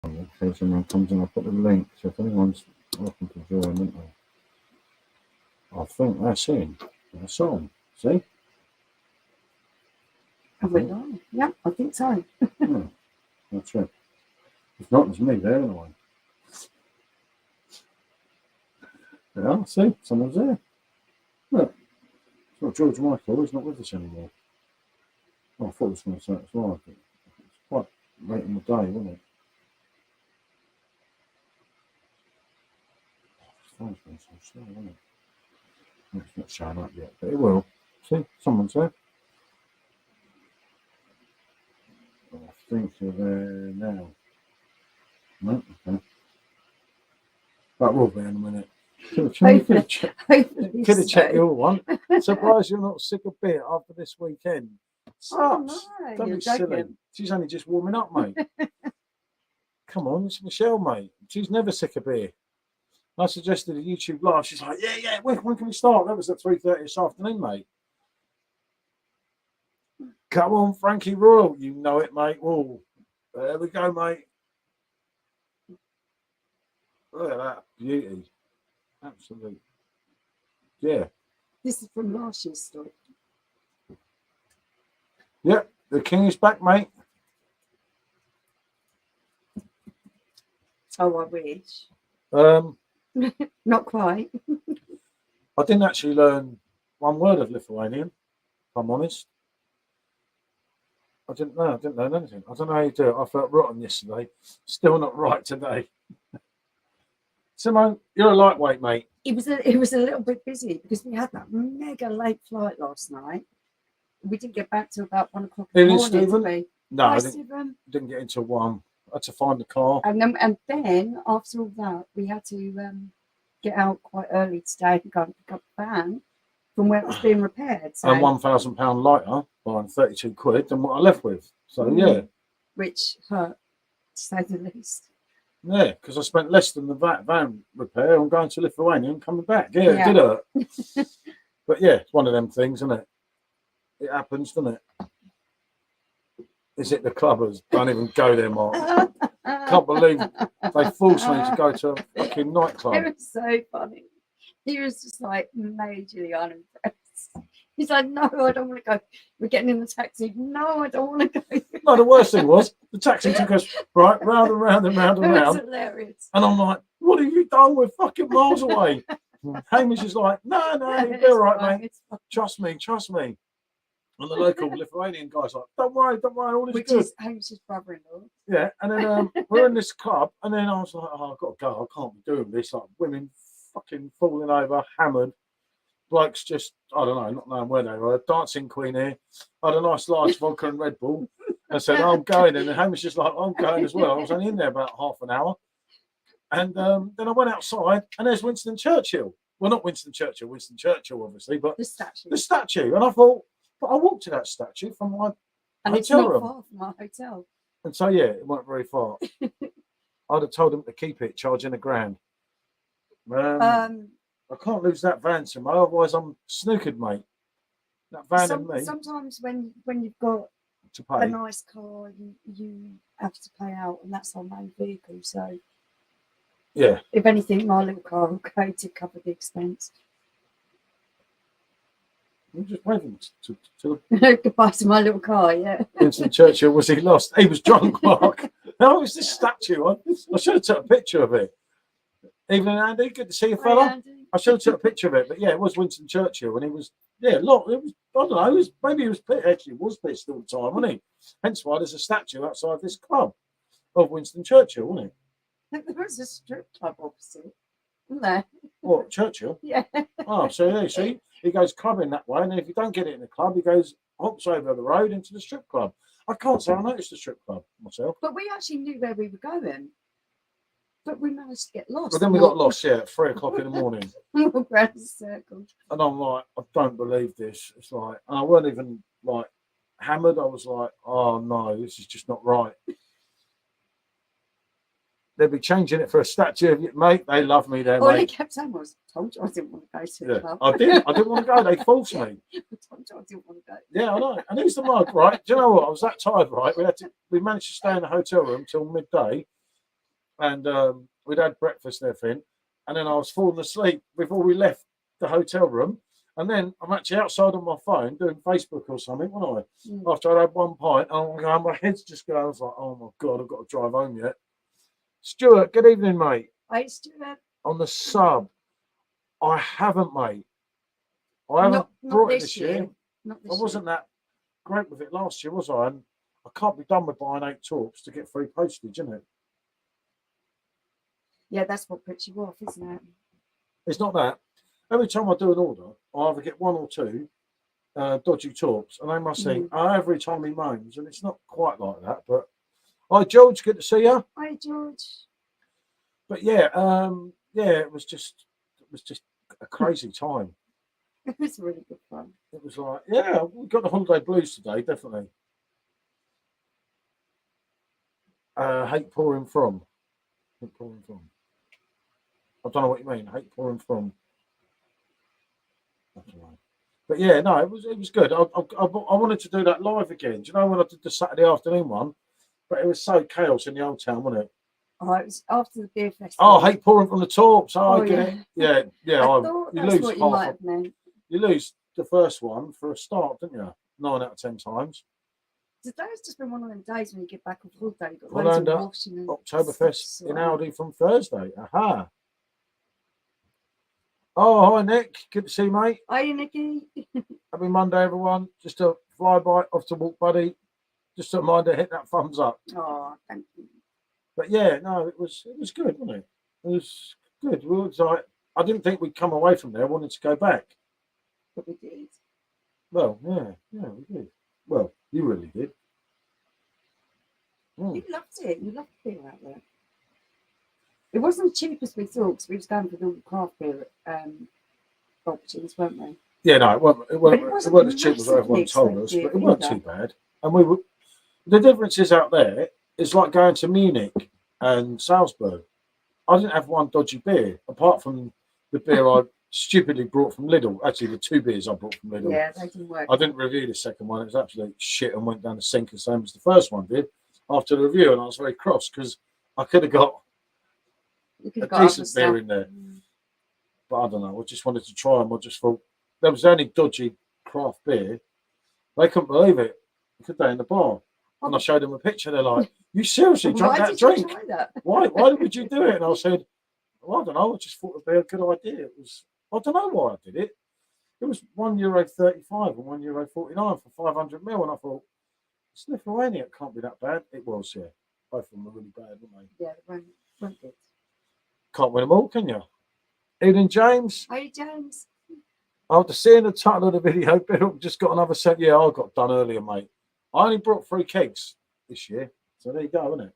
So someone comes in, I'll put the link. So if anyone's looking to join, don't they? I think that's in. That's on. See? Have we done? Yeah, I think so. Yeah, that's it. If not, there's me there anyway. Yeah, see? Someone's there. Look. It's not George Michael, he's not with us anymore. Oh, I thought it was going to say it as well. It's quite late in the day, wasn't it? His phone's been so slow, isn't it? It's not showing up yet, but it will. See, someone's there. I think they're there now. No, okay. That will be in a minute. Could have checked your one. Surprised you're not sick of beer after this weekend. Oh, no, don't you're be silly. joking. She's only just warming up, mate. Come on, it's Michelle, mate. She's never sick of beer. I suggested a YouTube live. She's like, yeah. When can we start? That was at 3:30 this afternoon, mate. Come on, Frankie Royal. You know it, mate. Oh, there we go, mate. Look at that beauty. Absolutely. Yeah. This is from last year's story. Yep, the king is back, mate. Oh, I wish. Not quite. I didn't actually learn one word of Lithuanian, if I'm honest. I didn't learn anything. I don't know how you do it. I felt rotten yesterday. Still not right today. Simone, you're a lightweight, mate. It was a little bit busy because we had that mega late flight last night. We didn't get back till about 1 o'clock in the morning. Stephen? No, Hi, I Stephen. didn't get into 1. I had to find the car. And then after all that, we had to get out quite early today and go and pick up the van from where it was being repaired. So, and £1,000 lighter, buying 32 quid than what I left with. So yeah, which hurt, to say the least. Yeah, because I spent less than the van repair on going to Lithuania and coming back. Yeah, it did hurt. But yeah, it's one of them things, isn't it? It happens, doesn't it? Is it the clubbers? Don't even go there, Mark. Can't believe they forced me to go to a fucking nightclub. It was so funny. He was just like majorly unimpressed. He's like, no, I don't want to go. We're getting in the taxi. No, I don't want to go. No, the worst thing was the taxi took us right round and round and round and It was round. hilarious. And I'm like, what have you done? We're fucking miles away. Hamish is like, no, you'll be all right, mate. Trust me. And the local Lithuanian guy's like, don't worry, all is good. Which is Hamish's brother-in-law. Yeah, and then we're in this club, and then I was like, oh, I've got to go. I can't be doing this. Like women fucking falling over, hammered. Blokes just, I don't know, not knowing where they were. Dancing queen here. I had a nice large vodka and Red Bull. I said, I'm going. And then Hamish is like, I'm going as well. I was only in there about half an hour. And then I went outside, and there's Winston Churchill. Well, not Winston Churchill, obviously, but the statue. The statue. And I thought, but I walked to that statue from my and hotel it's not room. far from our hotel. And so, yeah, it weren't very far. I'd have told him to keep it, charging £1,000. I can't lose that van, Simo, otherwise I'm snookered, mate. That van and me. Sometimes when you've got to pay a nice car, you have to pay out, and that's our main vehicle. So, yeah. If anything, my little car will go to cover the expense. I'm just waiting to goodbye to my little car, yeah. Winston Churchill, was he lost? He was drunk, Mark. How is this statue? I should have took a picture of it. Evening, Andy. Good to see you, fella. I should have took a picture of it, but yeah, it was Winston Churchill, and he was, yeah, look, it was, I don't know, maybe he was actually was pissed all the time, wasn't he? Hence why there's a statue outside this club of Winston Churchill, wasn't it? There was a strip club opposite, wasn't there? What, Churchill? Yeah. Oh, so yeah, see, he goes clubbing that way, and then if you don't get it in the club, he goes hops over the road into the strip club. I can't say I noticed the strip club myself. But we actually knew where we were going. But we managed to get lost. But then we got lost, yeah, at 3 o'clock in the morning. Around the circle. And I'm like, I don't believe this. It's like, and I weren't even like hammered. I was like, oh no, this is just not right. They'll be changing it for a statue of you, mate. They love me there, All mate. he kept saying was, I told you I didn't want to go to the club. I didn't want to go. They forced me. I told you I didn't want to go. Yeah, I know. And who's the mug, right? Do you know what? I was that tired, right? We managed to stay in the hotel room till midday. and we'd had breakfast and everything, and then I was falling asleep before we left the hotel room, and then I'm actually outside on my phone doing Facebook or something, wasn't I? After I had one pint, and my head's just going. I was like, oh my god, I've got to drive home yet. Stuart, good evening, mate. Hi, Stuart. On the sub, I haven't, mate. I haven't brought it this year. Not this I wasn't that great with it last year, was I? And I can't be done with buying 8 torps to get free postage, isn't it? Yeah, that's what puts you off, isn't it? It's not that. Every time I do an order, I either get 1 or 2 dodgy torps, and they must think, every time he moans, and it's not quite like that. But hi, George, good to see you. Hi, George. But yeah, it was just a crazy time. It was really good fun. It was like, yeah, we got the holiday blues today, definitely. Hate pouring from. Hate pouring from. I don't know what you mean. Hate pouring from. I don't know. But yeah, no, it was good. I wanted to do that live again. Do you know when I did the Saturday afternoon one? But it was so chaos in the old town, wasn't it? Oh, it was after the beer festival. Oh, hate pouring from the torps. Oh, I get it. Yeah. I thought you that's lose what you might have meant. You lose the first one for a start, didn't you? 9 out of 10 times. Today's just been one of them days when you get back on full day. You've got Orlando, loads of washing and Oktoberfest in Aldi from Thursday. Aha. Oh, hi, Nick. Good to see you, mate. Hi, Nicky. Happy Monday, everyone. Just a flyby off to walk, buddy. Just a reminder, hit that thumbs up. Oh, thank you. But yeah, no, it was good, wasn't it? It was good. We was like, I didn't think we'd come away from there. I wanted to go back. But we did. Well, yeah, we did. Well, you really did. You loved it. You loved being out there. It wasn't as cheap as we thought because we was going for the craft beer options, weren't we? Yeah, no, it wasn't as cheap as everyone told us, but it wasn't too bad. And the difference is out there, it's like going to Munich and Salzburg. I didn't have one dodgy beer, apart from the beer I stupidly brought from Lidl. Actually, the 2 beers I brought from Lidl. Yeah, they didn't work. I didn't review the second one. It was absolute shit and went down the sink the same as the first one did after the review. And I was very cross because I could have got a decent beer in there. But I don't know. I just wanted to try them. I just thought there was only dodgy craft beer. They couldn't believe it. Could they in the bar? And I showed them a picture. They're like, "You seriously drank that drink? Why would you do it?" And I said, "Well, I don't know. I just thought it'd be a good idea. It was. I don't know why I did it. It was €1.35 and €1.49 for 500 ml, and I thought, it's Lithuanian. It can't be that bad. It was, yeah. Both of them were really bad, weren't they? Yeah, they weren't good. Can't win them all, can you? Evening, James. Hey, James. After seeing the title of the video, Bill just got another set. Yeah, I got done earlier, mate. I only brought 3 kegs this year, so there you go, isn't it?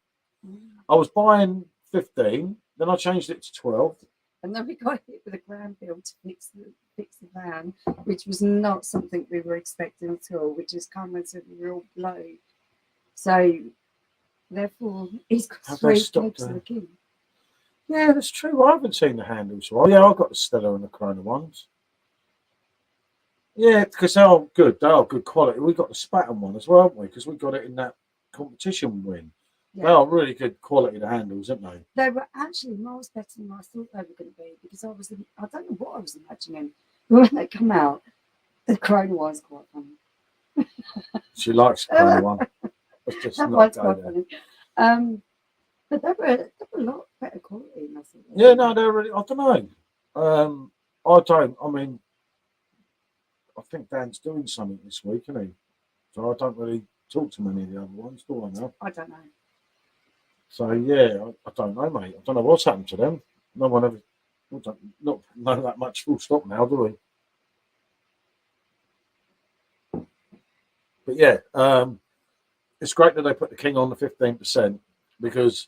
I was buying 15, then I changed it to 12. And then we got hit with a ground bill to fix the van, which was not something we were expecting at all, which has come as a real blow. So, therefore, he's got 3 Kegs of the King. Yeah, that's true. I haven't seen the handles. Well, yeah, I've got the Stella and the Corona ones. Yeah, because they are good. They are good quality. We got the Spaten one as well, haven't we? Because we got it in that competition win. Yeah. They are really good quality, the handles, aren't they? They were actually miles better than I thought they were going to be because I don't know what I was imagining. When they come out, the Corona one's quite funny. She likes the Corona one. It's just that not one's quite funny. But they were a lot better quality. Yeah, no, they're really, I don't know. I mean, I think Dan's doing something this week, isn't he? So I don't really talk to many of the other ones, do I now? I don't know. So yeah, I don't know, mate. I don't know what's happened to them. No one ever, we don't not know that much full stop now, do we? But yeah, it's great that they put the King on the 15% because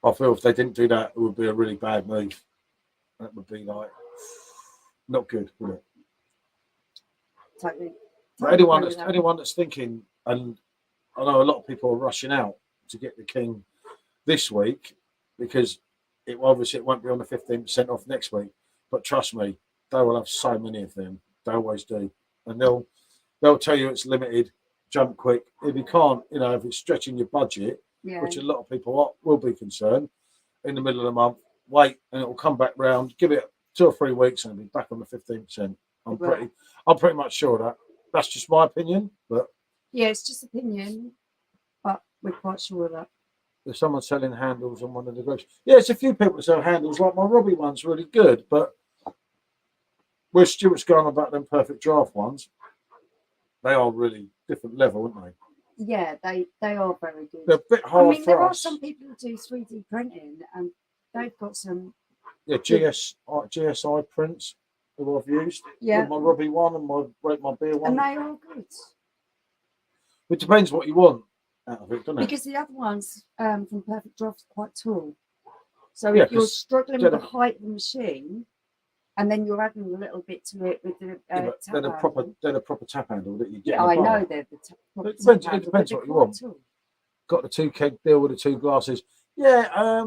I feel if they didn't do that, it would be a really bad move. That would be like not good, would it? Totally. But anyone that's thinking, and I know a lot of people are rushing out to get the King this week because it won't be on the 15% off next week. But trust me, they will have so many of them. They always do, and they'll tell you it's limited. Jump quick. If you can't, if it's stretching your budget, Yeah. which a lot of people will be concerned, in the middle of the month, wait, and it will come back round. Give it 2 or 3 weeks, and it'll be back on the 15%. I'm pretty much sure of that. That's just my opinion, but yeah, it's just opinion, but we're quite sure of that. there's someone selling handles on one of the groups. Yeah, it's a few people that sell handles. Like my Robbie one's really good, but where Stuart's going about them perfect draft ones, they are really different level, aren't they? Yeah, they are very good. They're a bit hard I mean, for there are us. some people who do 3D printing, and they've got some. Yeah, GSI prints who I've used. Yeah. With my Robbie one and my Rate My Beer one. And they are good. It depends what you want out of it, doesn't it? Because the other ones from Perfect Draft are quite tall. So Yeah, if you're 'cause struggling with the height of the machine, and then you're adding a little bit to it with the tap they're the handle. proper tap handle that you get. Yeah, in I the bar. know they're the proper It tap depends, handle, it depends but what you they're want. quite tall. Got the 2 keg deal with the 2 glasses. Yeah,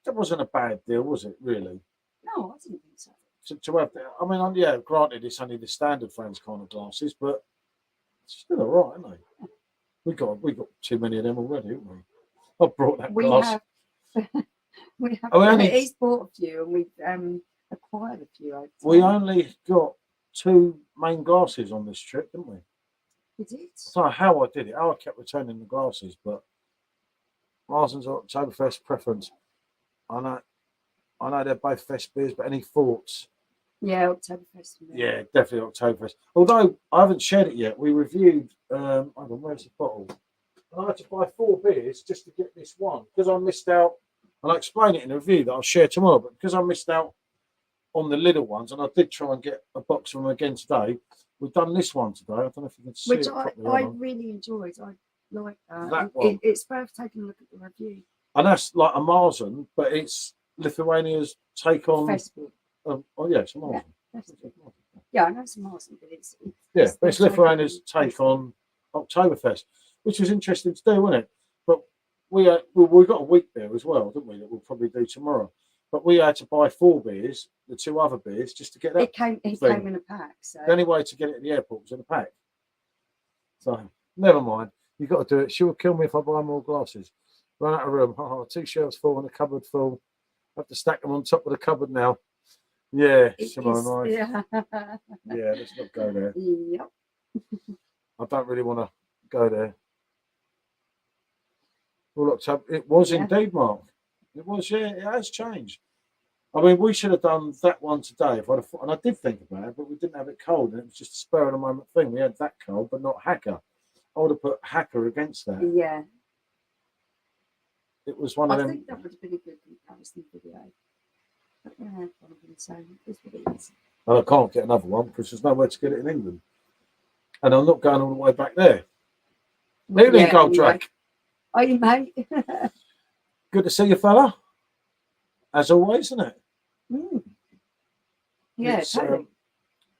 that wasn't a bad deal, was it? Really? No, I didn't think so. To have that, I mean, yeah, granted, it's only the standard Friends kind of glasses, but it's still all right, aren't they? We got too many of them already, haven't we? I brought that We glass. have. We have. Oh, He's bought a few, and we've acquired a few. Over We time. only got 2 main glasses on this trip, didn't we? We did. I don't know how I did it. How I kept returning the glasses, but Marsden's Oktoberfest preference. I know they're both fest beers, but any thoughts? Yeah, Oktoberfest. Yeah, definitely Oktoberfest. Although I haven't shared it yet. We reviewed. Hold on, where's the bottle? I had to buy 4 beers just to get this one because I missed out. And I'll explain it in a review that I'll share tomorrow. But because I missed out on the little ones, and I did try and get a box of them again today. We've done this one today. I don't know if you can see Which it properly. I really enjoyed. I like that. That one. It's worth taking a look at the review. And that's like a Marzen, but it's Lithuania's take on. Festival. Oh yeah, it's a Marzen. Yeah, I know it's a Marzen, but it's but it's Lithuania's take on Oktoberfest, which was interesting to do, wasn't it? But we got a wheat beer as well, didn't we? That we'll probably do tomorrow. But we had to buy 4 beers, the 2 other beers, just to get that. It came in a pack. So the only way to get it at the airport was in a pack. So never mind. You've got to do it. She will kill me if I buy more glasses. Run out of room. Oh, 2 shelves full and a cupboard full. I have to stack them on top of the cupboard now. Yeah, yeah. Yeah, let's not go there. Yep. I don't really want to go there. Well, it was indeed, Mark. It was, yeah, it has changed. I mean, we should have done that one today. And I did think about it, but we didn't have it cold, and it was just a spur of the moment thing. We had that cold, but not Hacker. I would have put Hacker against that. Yeah. It was one of them. I think that would have been a good comparison video. But yeah, one of them, so it's what it is. And I can't get another one because there's nowhere to get it in England. And I'm not going all the way back there. Evening, Goldrake. Are you, mate? Good to see you, fella. As always, isn't it? Mm. Yeah, totally.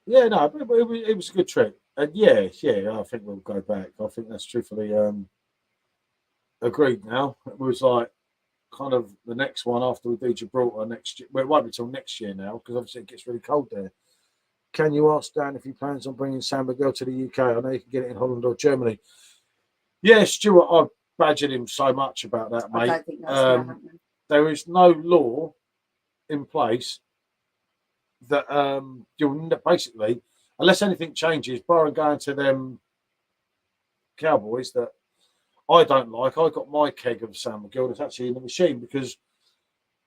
Yeah, no, it was a good trip. And yeah, I think we'll go back. I think that's truthfully agreed now. It was like kind of the next one after we do Gibraltar next year. Well, it won't be till next year now because obviously it gets really cold there. Can you ask Dan if he plans on bringing San Miguel to the UK? I know you can get it in Holland or Germany. Yeah, Stuart, I've badgered him so much about that, mate. I don't think that's going to happen. There is no law in place that you'll basically, unless anything changes, barring going to them Cowboys that I don't like. I got my keg of San Miguel that's actually in the machine because,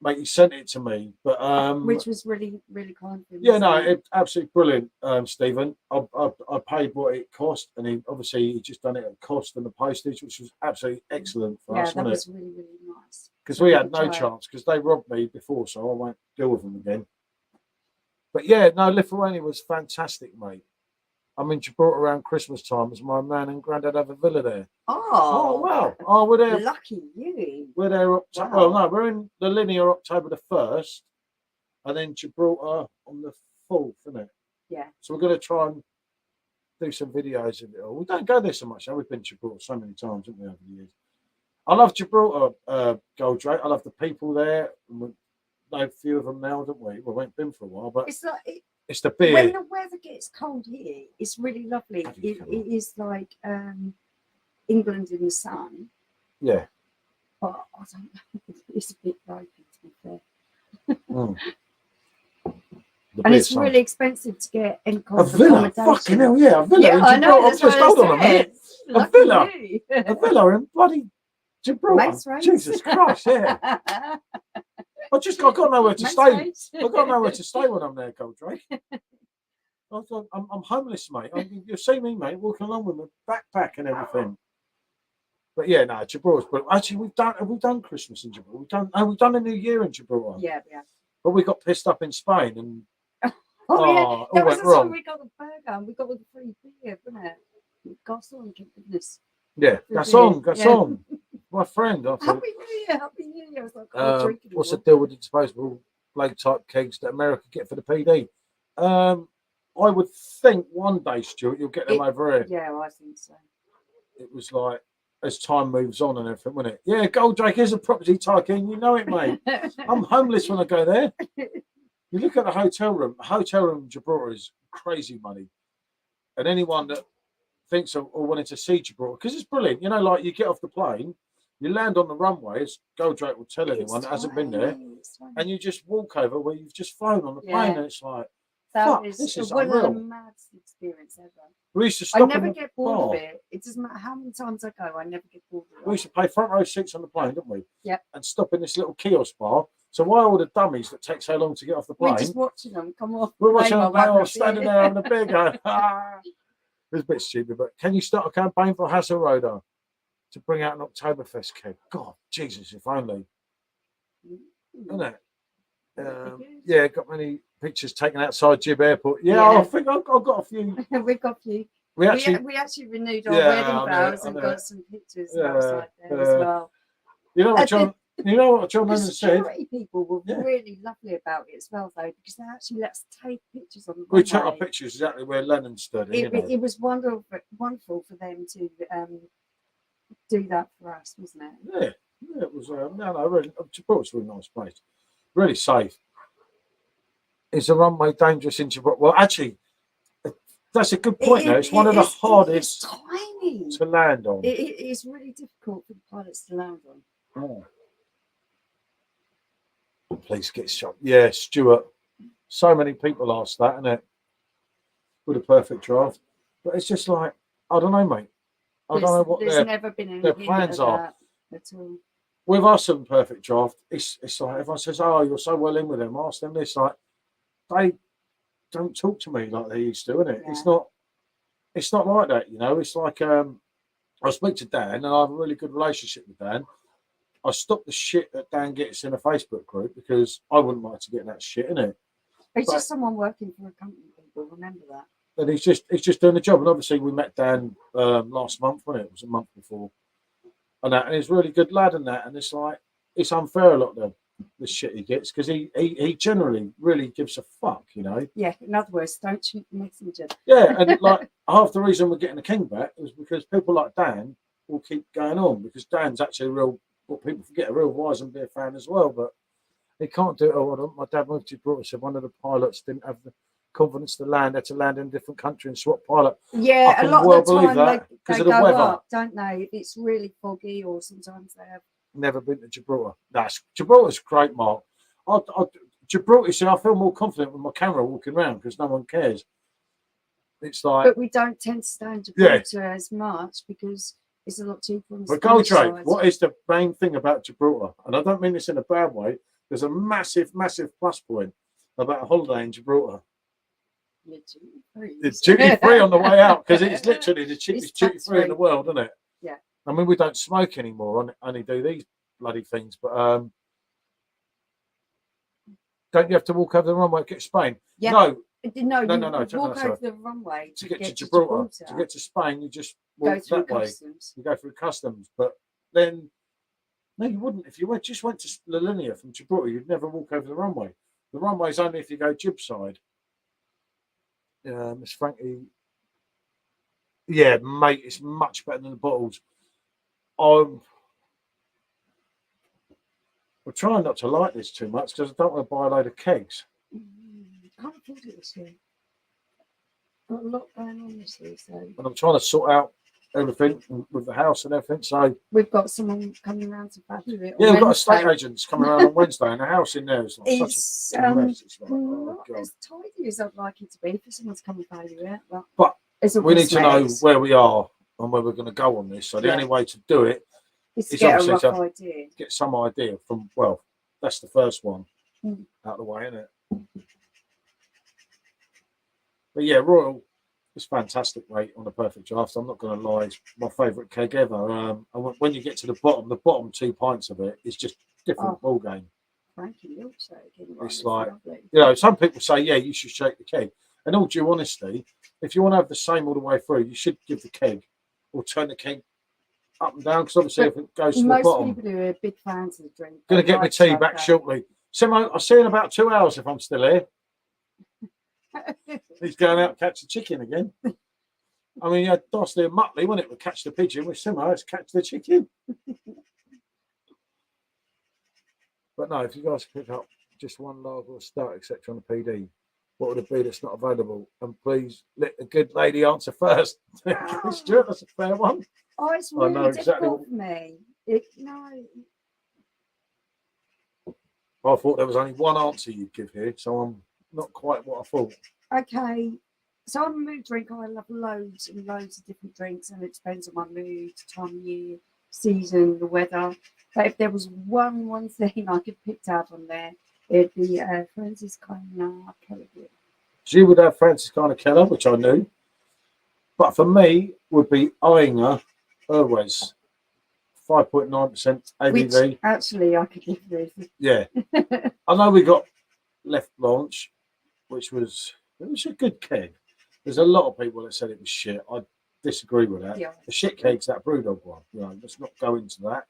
mate, he sent it to me. But which was really, really kind of him. Yeah, no, absolutely brilliant, Stephen. I paid what it cost, and he just done it at cost and the postage, which was absolutely excellent for us. Yeah, that was really, really nice. Because we had no chance because they robbed me before, so I won't deal with them again. But yeah, no, Lithuania was fantastic, mate. I'm in Gibraltar around Christmas time as my man and granddad have a villa there. Oh wow. Oh, we're there. Lucky you. We're there October. Wow. Well, no, we're in the linear October the 1st, and then Gibraltar on the 4th, isn't it? Yeah. So we're going to try and do some videos of it all. We don't go there so much. We've been to Gibraltar so many times, haven't we, over the years? I love Gibraltar, Goldrake. I love the people there. We know a few of them now, don't we? Well, we haven't been for a while, but it's the beer. When the weather gets cold here, it's really lovely. It is like England in the sun. Yeah. But I don't know. It's a bit ropey, to be fair. Mm. And it's really expensive to get any kind a of villa. accommodation. Fucking hell, yeah, a villa. Yeah, in I know. Gibraltar. That's what Hold on a I minute. said. A villa. You. A villa in bloody Gibraltar. Mates rates. Jesus Christ, yeah. I got nowhere to Mates stay. rates. I got nowhere to stay when I'm there, Goldrake. I'm homeless, mate. You'll see me, mate, walking along with my backpack and everything. But yeah, no, Gibraltar's brilliant. Actually, have we done Christmas in Gibraltar? We've done a New Year in Gibraltar. Yeah, yeah. But we got pissed up in Spain and Oh, yeah. That was went the wrong. time we got the burger and we got all the free beer, wasn't it? Garçon, goodness. Yeah, Gasson. My friend. I thought, Happy New Year, Happy New Year. I was like, oh, drinking. What's the deal with the disposable blade type kegs that America get for the PD? I would think one day, Stuart, you'll get them over here. Yeah, I think so. It was like, as time moves on and everything, wasn't it? Yeah, Goldrake is a property tycoon. You know it, mate. I'm homeless when I go there. You look at the hotel room. The hotel room in Gibraltar is crazy money. And anyone that thinks or wanted to see Gibraltar, because it's brilliant. You know, like you get off the plane, you land on the runway, as Goldrake will tell anyone that hasn't been there, and you just walk over where you've just flown on the plane, and it's like, fuck, this is one unreal. of the maddest experience ever. We used to stop. I never get bored of it. It doesn't matter how many times I go, I never get bored of it. We used to pay front row seats on the plane, didn't we? Yep. And stop in this little kiosk bar. So why all the dummies that take so long to get off the plane? We're just watching them come off. We're watching them now, standing there having a beer going. It's a bit stupid, but can you start a campaign for Hasselroder to bring out an Oktoberfest keg? God, Jesus, if only. Isn't it? Yeah, got many pictures taken outside Gib Airport. Yeah, I think I've got a few. We've got a few. We actually renewed our wedding vows and got some pictures outside there as well. You know what John Lennon said? Security people were really lovely about it as well, though, because they actually let us take pictures on the We took our pictures exactly where Lennon stood. It was wonderful for them to do that for us, wasn't it? Yeah, it was. Really, Gibraltar's a really nice place. Really safe. Is the runway dangerous in Gibraltar? Well, actually, that's a good point. It's one of the hardest to land on. It's really difficult for the pilots to land on. Oh. Please get shot. Yeah, Stuart. So many people ask that, isn't it? With a perfect draft. But it's just like, I don't know, mate. I don't know what their plans are. At all. With us and perfect draft, it's like everyone says, "Oh, you're so well in with them." Ask them this. Like, they don't talk to me like they used to, isn't it? Yeah. It's not like that, you know. It's like I speak to Dan, and I have a really good relationship with Dan. I stop the shit that Dan gets in a Facebook group because I wouldn't like to get in that shit, innit? It's just someone working for a company, people. Remember that. And he's just doing the job. And obviously, we met Dan last month, wasn't it? It was a month before. And he's a really good lad and that. And it's like, it's unfair a lot of the shit he gets because he generally really gives a fuck, you know? Yeah, in other words, don't shoot the messenger. Yeah, and like half the reason we're getting the King back is because people like Dan will keep going on because Dan's actually what people forget, a real wise and beer fan as well, but he can't do it all. My dad moved to Gibraltar, said one of the pilots didn't have the confidence to land, had to land in a different country and swap pilot. Yeah, a lot of the time they go up, don't they? If it's really foggy or sometimes they have. Never been to Gibraltar. Gibraltar's great, Mark. Gibraltar, see, I feel more confident with my camera walking around because no one cares. It's like. But we don't tend to stay in Gibraltar as much because it's a lot cheaper. But Goldrake, what is the main thing about Gibraltar? And I don't mean this in a bad way. There's a massive, massive plus point about a holiday in Gibraltar. It's duty free on the way out because it's literally the cheapest duty free in the world, isn't it? Yeah. I mean, we don't smoke anymore. I only do these bloody things. But don't you have to walk over the runway to get to Spain? Yeah. No. Walk over the runway to get to Gibraltar. To get to Spain, you just walk that way. You go through customs. But then, no, you wouldn't. If you just went to Lithuania from Gibraltar, you'd never walk over the runway. The runway is only if you go jib side. Miss Frankie. Yeah, mate, it's much better than the bottles. I'm trying not to like this too much because I don't want to buy a load of kegs. I can't afford it this year. Got a lot going on this year, so. And I'm trying to sort out everything with the house and everything. So We've got someone coming around to value it. yeah, on we've got Wednesday. estate agents coming around on Wednesday, and the house in there is like It's such a mess. It's like, oh not god. as tidy as I'd like it to be for someone to come and value it. But it's we need to know cosmetics. where we are and where we're going to go on this. So the Yeah. only way to do it It's to is get a obviously rough to idea. get some idea from. Well, that's the first one Mm. out of the way, isn't it? But yeah, Royal is fantastic, mate, on the perfect draft. I'm not going to lie, it's my favourite keg ever. And when you get to the bottom 2 pints of it is just different ball game. Frankie milkshake. It's like, you know, some people say, yeah, you should shake the keg. In all due honesty, if you want to have the same all the way through, you should give the keg or turn the keg up and down, because obviously if it goes to the bottom. Most people who are big fans of the drink. Going to get my tea back shortly. Simo, I'll see you in about 2 hours if I'm still here. He's going out to catch the chicken again. I mean, you had Dossley and Muttley, wasn't it? We'll catch the pigeon. With Simo, let's catch the chicken. But no, if you guys pick up just one lager or stout, etc., on the PD, what would it be that's not available? And please let the good lady answer first. Stuart, that's a fair one. Oh, it's really know difficult exactly for me. I thought there was only one answer you'd give here, so I'm not quite what I thought. Okay, so I'm a mood drinker. I love loads and loads of different drinks, and it depends on my mood, time of year, season, the weather. But if there was one thing I could pick out on there, it'd be Francis Cardinal Keller. You would have Francis Cardinal Keller, which I knew. But for me, would be Eyinger Urwes, 5.9% ABV. Which actually I could live with. Yeah. I know we got Left Blanche, which was a good keg. There's a lot of people that said it was shit. I disagree with that. Yeah. The shit keg's that Brewdog one. You know, let's not go into that.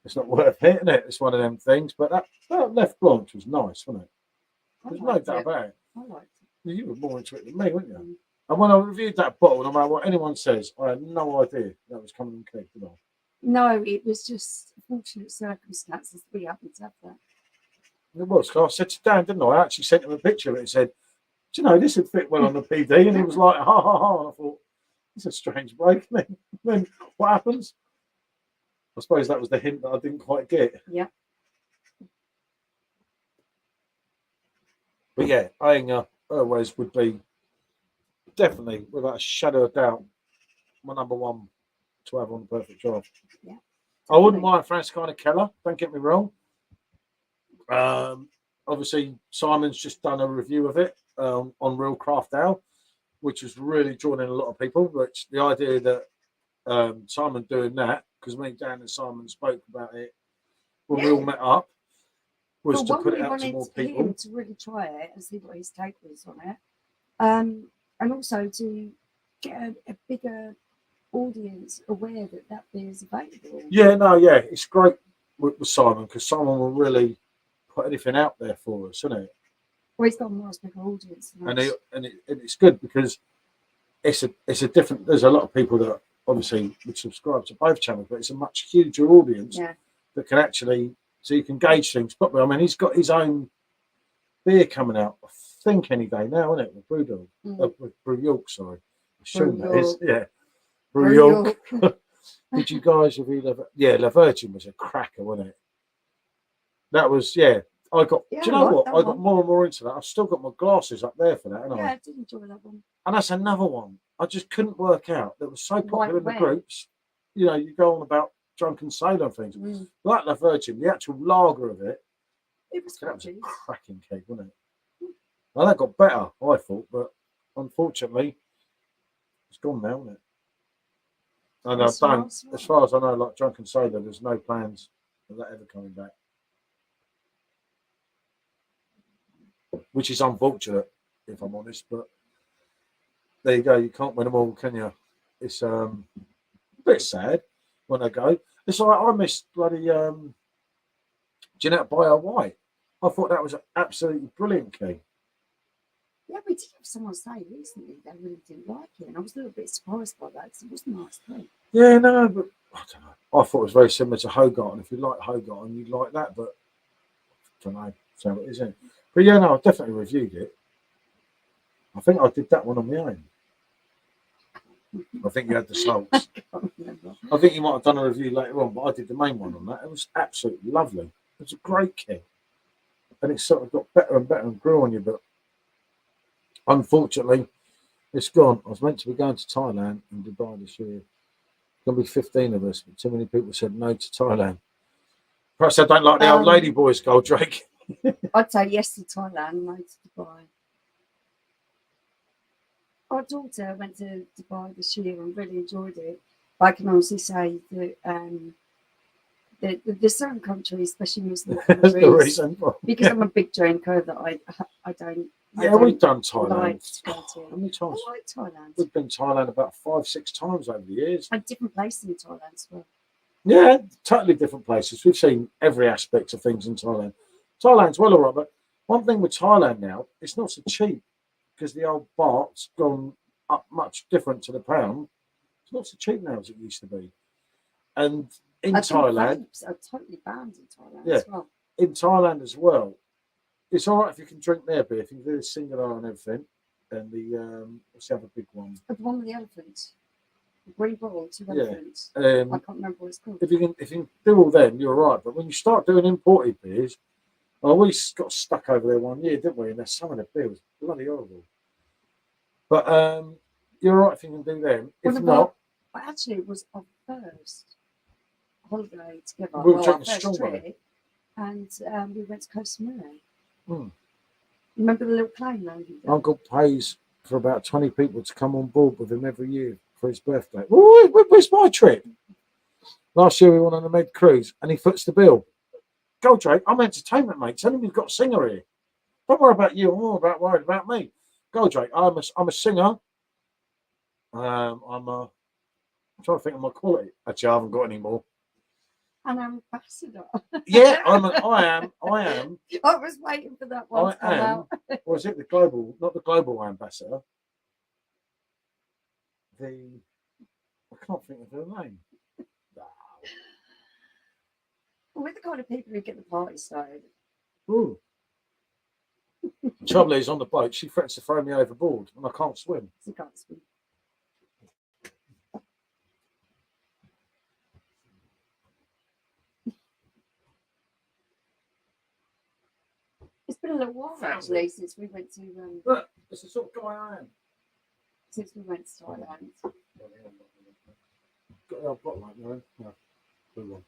It's not worth hitting it. It's one of them things. But that Left Blanche was nice, wasn't it? There's no doubt about it. I liked it. You were more into it than me, weren't you? And when I reviewed that bottle, no matter what anyone says, I had no idea that was coming in keg, did I? No, it was just fortunate circumstances we happened to have that. It was. I said to Dan, didn't I? I actually sent him a picture of it and said, do you know, this would fit well on the PD? And he was like, ha, ha, ha. And I thought, it's a strange break. Then what happens? I suppose that was the hint that I didn't quite get. Yeah. But yeah, Eyinger Urwes would be definitely, without a shadow of doubt, my number one to have on the perfect draft. Yeah. I wouldn't mind Francis Cardinal Keller, don't get me wrong. Obviously, Simon's just done a review of it on Real Craft Ale, which has really drawn in a lot of people. Which the idea that Simon doing that, because me, Dan, and Simon spoke about it when we all met up, was to put it out to more people. Him to really try it and see what his take was on it, and also to get a bigger audience aware that beer is available. Yeah, it's great with Simon, because Simon will really put anything out there for us, isn't it? Well, he's got a much bigger audience than us. And it's good because it's a different. There's a lot of people that obviously would subscribe to both channels, but it's a much huger audience that can actually, so you can gauge things properly. I memean, he's got his own beer coming out, I think, any day now, isn't it? With Brewdog, with Brew York, sorry. I assume that is, yeah. Brew York. Did you guys review La Virgin was a cracker, wasn't it? That was, I got, do you know what? I got more and more into that. I've still got my glasses up there for that, haven't I? I did enjoy that one. And that's another one I just couldn't work out. That was so popular in the groups. You know, you go on about Drunken Sailor and things. Like La Virgin, the actual lager of it, it was a cracking keg, wasn't it? Well, that got better, I thought, but unfortunately, it's gone now, isn't it? And I don't, as far as I know, like Drunken Sailor, there's no plans of that ever coming back. Which is unfortunate, if I'm honest, but there you go. You can't win them all, can you? It's a bit sad when I go. It's like I missed bloody Jeanette Bayer White. I thought that was an absolutely brilliant key. Yeah, we did have someone say recently they really didn't like it, and I was a little bit surprised by that because it was a nice thing. Yeah, no, but I don't know. I thought it was very similar to Hogarth. If you like Hogarth, you'd like that, but I don't know. So it isn't. But yeah, no, I definitely reviewed it. I think I did that one on my own. I think you had the salts. I can't remember. I think you might have done a review later on, but I did the main one on that. It was absolutely lovely. It was a great keg. And it sort of got better and better and grew on you, but unfortunately, it's gone. I was meant to be going to Thailand and Dubai this year. There's going to be 15 of us, but too many people said no to Thailand. Perhaps I don't like the old lady boys, Goldrake. I'd say yes to Thailand, no to Dubai. Our daughter went to Dubai this year and really enjoyed it. But I can honestly say that there's certain countries, especially Muslim That's the countries, reason. because I'm a big drinker, that I don't. Yeah, we've done Thailand. Like to go to. How many times? I like Thailand. We've been to Thailand about 5-6 times over the years. And different places in Thailand as well. Yeah, totally different places. We've seen every aspect of things in Thailand. Thailand's well all right, but one thing with Thailand now, it's not so cheap because the old baht's gone up much different to the pound. It's not so cheap now as it used to be. And in Thailand, vapes are totally banned in Thailand yeah, as well. In Thailand as well, it's all right if you can drink their beer, if you can do the singular and everything. And the what's the other big one? The one with the elephants. The green bottle, 2 Yeah. elephants. I can't remember what it's called. If you can do all them, you're right. But when you start doing imported beers, we got stuck over there one year, didn't we? And some of the beer was bloody horrible. But you're right if you can do them. If not, well, actually, it was our first holiday together. We were our drinking first strawberry. trip, and we went to Koh Samui. Hmm. Remember the little plane landing? Uncle pays for about 20 people to come on board with him every year for his birthday. Where's my trip? Last year we went on a med cruise and he foots the bill. Goldrake, I'm entertainment, mate. Tell him you've got a singer here. Don't worry about you. I'm more worried about me. Goldrake, I'm a singer. I'm trying to think of my quality. Actually, I haven't got any more. An ambassador. Yeah, I am. I was waiting for that one to come out. Or is it the global? Not the global ambassador. I can't think of her name. We're the kind of people who get the party started. Ooh. The trouble is, on the boat, she threatens to throw me overboard, and I can't swim. You can't swim. It's been a little while actually since we went to. Look, it's the sort of guy I am. Since we went to Thailand. Got the old bottle like no, blue one.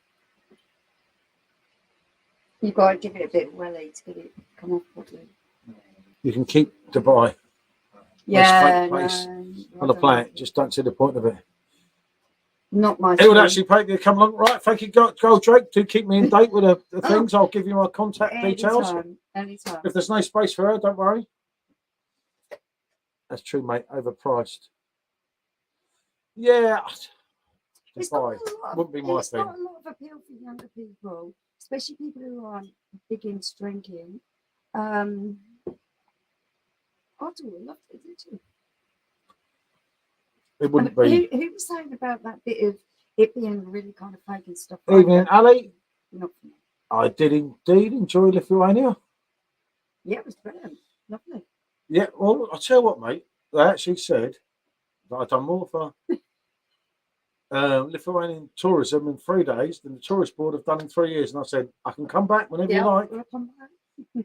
You've got to give it a bit of welly to get it come off properly. You can keep Dubai. Yeah, place on the planet. Just don't see the point of it. Not my. It would actually pay me to come along. Right, thank you, Goldrake. Do keep me in date with the things. I'll give you my contact details. Anytime. If there's no space for her, don't worry. That's true, mate. Overpriced. Yeah. Dubai wouldn't be my thing. It's not a lot of appeal for younger people, especially people who aren't big into drinking. I do love it, didn't you? It wouldn't be. Who was saying about that bit of it being really kind of fake and stuff? Evening, Ali. Not for me. I did indeed enjoy Lithuania. Yeah, it was brilliant. Lovely. Yeah, well, I'll tell you what, mate. They actually said that I'd done more for Lithuanian tourism in 3 days than the tourist board have done in 3 years. And I said, I can come back whenever you like. We'll come back.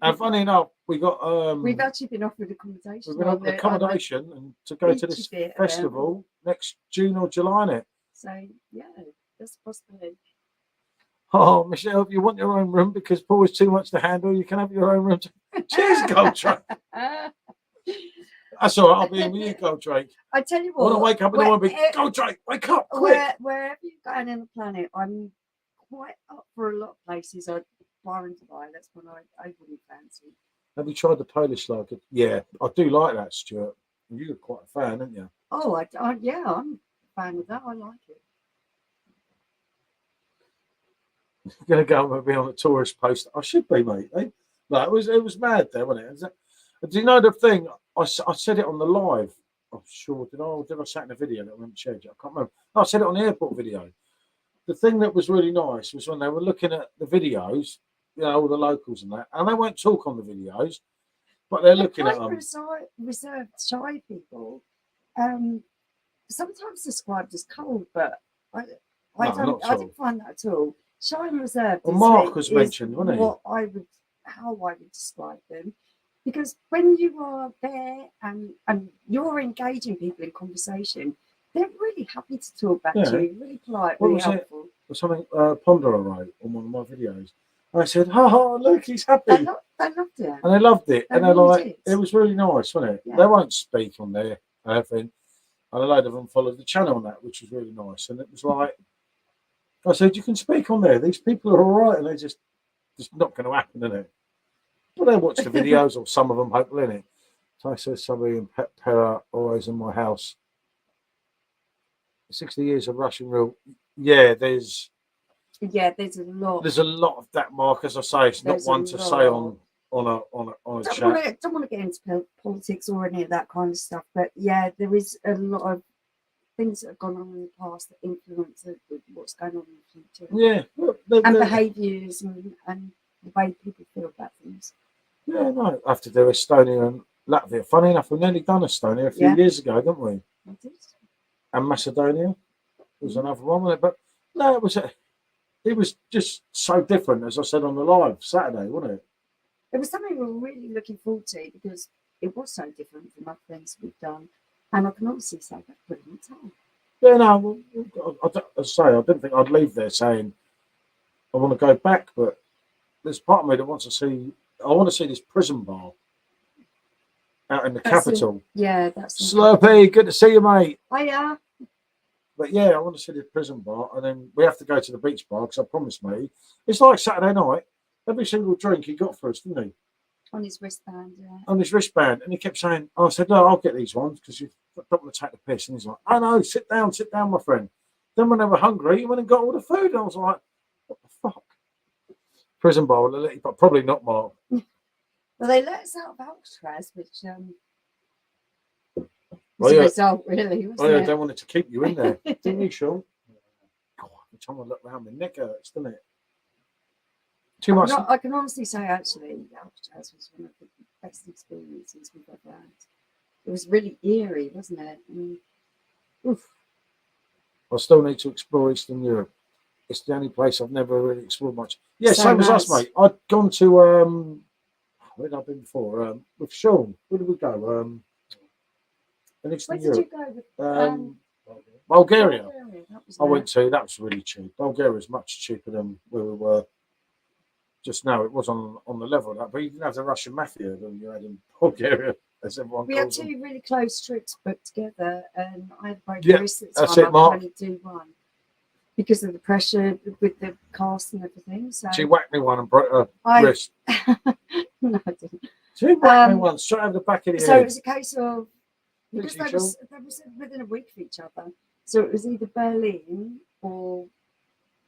And funny enough, we got we've actually been offered accommodation. We've been offered accommodation and to go to this festival next June or July in it. So yeah, that's a possibility. Oh, Michelle, if you want your own room because Paul is too much to handle, you can have your own room. Cheers, Goldrake. That's all right. I'll be in with you, Goldrake. I tell you what. I want to wake up in the morning, Goldrake, wake up, quick. Wherever you're going in the planet, I'm quite up for a lot of places. Bar in Dubai, that's one I wouldn't fancy. Have you tried the Polish lager? Yeah, I do like that, Stuart. You're quite a fan, aren't you? Oh, yeah, I'm a fan of that. I like it. I'm going to go and be on a tourist post. I should be, mate. Eh? Like, it was mad there, wasn't it? Do you know the thing? I said it on the live. I'm sure. Did I say it in the video that I haven't shared yet? I can't remember. No, I said it on the airport video. The thing that was really nice was when they were looking at the videos, you know, all the locals and that, and they won't talk on the videos, but they're looking at them. Reserved, shy people. sometimes described as cold, but I not at I all. didn't find that at all. Shy and reserved Well, is, Mark was is mentioned, wasn't he? how I would describe them. Because when you are there and you're engaging people in conversation, they're really happy to talk back to you, really polite, What really was it? helpful. Or something Ponderer wrote on one of my videos. I said, "Ha ha! Look, he's happy," They loved it. and they loved it. They And they're really like, did. it was really nice, wasn't it? Yeah. They won't speak on there, everything. And a load of them followed the channel on that, which was really nice. And it was like, I said, you can speak on there. These people are all right, and they're just not going to happen, is it? But they watch the videos, or some of them, hopefully, innit? So I said, somebody in Pet Pera, always in my house. 60 years of Russian rule. Yeah, there's a lot. There's a lot of that, Mark. As I say, it's not one to say on a chat. Don't want to get into politics or any of that kind of stuff, but yeah, there is a lot of things that have gone on in the past that influence what's going on in the future. Yeah, and behaviours and the way people feel about things. Yeah, no, I have to do Estonia and Latvia. Funny enough, we nearly done Estonia a few years ago, didn't we? I did. And Macedonia was another one, wasn't it? But no, it was just so different, as I said on the live Saturday, wasn't it? It was something we were really looking forward to because it was so different from other things we've done. And I can honestly say that pretty much time. Yeah, no, as I say, I didn't think I'd leave there saying I want to go back, but there's part of me that wants to see, I want to see this prison bar out in the capital. That's Slurpee, good to see you, mate. Hiya. But yeah, I want to see the prison bar, and then we have to go to the beach bar because I promised me. It's like Saturday night. Every single drink he got for us, didn't he? On his wristband, yeah. On his wristband, and he kept saying, "I said, no, I'll get these ones because you don't want to take the piss." And he's like, "Oh no, sit down, my friend." Then when they were hungry, he went and got all the food, and I was like, "What the fuck?" Prison bar, but probably not, Mark. Well, they let us out of Alcatraz, which was a result, really. They wanted to keep you in there, didn't you, Sean? God, every time I look around, my neck hurts, doesn't it? Too much. I can honestly say, actually, Alcatraz was one of the best experiences we've ever had. It was really eerie, wasn't it? I mean, oof. I still need to explore Eastern Europe. It's the only place I've never really explored much. Yeah, same as us, mate. I'd gone to where had I been before? With Sean. Where did we go? In Eastern Europe. Where did you go? Bulgaria. I went to. That was really cheap. Bulgaria is much cheaper than where we were just now. It was on the level of that, but you didn't have the Russian mafia that you had in Bulgaria, as everyone we calls had them. 2 really close trips booked together, and I had both wrists at the that's time. it, Mark. I could only do one because of the pressure with the cast and everything. So She whacked me one and broke her wrist. No, I didn't. She whacked me one straight over the back of the head. So it was a case of because they was within a week of each other. So it was either Berlin or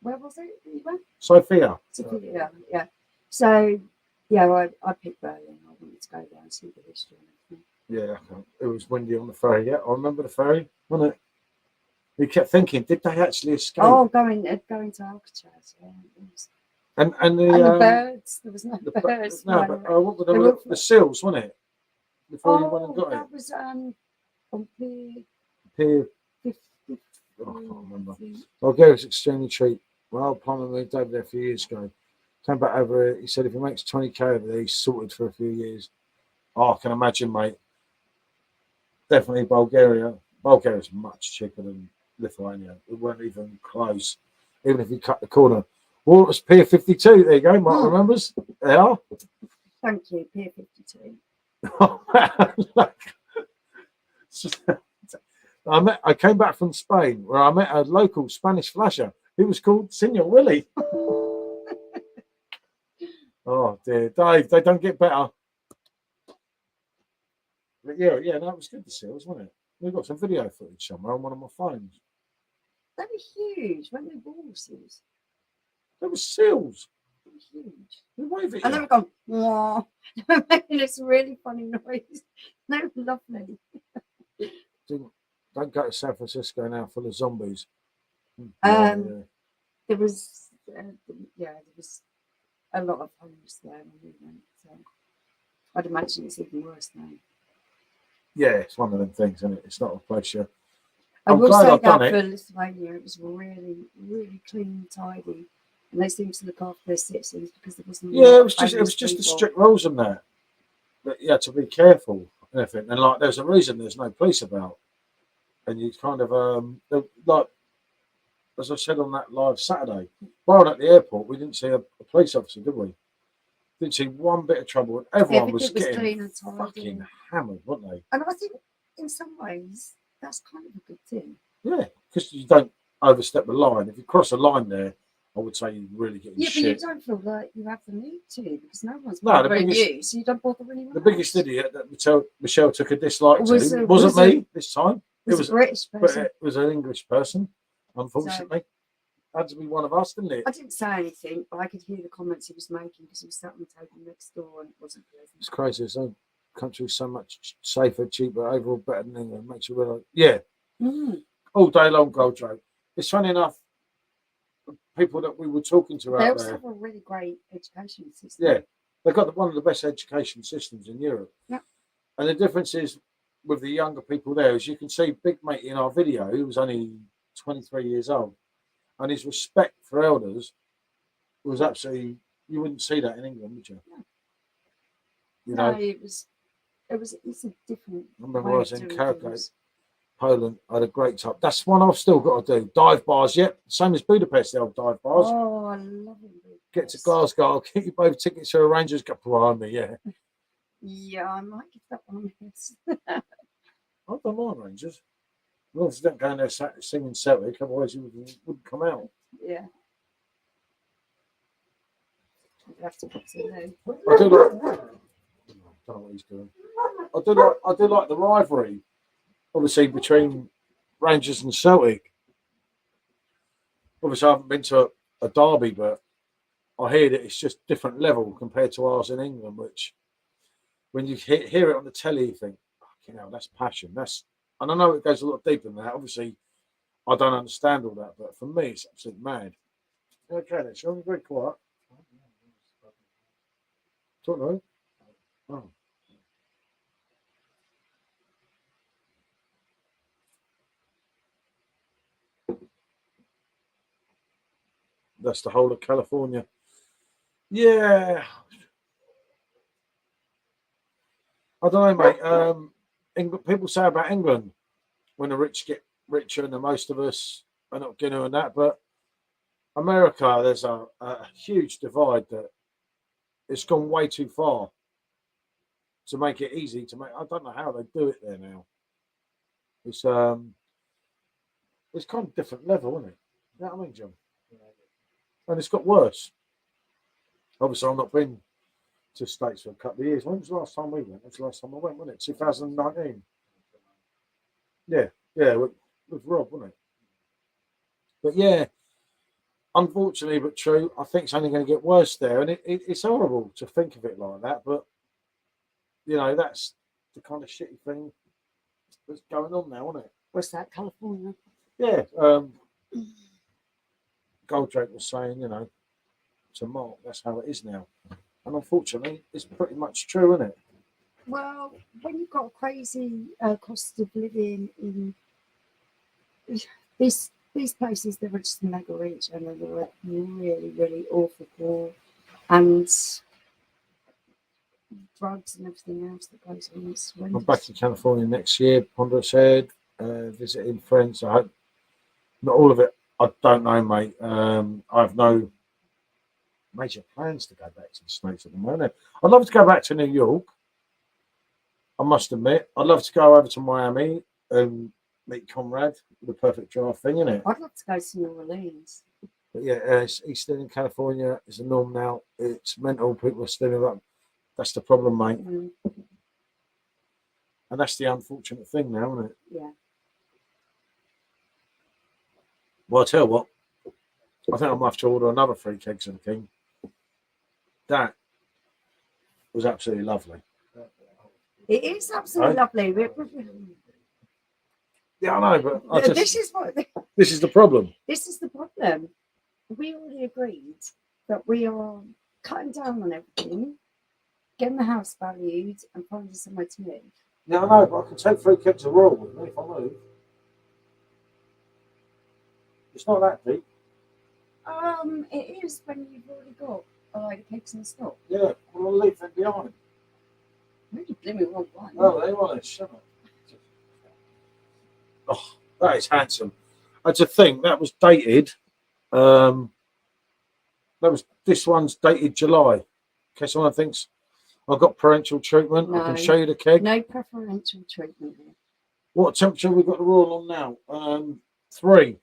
where was it that you went? Sofia, yeah. So yeah, I picked Berlin. I wanted to go there and see the history and everything. Yeah, it was windy on the ferry. Yeah, I remember the ferry, wasn't it? We kept thinking, did they actually escape? Oh, going to Alcatraz, yeah. And the birds, there was no birds. What were the seals, wasn't it? Before you went and got that was on Pier 50. I can't remember. Bulgaria's extremely cheap. Well, Plumber moved over there a few years ago. Came back over here. He said if he makes 20k over there, he's sorted for a few years. Oh, I can imagine, mate. Definitely Bulgaria. Bulgaria's much cheaper than Lithuania. It weren't even close. Even if you cut the corner. Well, it was Pier 52. There you go. Mark remembers. They are. Thank you, Pier 52. I came back from Spain where I met a local Spanish flasher. He was called Senor Willie. Oh dear, Dave, they don't get better. But yeah, that was good to see, wasn't it? We've got some video footage somewhere on one of my phones. They were huge, weren't they? Walruses. They were seals. They were huge. They wave at and they were going, "Wah." They were making this really funny noise. They were lovely. Don't go to San Francisco now full of zombies. There was a lot of homeless there when we went. So I'd imagine it's even worse now. Yeah, it's one of them things, isn't it? It's not a place I I'm will glad say I've done that it. for Lithuania, it was really, really clean and tidy. And they seemed to look after their citizens because there wasn't a lot Yeah, of it homeless was just the people. strict rules and that you had to be careful and everything. And like, there's a reason there's no police about, and you kind of like as I said on that live Saturday, while at the airport, we didn't see a police officer, did we? Didn't see one bit of trouble, and everyone was Everything was getting clean and tidy. fucking hammered, weren't they? And I think in some ways that's kind of a good thing. Yeah, because you don't overstep the line. If you cross a line there, I would say you're really getting Yeah, but you shit. don't feel like you have the need to because no one's No, the bothering biggest- you, so you don't bother anyone The biggest else. idiot that Michelle took a dislike Was to a- wasn't was a- me this time. It was a British But person. it was an English person, unfortunately. Had to be one of us, didn't it? I didn't say anything, but I could hear the comments he was making because he was sat on the table next door and it wasn't pleasant. It's crazy. The country's so much safer, cheaper, overall better than England. Makes you realise. Yeah, all day long, gold joke. It's funny enough. People that we were talking to They out also there, have a really great education system. yeah, they've got one of the best education systems in Europe. Yeah. And the difference is with the younger people there, as you can see, Big Mate in our video, he was only 23 years old, and his respect for elders was absolutely. You wouldn't see that in England, would you? No. You know, it's a different. I remember way I was of in doing Krakow, things. Poland. I had a great time. That's one I've still got to do. Dive bars, yep. Same as Budapest, the old dive bars. Oh, I love it. Get to Glasgow. I'll get you both tickets to a Rangers Cup behind me, yeah. Yeah, I might give that one a miss. I don't mind Rangers. As long as you don't go in there singing Celtic, otherwise you wouldn't come out. Yeah. I'd have to put it in. I do like. I don't know what he's doing. I do like the rivalry, obviously between Rangers and Celtic. Obviously, I haven't been to a derby, but I hear that it's just different level compared to ours in England. Which, when you hear it on the telly, you think, "Fucking hell, that's passion." And I know it goes a lot deeper than that. Obviously, I don't understand all that, but for me, it's absolutely mad. Okay, then, shall we be very quiet? Don't know. Oh. That's the whole of California. Yeah. I don't know, mate. People say about England when the rich get richer and the most of us are not going to and that, but America, there's a huge divide that it's gone way too far to make it easy to make. I don't know how they do it there now. It's kind of different level, isn't it? You know what I mean, John? And it's got worse. Obviously, I've not been to States for a couple of years. When was the last time we went? It was the last time I went, wasn't it? 2019. Yeah, with Rob, wasn't it? But yeah, unfortunately but true, I think it's only going to get worse there. And it's horrible to think of it like that. But, you know, that's the kind of shitty thing that's going on now, isn't it? What's that, California? Yeah. Goldrake was saying, you know, to Mark, that's how it is now. And unfortunately, it's pretty much true, isn't it? Well, when you've got a crazy cost of living in these places, they were just mega rich and they were really, really awful poor, and drugs and everything else that goes on. I'm back in California next year, Ponder said, visiting friends. I hope not all of it. I don't know, mate. I have no major plans to go back to the States at the moment. I'd love to go back to New York. I must admit, I'd love to go over to Miami and meet Conrad. The perfect draft thing, isn't it? I'd love to go to New Orleans. But yeah, it's Eastern in California is the norm now. It's mental. People are stealing up. That's the problem, mate. And that's the unfortunate thing now, isn't it? Yeah. Well, I tell you what, I think I might have to order another 3 Kegs of the King. That was absolutely lovely. It is absolutely lovely. Yeah, I know, but this is the problem. This is the problem. We already agreed that we are cutting down on everything, getting the house valued, and finding somewhere to live. Yeah, I know, but I can take 3 Kegs of Royal with me if I move. It's not that deep. It is when you've already got a load of kegs in stock. Yeah, we'll leave them behind. Really blooming want one. Well, they want to shut up. Oh, that is handsome. And to think that was dated. This one's dated July. In case someone thinks I've got parental treatment, I can show you the keg. No preferential treatment here. What temperature we got the royal on now? 3.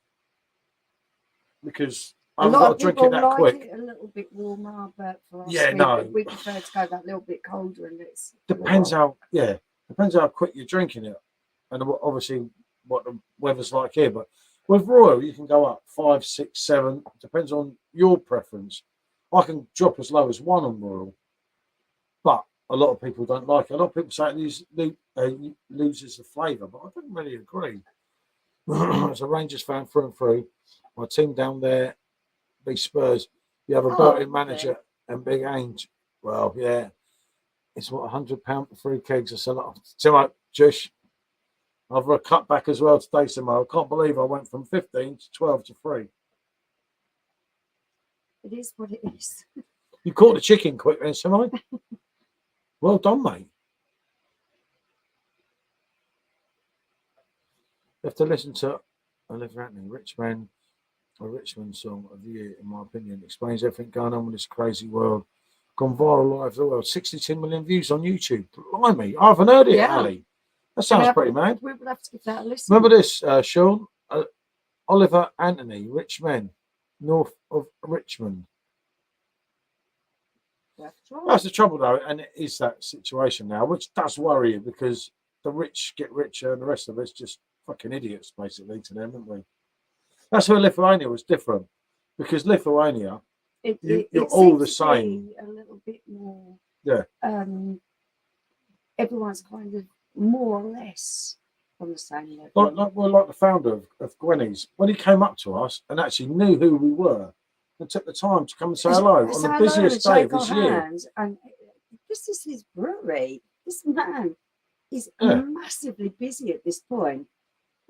Because I've got to drink it that quick. It a little bit warmer, but for us, we prefer to go that little bit colder, and it's depends how quick you're drinking it, and obviously what the weather's like here. But with royal, you can go up 5, 6, 7. Depends on your preference. I can drop as low as 1 on royal, but a lot of people don't like it. A lot of people say it loses the flavour, but I don't really agree. As a Rangers fan through and through, my team down there, big Spurs. You have a Burton manager and Big Ainge. Well, yeah, it's what £100 for 3 kegs. That's a lot. Too much, Jush. I've a cut back as well today, Samo. I can't believe I went from 15 to 12 to 3. It is what it is. You caught the chicken quick then, Samo. Well done, mate. You have to listen to Lithuanian Richmond, a Richmond song of the year, in my opinion. Explains everything going on in this crazy world. Gone viral all over the world. 62 million views on YouTube. Blimey, I haven't heard it, Ali. That sounds pretty mad. We would have to give that a listen. Remember this, Sean? Oliver Anthony, Richmond, north of Richmond. That's the trouble, though, and it is that situation now, which does worry you because the rich get richer and the rest of us just fucking idiots, basically, to them, aren't we? That's where Lithuania was different because Lithuania, you're all the same. A little bit more. Yeah. Everyone's kind of more or less on the same level. Like the founder of Gwenny's, when he came up to us and actually knew who we were and took the time to come and say hello on the busiest day of his year. And this is his brewery. This man is massively busy at this point.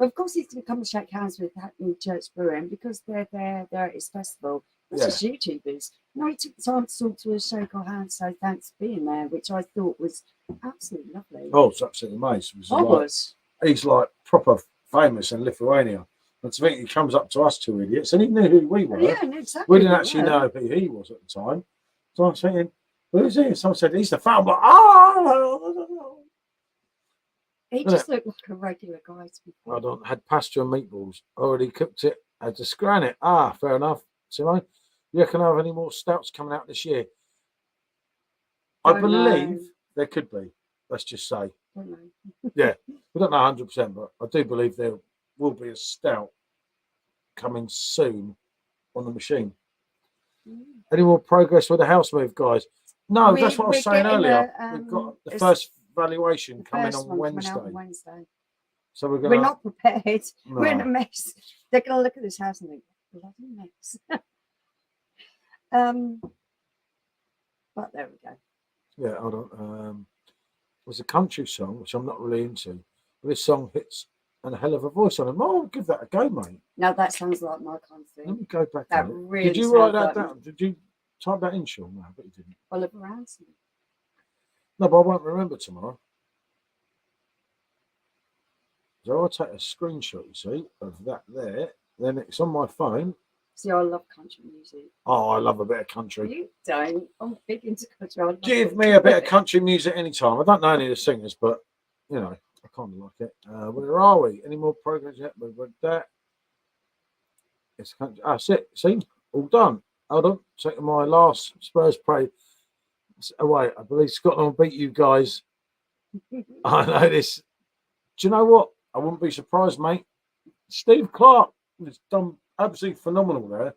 Of course, he's going to come and shake hands with Hackney Church Brewing because they're there at his festival. That's just YouTubers. No, he took the time to talk to us, shake our hands, say thanks for being there, which I thought was absolutely lovely. Oh, it's absolutely amazing. He's like proper famous in Lithuania. And to think he comes up to us 2 idiots, and he knew who we were. Yeah, exactly. We didn't actually know who he was at the time. So I was thinking, who's he? Someone said, he's the founder. Oh! He just looked like a regular guy to be fair. I had pasta and meatballs. Already cooked it. Had to scran it. Fair enough. Simone, you reckon I have any more stouts coming out this year? I believe there could be. Let's just say. Don't know. Yeah, we don't know 100%, but I do believe there will be a stout coming soon on the machine. Any more progress with the house move, guys? No, that's what I was saying earlier. We've got the first valuation coming on Wednesday. So we're not prepared. No. We're in a mess. They're going to look at this house and think, bloody mess. But there we go. Yeah, hold on. There's a country song which I'm not really into. But this song hits and a hell of a voice on it. I'll give that a go, mate. Now that sounds like my kind of thing. Let me go back. That really did you write that down? Did you type that in, Sean? No, but you didn't. Oliver Anthony. No, but I won't remember tomorrow. So I'll take a screenshot, you see, of that there. Then it's on my phone. See, I love country music. Oh, I love a bit of country. You don't. I'm big into country. Give me a bit of country music anytime. I don't know any of the singers, but, you know, I kind of like it. Where are we? Any more progress yet? We've got that. It's country. That's it. See? All done. Hold on. Taking my last Spurs play away. I believe Scotland will beat you guys. I know this. Do you know what? I wouldn't be surprised, mate. Steve Clark has done absolutely phenomenal there.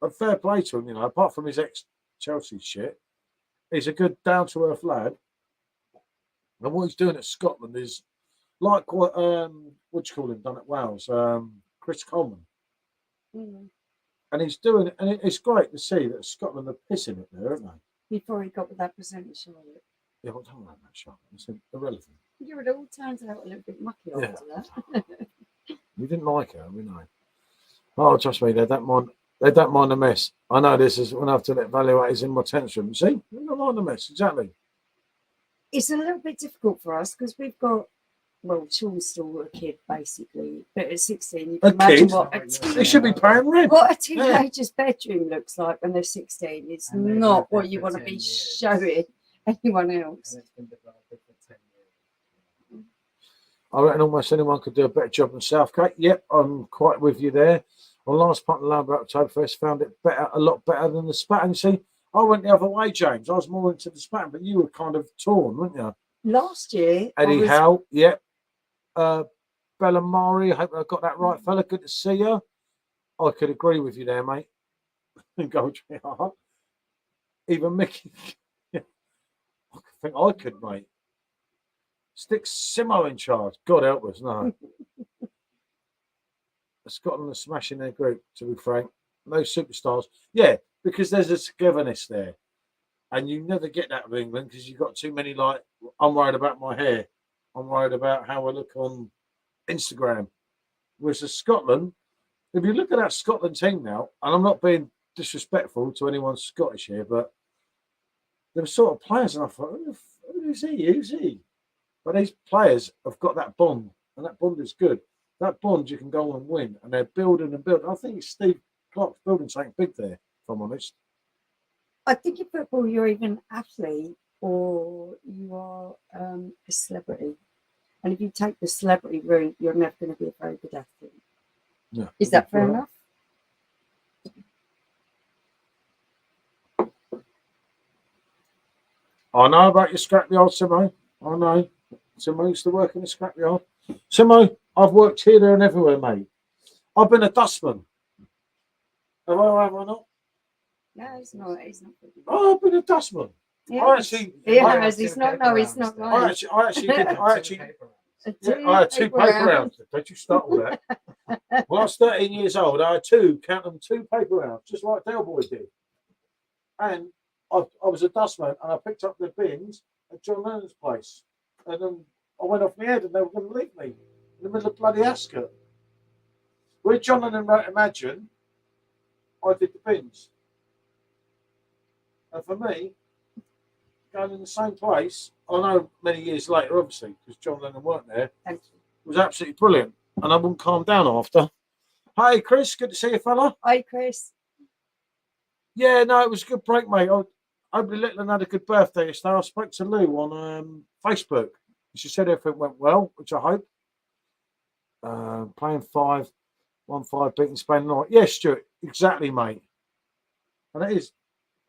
A fair play to him, you know, apart from his ex-Chelsea shit. He's a good down-to-earth lad. And what he's doing at Scotland is like what do you call him done at Wales? Chris Coleman. And he's doing it, and it's great to see that Scotland are pissing it there, aren't they? Before he got with that presenter, Charlotte. Yeah, what talking about that, Charlotte? It's irrelevant. It all turns out a little bit mucky after that. We didn't like her, we know. Oh, trust me, they don't mind. They don't mind the mess. I know this is when I have to let evaluators in my tantrum. See, they don't mind the mess. Exactly. It's a little bit difficult for us because we've got, well, Sean's still a kid basically, but at 16, you A can imagine kid? what They should be paying rent. what a teenager's bedroom looks like when they're 16. It's not what you want to be showing anyone else. I reckon almost anyone could do a better job than Southgate. Yep, I'm quite with you there. On last part of the Lambert Oktoberfest, found it a lot better than the Spatten. See, I went the other way, James. I was more into the Spatten, but you were kind of torn, weren't you? Last year, Eddie Howe, yep. Bella Mari, I hope I got that right, fella. Good to see you. I could agree with you there, mate. Goldtree Hart. Even Mickey. I think I could, mate. Stick Simo in charge. God help us, no. Scotland are smashing their group, to be frank. No superstars. Yeah, because there's a togetherness there. And you never get that with England because you've got too many, like, I'm worried about my hair. I'm worried about how I look on Instagram. Whereas Scotland, if you look at that Scotland team now, and I'm not being disrespectful to anyone Scottish here, but they're sort of players, and I thought, who is he? Who's he? But these players have got that bond, and that bond is good. That bond you can go and win, and they're building and building. I think it's Steve Clark's building something big there, if I'm honest. I think in football, you're either an athlete or you are a celebrity. And if you take the celebrity route, you're never going to be a very good athlete. Yeah. Is that fair enough? I know about your scrapyard, Simo. I know. Simo used to work in the scrapyard. Simo, I've worked here, there, and everywhere, mate. I've been a dustman. Have I not? No, it's not. It's not. Oh, I've been a dustman. Yeah, I actually, it's not. No, it's not right. I actually did. I had two paper rounds. Don't you start with that. When I was 13 years old, I had count them, two paper rounds, just like Del Boy did. And I was a dustman, and I picked up the bins at John Lennon's place. And then I went off my head, and they were going to leave me in the middle of bloody Ascot. Where John Lennon wrote Imagine, I did the bins. And for me, going in the same place, I know many years later, obviously, because John Lennon weren't there, it was absolutely brilliant. And I wouldn't calm down after. Hey, Chris, good to see you, fella. Hi, Chris. Yeah, no, it was a good break, mate. Hopefully, Litland had a good birthday yesterday. I spoke to Lou on Facebook. She said everything went well, which I hope. Playing 5-1-5, beating Spain tonight. Yeah, Stuart, exactly, mate. And it is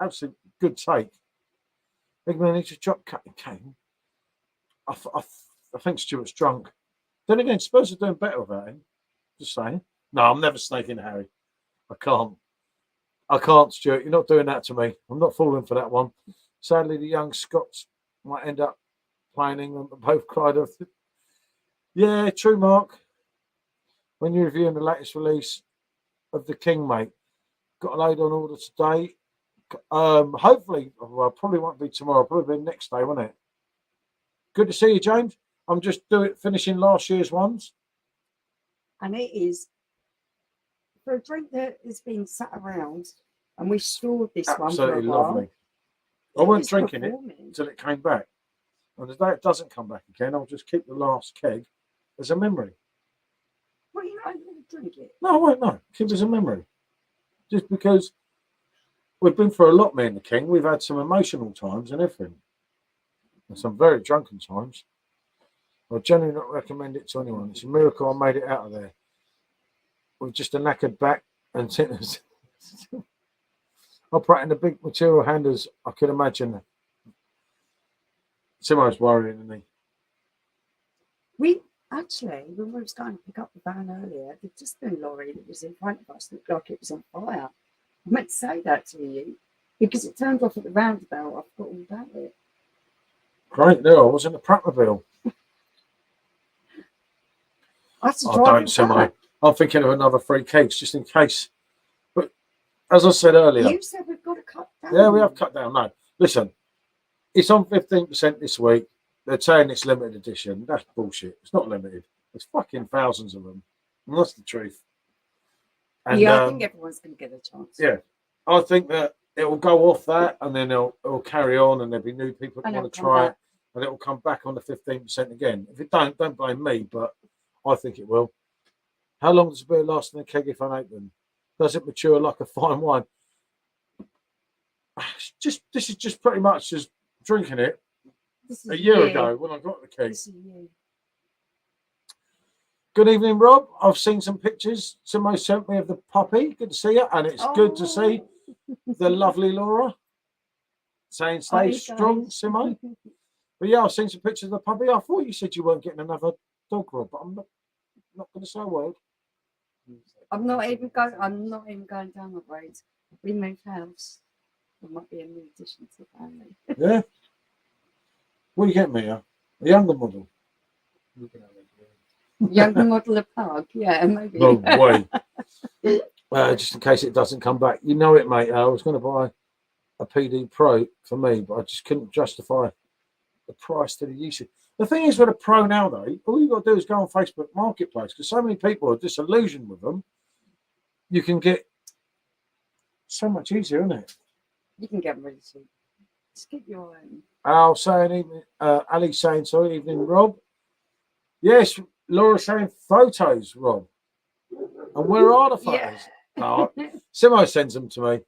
absolutely good take. Big man needs to drop cutting cane. I think Stuart's drunk. Then again, Spurs are doing better without him. Just saying. No, I'm never snaking Harry. I can't, Stuart. You're not doing that to me. I'm not falling for that one. Sadly, the young Scots might end up playing England, but both cried off. Yeah, true, Mark. When you're reviewing the latest release of The King, mate, got a load on order today. Hopefully, well, probably won't be tomorrow. Probably be next day, won't it? Good to see you, James. I'm just finishing last year's ones. And it is for a drink that has been sat around, and we stored this Absolutely one for a while. lovely. I weren't drinking it until it came back. And the day it doesn't come back again, I'll just keep the last keg as a memory. Well, you're not going to drink it. No, I won't. No, keep it as a memory. Just because we've been through a lot, me and the King. We've had some emotional times and everything, and some very drunken times. I generally not recommend it to anyone. It's a miracle I made it out of there with just a knackered back and operating the big material handlers. I could imagine. Simo's worrying, isn't he? We actually, when we was going to pick up the van earlier, there'd just been a lorry that was in front of us, looked like it was on fire. I meant to say that to you because it turned off at the roundabout. I forgot all about it. Great, no, I was in the Pratmobile. Don't, Simo. I'm thinking of another 3 kegs just in case. But as I said earlier, you said we've got to cut down. Yeah, we have cut down. No, listen, it's on 15% this week. They're saying it's limited edition. That's bullshit. It's not limited. There's fucking thousands of them. And that's the truth. And, yeah, I think everyone's going to get a chance. Yeah, I think that it will go off that, and then it'll carry on, and there'll be new people that And want it'll to come try back. it, and it will come back on the 15% again. If it don't blame me, but I think it will. How long does a beer last in a keg if unopened? Does it mature like a fine wine? This is just pretty much just drinking it This is a year you. ago when I got the keg. This is you. Good evening, Rob. I've seen some pictures Simo sent me of the puppy. Good to see you, and it's good to see the lovely Laura saying stay Hi, strong, guys. Simo. But yeah, I've seen some pictures of the puppy. I thought you said you weren't getting another dog, Rob, but I'm not going to say a word. I'm not even going down the road. We moved house. There might be a new addition to the family. Yeah. What are you getting me? A younger model? Younger model of pug, yeah, maybe. No way. Just in case it doesn't come back. You know it, mate. I was going to buy a PD Pro for me, but I just couldn't justify the price to the usage. The thing is with a Pro now, though, all you've got to do is go on Facebook Marketplace, because so many people are disillusioned with them. You can get so much easier, isn't it? You can get them really cheap. Just get your own. Al saying evening, Ali saying sorry, evening, Rob. Yes, Laura saying photos, Rob. And where are the photos? Yeah. Oh, Simo sends them to me.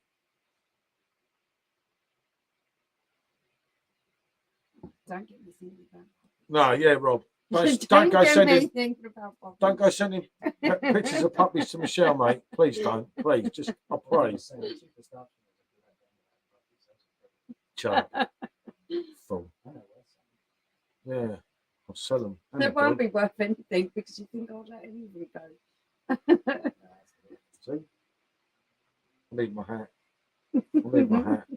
Don't get me thinking about. No, yeah, Rob. Don't Don't go get sending. me thinking about puppies. Don't go sending pictures of puppies to Michelle, mate. Please don't. Please, just I pray. Shut up. Fool. Yeah, I'll sell them. They won't be worth anything because you think I'll let anything go. See? I need my hat. I need my hat.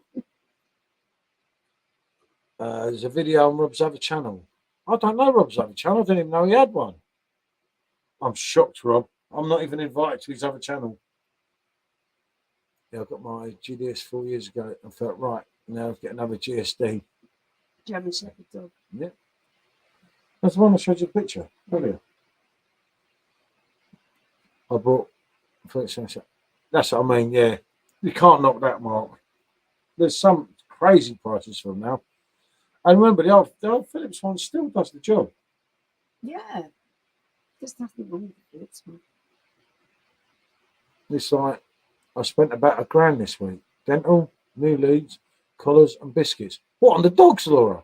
There's a video on Rob's other channel. I don't know Rob's other channel. I didn't even know he had one. I'm shocked, Rob. I'm not even invited to his other channel. Yeah, I got my GDS 4 years ago and felt right. Now I've got another GSD. German Shepherd dog. Yeah. That's the one I showed you a picture earlier. I bought. That's what I mean, yeah. You can't knock that mark. There's some crazy prices for them now. And remember, the old Philips one still does the job. Yeah. There's nothing wrong with it. It's like, I spent about £1,000 this week. Dental, new leads, collars and biscuits. What, on the dogs, Laura?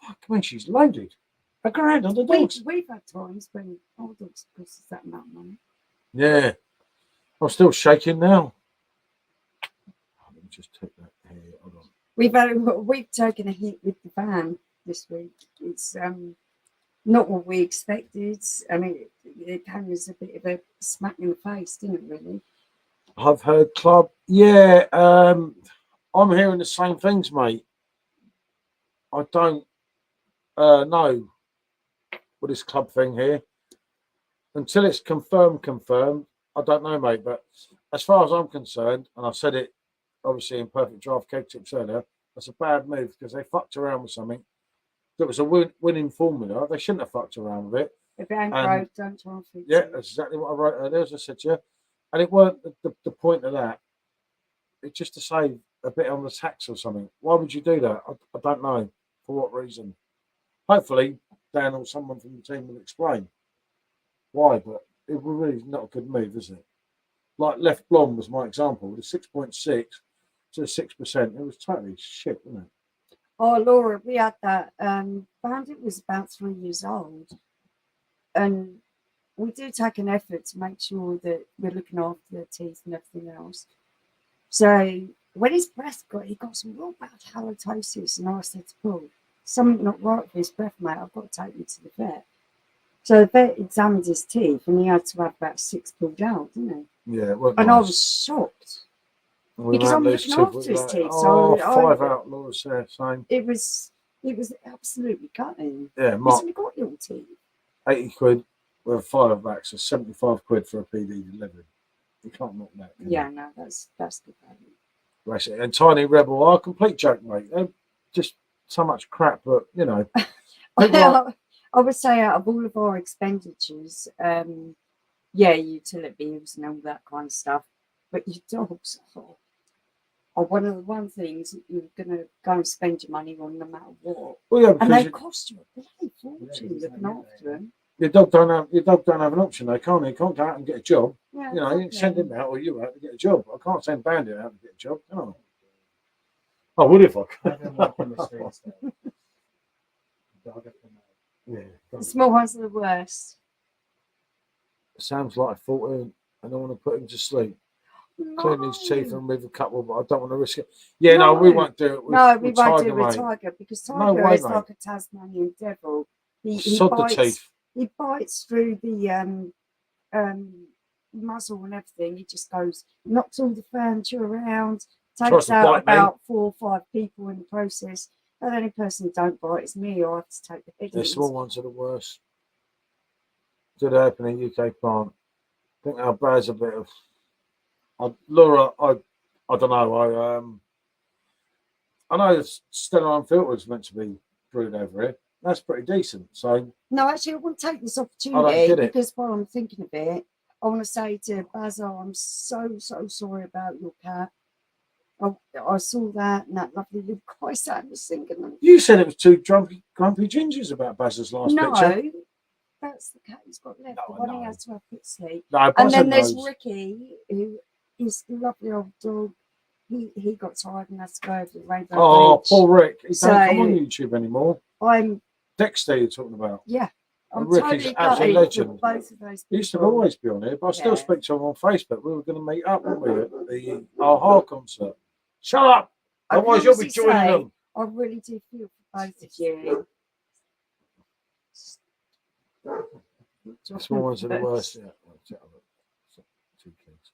Fuck me, she's loaded. £1,000 on the dogs. We've had times when our dogs cost us that amount of money. Yeah. I'm still shaking now. Let me just take that here. Hold on. We've taken a hit with the van this week. It's not what we expected. I mean, it came as a bit of a smack in the face, didn't it, really? I've heard club. Yeah, I'm hearing the same things, mate. I don't know with this club thing here. Until it's confirmed, I don't know, mate. But as far as I'm concerned, and I said it obviously in Perfect Draft Keg Tips earlier, that's a bad move because they fucked around with something. That was a winning formula. They shouldn't have fucked around with it. If it ain't broke, don't try and fix it. Yeah, that's exactly what I wrote earlier, as I said to you. And it weren't the point of that. It's just to save a bit on the tax or something. Why would you do that? I don't know for what reason. Hopefully, Dan or someone from the team will explain why, but it really is not a good move, is it? Like Left Blonde was my example, with a 6.6 to 6%. It was totally shit, wasn't it? Oh, Laura, we had that. Bandit was about 3 years old, and we do take an effort to make sure that we're looking after their teeth and everything else. So when his breath he got some real bad halitosis, and I said to Paul, something not right with his breath, mate. I've got to take him to the vet. So the vet examined his teeth, and he had to have about 6 pulled out, didn't he? Yeah, it wasn't and nice. I was shocked. We Because I'm looking after his teeth. So 5 out, Laura's same. It was absolutely cutting. Yeah, He's only got little teeth. 80 quid with a 5 back, so 75 quid for a PD delivery. You can't knock that. Yeah, no, that's good value. Right, and Tiny Rebel are a complete joke, mate. They're just so much crap, but you know. I would say out of all of our expenditures, yeah, utility bills and all that kind of stuff. But your dogs are one things that you're going to go and spend your money on no matter what. Well, yeah, And because they cost you a bloody fortune looking after them. your dog don't have an option. They can't. He can't go out and get a job. Yeah, You know, you send him out or you out to get a job. I can't send Bandit out to get a job, can I? I would if I could. Yeah. The small ones are the worst. Sounds like 14. I don't want to put him to sleep. Clean his teeth and with a couple, but I don't want to risk it. Yeah, no, we won't do it. We won't do it with Tiger because Tiger is like a Tasmanian devil. He bites. He bites through the muzzle and everything. He just goes, knocks all the furniture around, takes out about 4 or 5 people in the process. And the only person who don't bite is me. I have to take the big ones. The small ones are the worst. Did happen in UK plant. I think our bad's a bit of. Laura, I don't know. I know Stella Unfiltered is meant to be brewed over here. That's pretty decent. So no, actually, I want to take this opportunity because while I'm thinking of it, I want to say to Basil, I'm so sorry about your cat. I saw that and that lovely little guy sat was thinking. You said it was 2 grumpy gingers about Basil's last picture. No, that's the cat he's got left. The one he has to have put sleep. No, and then there's Ricky, who is the lovely old dog. He got tired and has to go over the Rainbow Bridge. Poor Rick. He don't come on YouTube anymore. I'm Dexter you're talking about. Yeah. I'm Rick is absolute legend. Both of those he used to always be on here, but I still speak to him on Facebook. We were going to meet up, weren't we, at the Aha concert. Shut up! Otherwise you'll be joining them. I really do feel for both of you. Small ones are the worst. Yeah. 2 kids.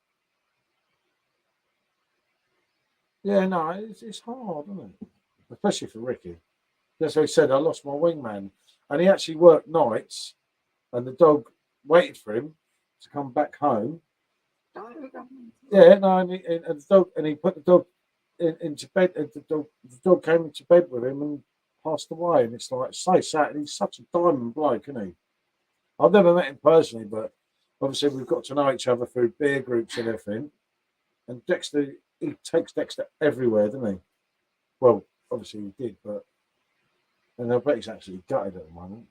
Yeah, no, it's hard, isn't it? Especially for Ricky. That's what he said. I lost my wingman, and he actually worked nights, and the dog waited for him to come back home. Yeah, no, and he put the dog into bed. And the dog came into bed with him and passed away. And it's like so sad. He's such a diamond bloke, isn't he? I've never met him personally, but obviously we've got to know each other through beer groups and everything. And Dexter, he takes Dexter everywhere, doesn't he? Well, obviously he did, but and I bet he's actually gutted at the moment.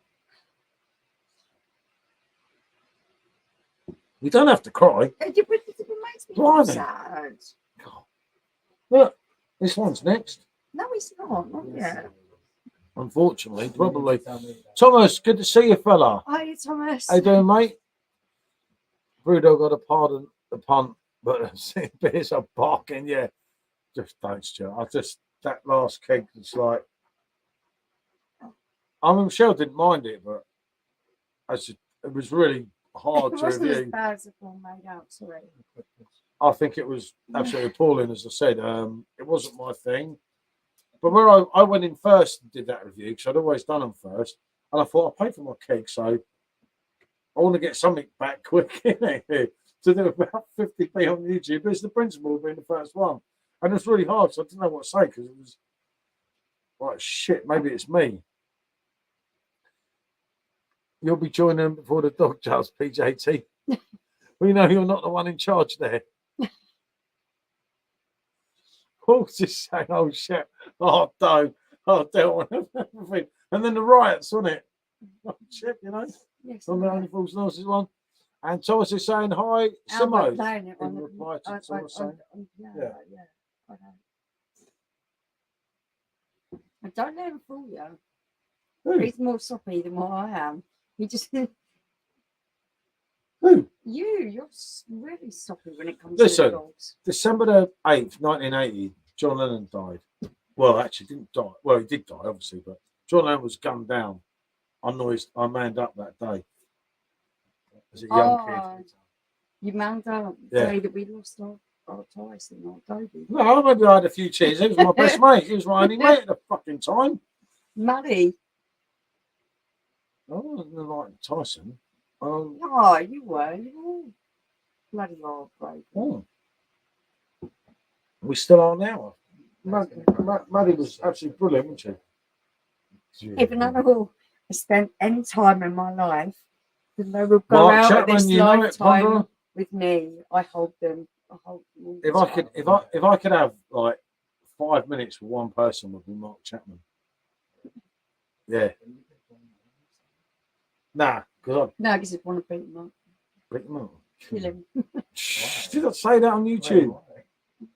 You don't have to cry. It makes me sad. Look, this one's next. No, it's not. Not yet. Unfortunately, probably. Thomas, good to see you, fella. Hi, Thomas. How you doing, mate? Brudo got a pardon the punt, but beers are barking. Yeah, just don't, Stuart. That last keg was like. I mean, Michelle didn't mind it, but it was really hard to review. It wasn't as bad as it all made out, sorry. I think it was absolutely appalling, as I said. It wasn't my thing. But where I went in first and did that review, because I'd always done them first, and I thought, I paid for my keg, so I want to get something back quick in here to do about 50p on YouTube. But it's the principle of being the first one. And it's really hard, so I didn't know what to say, because it was like, shit, maybe it's me. You'll be joining them before the dog does, PJT. We know you're not the one in charge there. Paul's just saying, oh shit, oh don't want everything. And then the riots, wasn't it? Oh shit, you know? Yes. On the Only Fools Nurses one. And Thomas is saying hi, Simo. In reply to Thomas saying, yeah. I don't let him fool you. Who? He's more soppy than what I am. He just. Who? You're really soppy when it comes Listen, to the dogs. December the 8th, 1980, John Lennon died. Well, actually, didn't die. Well, he did die, obviously, but John Lennon was gunned down. I manned up that day as a young kid. You manned up the day that we lost our Tyson, our Toby. No, maybe I had a few cheers. He was my best mate. He was my only mate at the fucking time. Muddy. I wasn't like Tyson. No, you were. You were all bloody heartbroken. Oh. We still are now. Maddie was absolutely brilliant, wasn't she? Even though I spent any time in my life Then they will go Mark out of Chapman, this you know it, lifetime Ponderer. with me. I hold them. I hold them all the If I time. could, if I could have like 5 minutes with one person, would be Mark Chapman. Yeah. Nah, because No, because I want to beat them up, I beat him up. kill him. Did I say that on YouTube?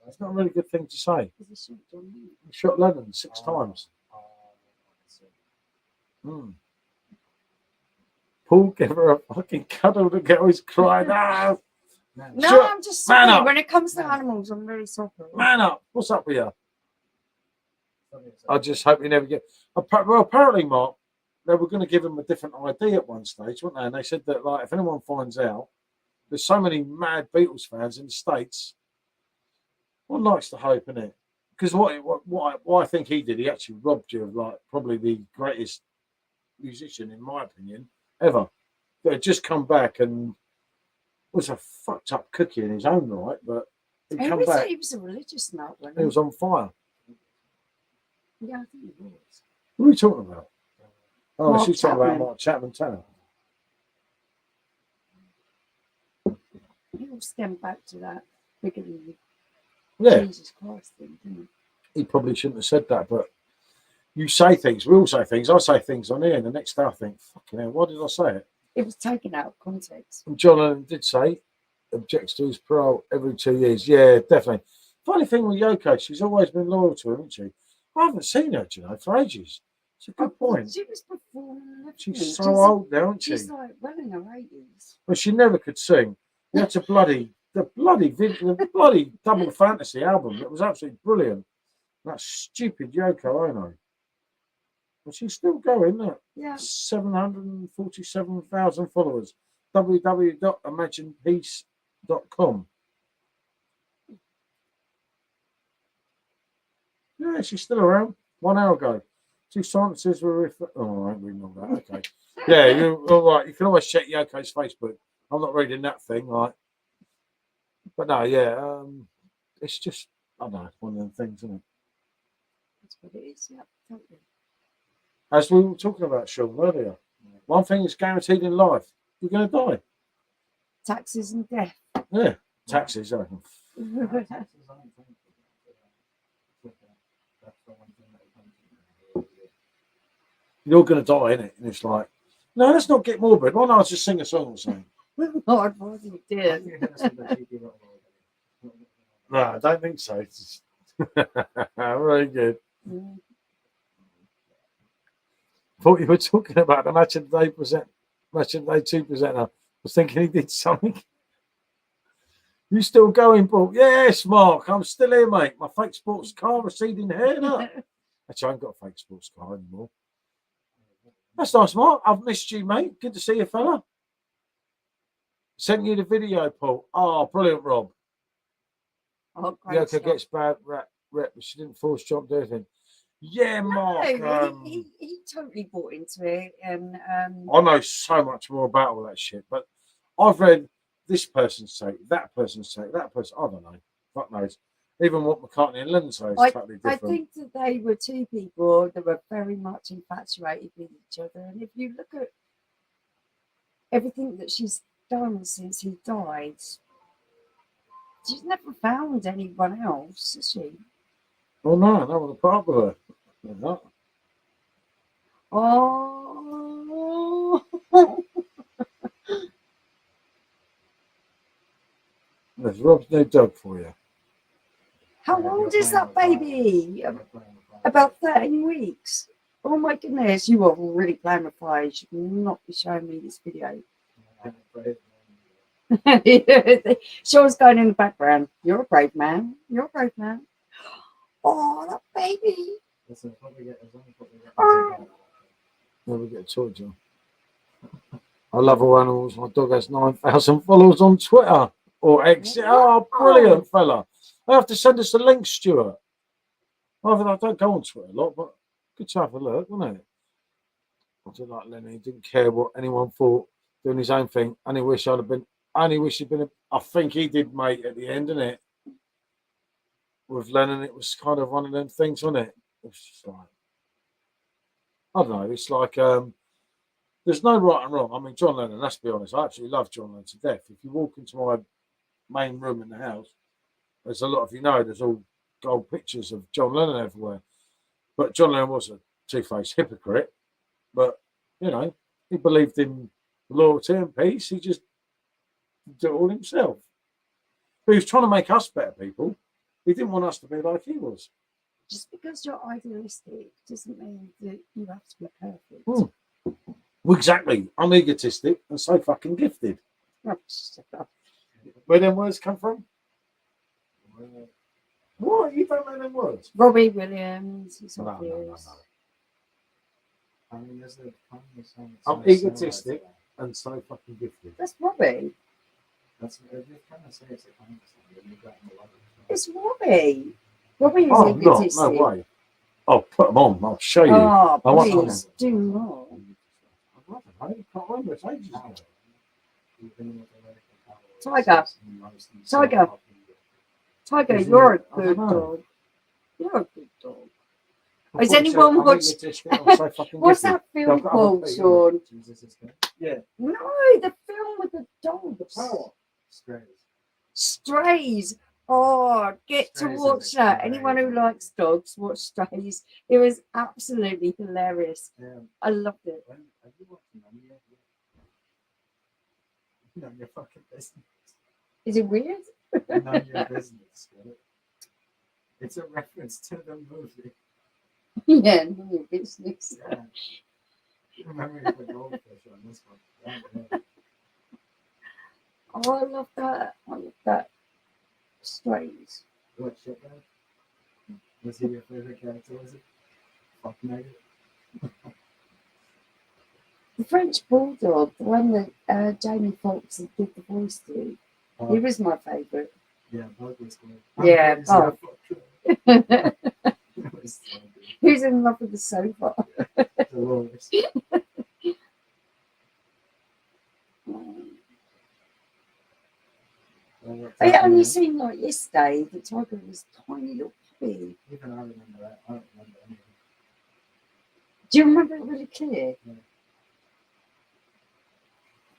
That's not a really good thing to say. Because he shot John Lennon. He shot Lennon 6 times. Paul gave her a fucking cuddle to get always crying. Ah, No, Sure. I'm just Man sorry. up. When it comes to animals, I'm really sorry. man up. What's up with you? I just hope you never get. Well, apparently, Mark, they were going to give him a different ID at one stage, weren't they? And they said that, like, if anyone finds out, there's so many mad Beatles fans in the States. One likes to hope, innit? Because what I think he did, he actually robbed you of, like, probably the greatest musician, in my opinion, ever. That had just come back and was a fucked up cookie in his own right, but he'd come back. He was a religious nut, wasn't He was on fire. Yeah, I think he was. What are we talking about? Oh, Mark she's talking about Chapman. Mark Chapman Tanner. He all stemmed back to that beginning Yeah, Jesus Christ thing, didn't he probably shouldn't have said that, but you say things, we all say things, I say things on here, and the next day I think, fucking hell, why did I say it? It was taken out of context. And John Lennon did say, objects to his parole every 2 years. Yeah, definitely. Funny thing with Yoko, she's always been loyal to him, hasn't she? I haven't seen her, you know, for ages. It's a good point. She was performing. She's so old now, isn't she? She's like well in her 80s. Well, she never could sing. You had to the bloody Double Fantasy album. It was absolutely brilliant. That stupid Yoko Ono. But she's still going. Look, Yeah. 747,000 followers. www.imaginepeace.com. Yeah, she's still around. 1 hour ago. 2 sentences were oh, I ain't reading all that. Okay. Yeah, you're all right. You can always check Yoko's Facebook. I'm not reading that thing, right? But no, yeah, it's just, I don't know, it's one of them things, isn't it? That's what it is. Yeah, totally. As we were talking about, Sean, earlier, one thing is guaranteed in life: you're going to die. Taxes and death. Yeah, taxes. You're going to die, innit? And it's like, no, let's not get morbid. Why not just sing a song or something? Oh, I probably did. No, I don't think so. It's just... Very good. Mm. Thought you were talking about the match of the day match of the day 2 presenter. I was thinking he did something. You still going, Paul? Yes, Mark. I'm still here, mate. My fake sports car, receding hair. Look. Actually, I ain't got a fake sports car anymore. That's nice, Mark. I've missed you, mate. Good to see you, fella. Sent you the video, Paul. Oh, brilliant, Rob. Oh, great Yoko stuff. gets bad rep, but she didn't force John to do anything. Yeah, Mark. No, he totally bought into it, and I know so much more about all that shit, but I've read this person's take, that person's take, that person. I don't know. Fuck knows. Even what McCartney and Lennon say is totally I different. think that they were two people that were very much infatuated with each other. And if you look at everything that she's done since he died, she's never found anyone else, has she? Well, no, no one put up with her. No. Oh, There's Rob's new dog for you. how old is that baby? About 13 weeks. Oh my goodness, you are really playing with fire. You should not be showing me this video. Sean's going in the background. You're a brave man. You're a brave man. Oh, that baby. Oh. Never get a toy, John. I love all animals. My dog has 9,000 followers on Twitter or X. Oh, brilliant, fella. I have to send us the link, Stuart. I don't go on Twitter a lot, but good to have a look, wasn't it? I did like Lennon. He didn't care what anyone thought, doing his own thing. I only wish he'd been. I think he did, mate, at the end, didn't it? With Lennon, it was kind of one of them things, wasn't it? It was just like, I don't know. It's like there's no right and wrong. I mean, John Lennon, let's be honest, I actually love John Lennon to death. If you walk into my main room in the house, as a lot of you know, there's all gold pictures of John Lennon everywhere. But John Lennon was a two-faced hypocrite. But, you know, he believed in loyalty and peace. He just did it all himself. But he was trying to make us better people. He didn't want us to be like he was. Just because you're idealistic doesn't mean that you have to be perfect. Well, exactly. I'm egotistic and so fucking gifted. Oh, shut up. Where them words come from? What? You don't know them words? Robbie Williams. It's No. obvious. I mean, there's a famous song. I'm egotistic and so fucking gifted. That's Robbie. That's what you're trying to say. It's a famous song. You've got a lot of It's Robbie. Robbie is Oh, no, egotistic. no way. I'll put them on. I'll show you. Oh, I want please do not. I can't remember. It's ages ago. Tiger. Tiger. Tiger, you're a good dog. You're a good dog. Has anyone watched? What's that film called, Sean? Yeah. No, the film with the dogs. Strays. Strays. Oh, get to Strays is watch a that. great Anyone who one. likes dogs, watch Strays. It was absolutely hilarious. Yeah. I loved it. When have you watched none yet? None your fucking business. Is it weird? None your business. Right? It's a reference to the movie. Yeah, none of your business. Yeah. Remember the goldfish on this one. Yeah. Oh, I love that. I love that. Strays. What shit, man? Was he your favorite character? Was it? Fuck nugget. The French Bulldog, the one that Jamie Foxx did the voice to, he was my favourite. Yeah, Bug was good. Yeah, Bug. It was so good. Who's in love with the sofa? Dolores. I only seen like yesterday the tiger was tiny little puppy. Even I remember that. I don't remember anything. Do you remember it really clear? Yeah.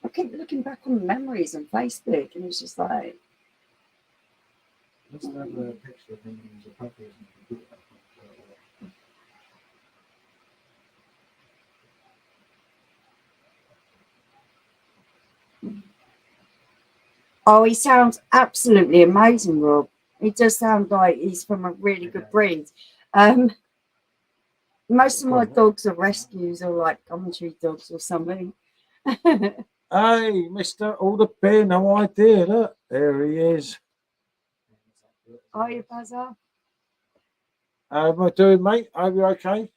I keep looking back on the memories on Facebook and it's just like, Let's have a picture of him as a puppy. oh, he sounds absolutely amazing, Rob. He does sound like he's from a really good breed. Most of my dogs are rescues or like country dogs or something. Hey, Mr. All the Bear, no idea. Look, there he is. Are you, Buzzer? How am I doing, mate? Are you okay?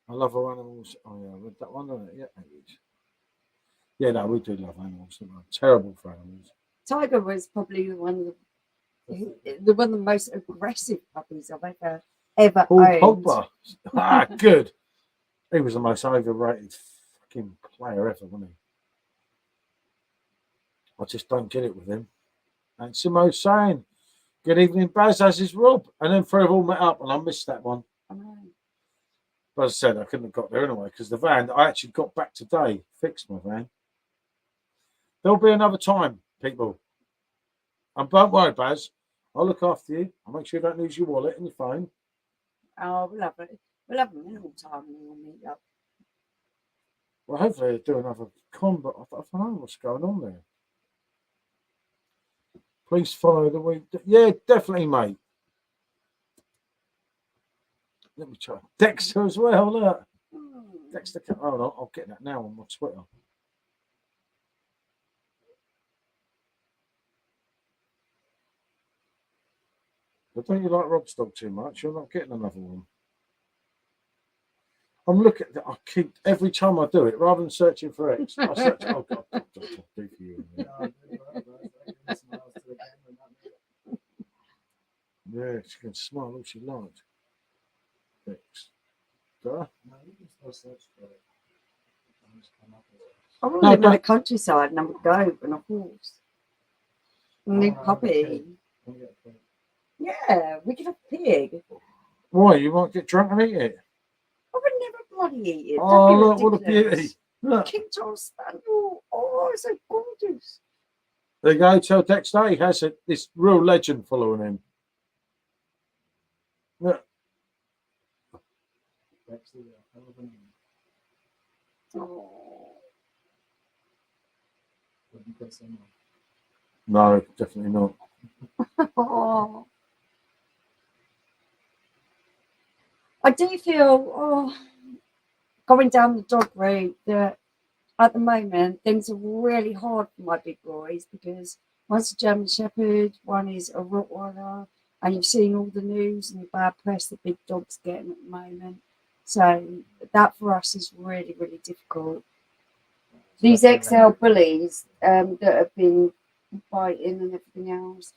I love our animals. Oh, yeah, I read that one, don't it? Yeah, it is. Yeah, no, we do love animals. We're terrible for animals. Tiger was probably one of the most aggressive puppies I've ever Paul owned. Pogba. Ah, good. He was the most overrated fucking player ever, wasn't he? I just don't get it with him. And Simo saying, good evening, Baz, as is Rob. And then three have all met up, and I missed that one. I know. But as I said, I couldn't have got there anyway, because the van, I actually got back today, fixed my van. There'll be another time, people. And don't worry, Baz. I'll look after you. I'll make sure you don't lose your wallet and your phone. Oh, we'll have it. We'll have a minimal time and we'll meet up. Well, hopefully they'll do another con, but I don't know what's going on there. Please follow the week. Yeah, definitely, mate. Let me try. Dexter as well, look. Dexter, hold on, I'll get that now on my Twitter. But don't you like Rob's dog too much? You're not getting another one. I'm looking. I keep every time I do it, rather than searching for X, I search. Oh God, do for you. Yeah, she can smile all she likes. X. No, you can still search for it. I want No, to live in don't- the countryside and I would go on a horse. A new puppy. Yeah, we could have a pig. Why? You might get drunk and eat it. I would never money eating. Oh, Don't look, be what a ridiculous. beauty. Look. King Charles Spaniel. Oh, it's so gorgeous. There you go. Tell Dexter he has this real legend following him. Look. Actually, hell of a name. Oh. Wouldn't put someone. No, definitely not. Oh. I do feel, going down the dog route, that at the moment things are really hard for my big boys because one's a German Shepherd, one is a Rottweiler, and you've seen all the news and the bad press that big dogs getting at the moment. So that for us is really, really difficult. These XL bullies that have been biting and everything else.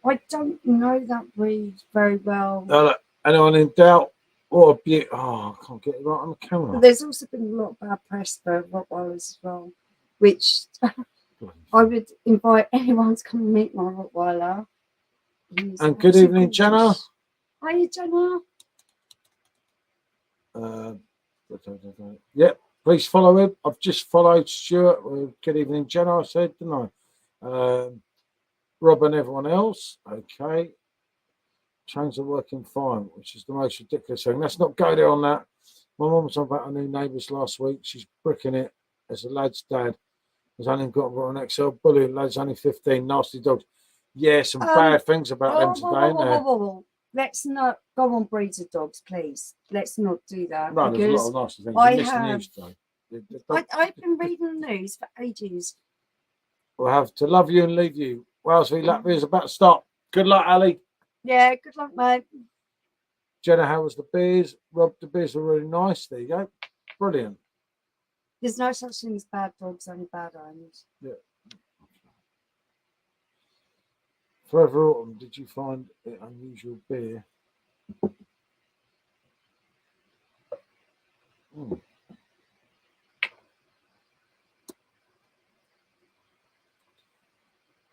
I don't know that breed very well. Look, anyone in doubt? What a beauty. Oh, I can't get it right on the But camera. there's also been a lot of bad press for Rottweilers as well, which I would invite anyone to come and meet my Rottweiler. He's And good absolutely evening, Jenna. gorgeous. Hiya, Jenna. Yep, please follow him. I've just followed Stuart. Good evening, Jenna. I said, didn't I? Rob and everyone else. Okay. Trains are working fine, which is the most ridiculous thing. Let's not go there on that. My mum was on about her new neighbours last week. She's bricking it as a lad's dad has only got an XL bully. Lad's only 15. Nasty dogs. Yeah, some bad things about them today, isn't there? Let's not go on breeds of dogs, please. Let's not do that. No, there's a because lot of nasty things. I You missed the have- news today. I've been reading the news for ages. We'll have to love you and leave you. Wales v Latvia is about to start. Good luck, Ali. Yeah, good luck, mate. Jenna, how was the beers? Rob, the beers were really nice. There you go. Brilliant. There's no such thing as bad dogs, only bad owners. Yeah. Forever Autumn, did you find it unusual beer? Mm.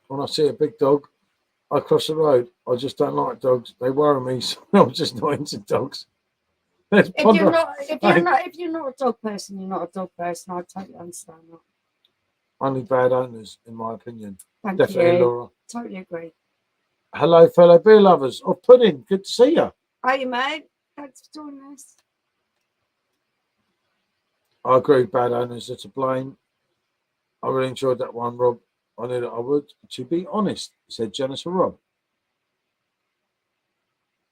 When I see a big dog, I cross the road. I just don't like dogs. They worry me, so I'm just not into dogs. If you're not a dog person, you're not a dog person. I totally understand that. Only bad owners, in my opinion. Thank Definitely, you. Laura. Totally agree. Hello, fellow beer lovers of Pudding. Good to see you. Hiya, mate. Thanks for joining us. I agree, bad owners are to blame. I really enjoyed that one, Rob. I knew that I would. To be honest, said Janice or Rob.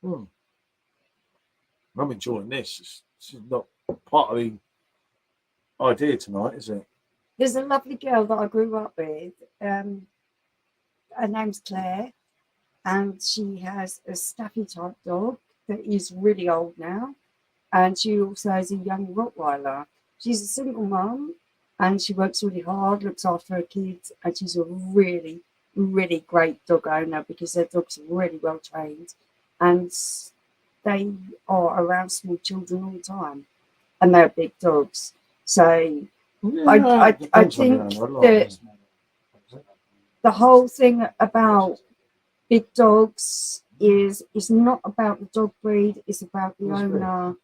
I'm enjoying this. This is not part of the idea tonight, is it? There's a lovely girl that I grew up with. Her name's Claire, and she has a Staffy type dog that is really old now. And she also has a young Rottweiler. She's a single mum, and she works really hard, looks after her kids, and she's a really, really great dog owner because their dogs are really well trained, and they are around small children all the time, and they're big dogs. So I think that the whole thing about big dogs is not about the dog breed, it's about the owner.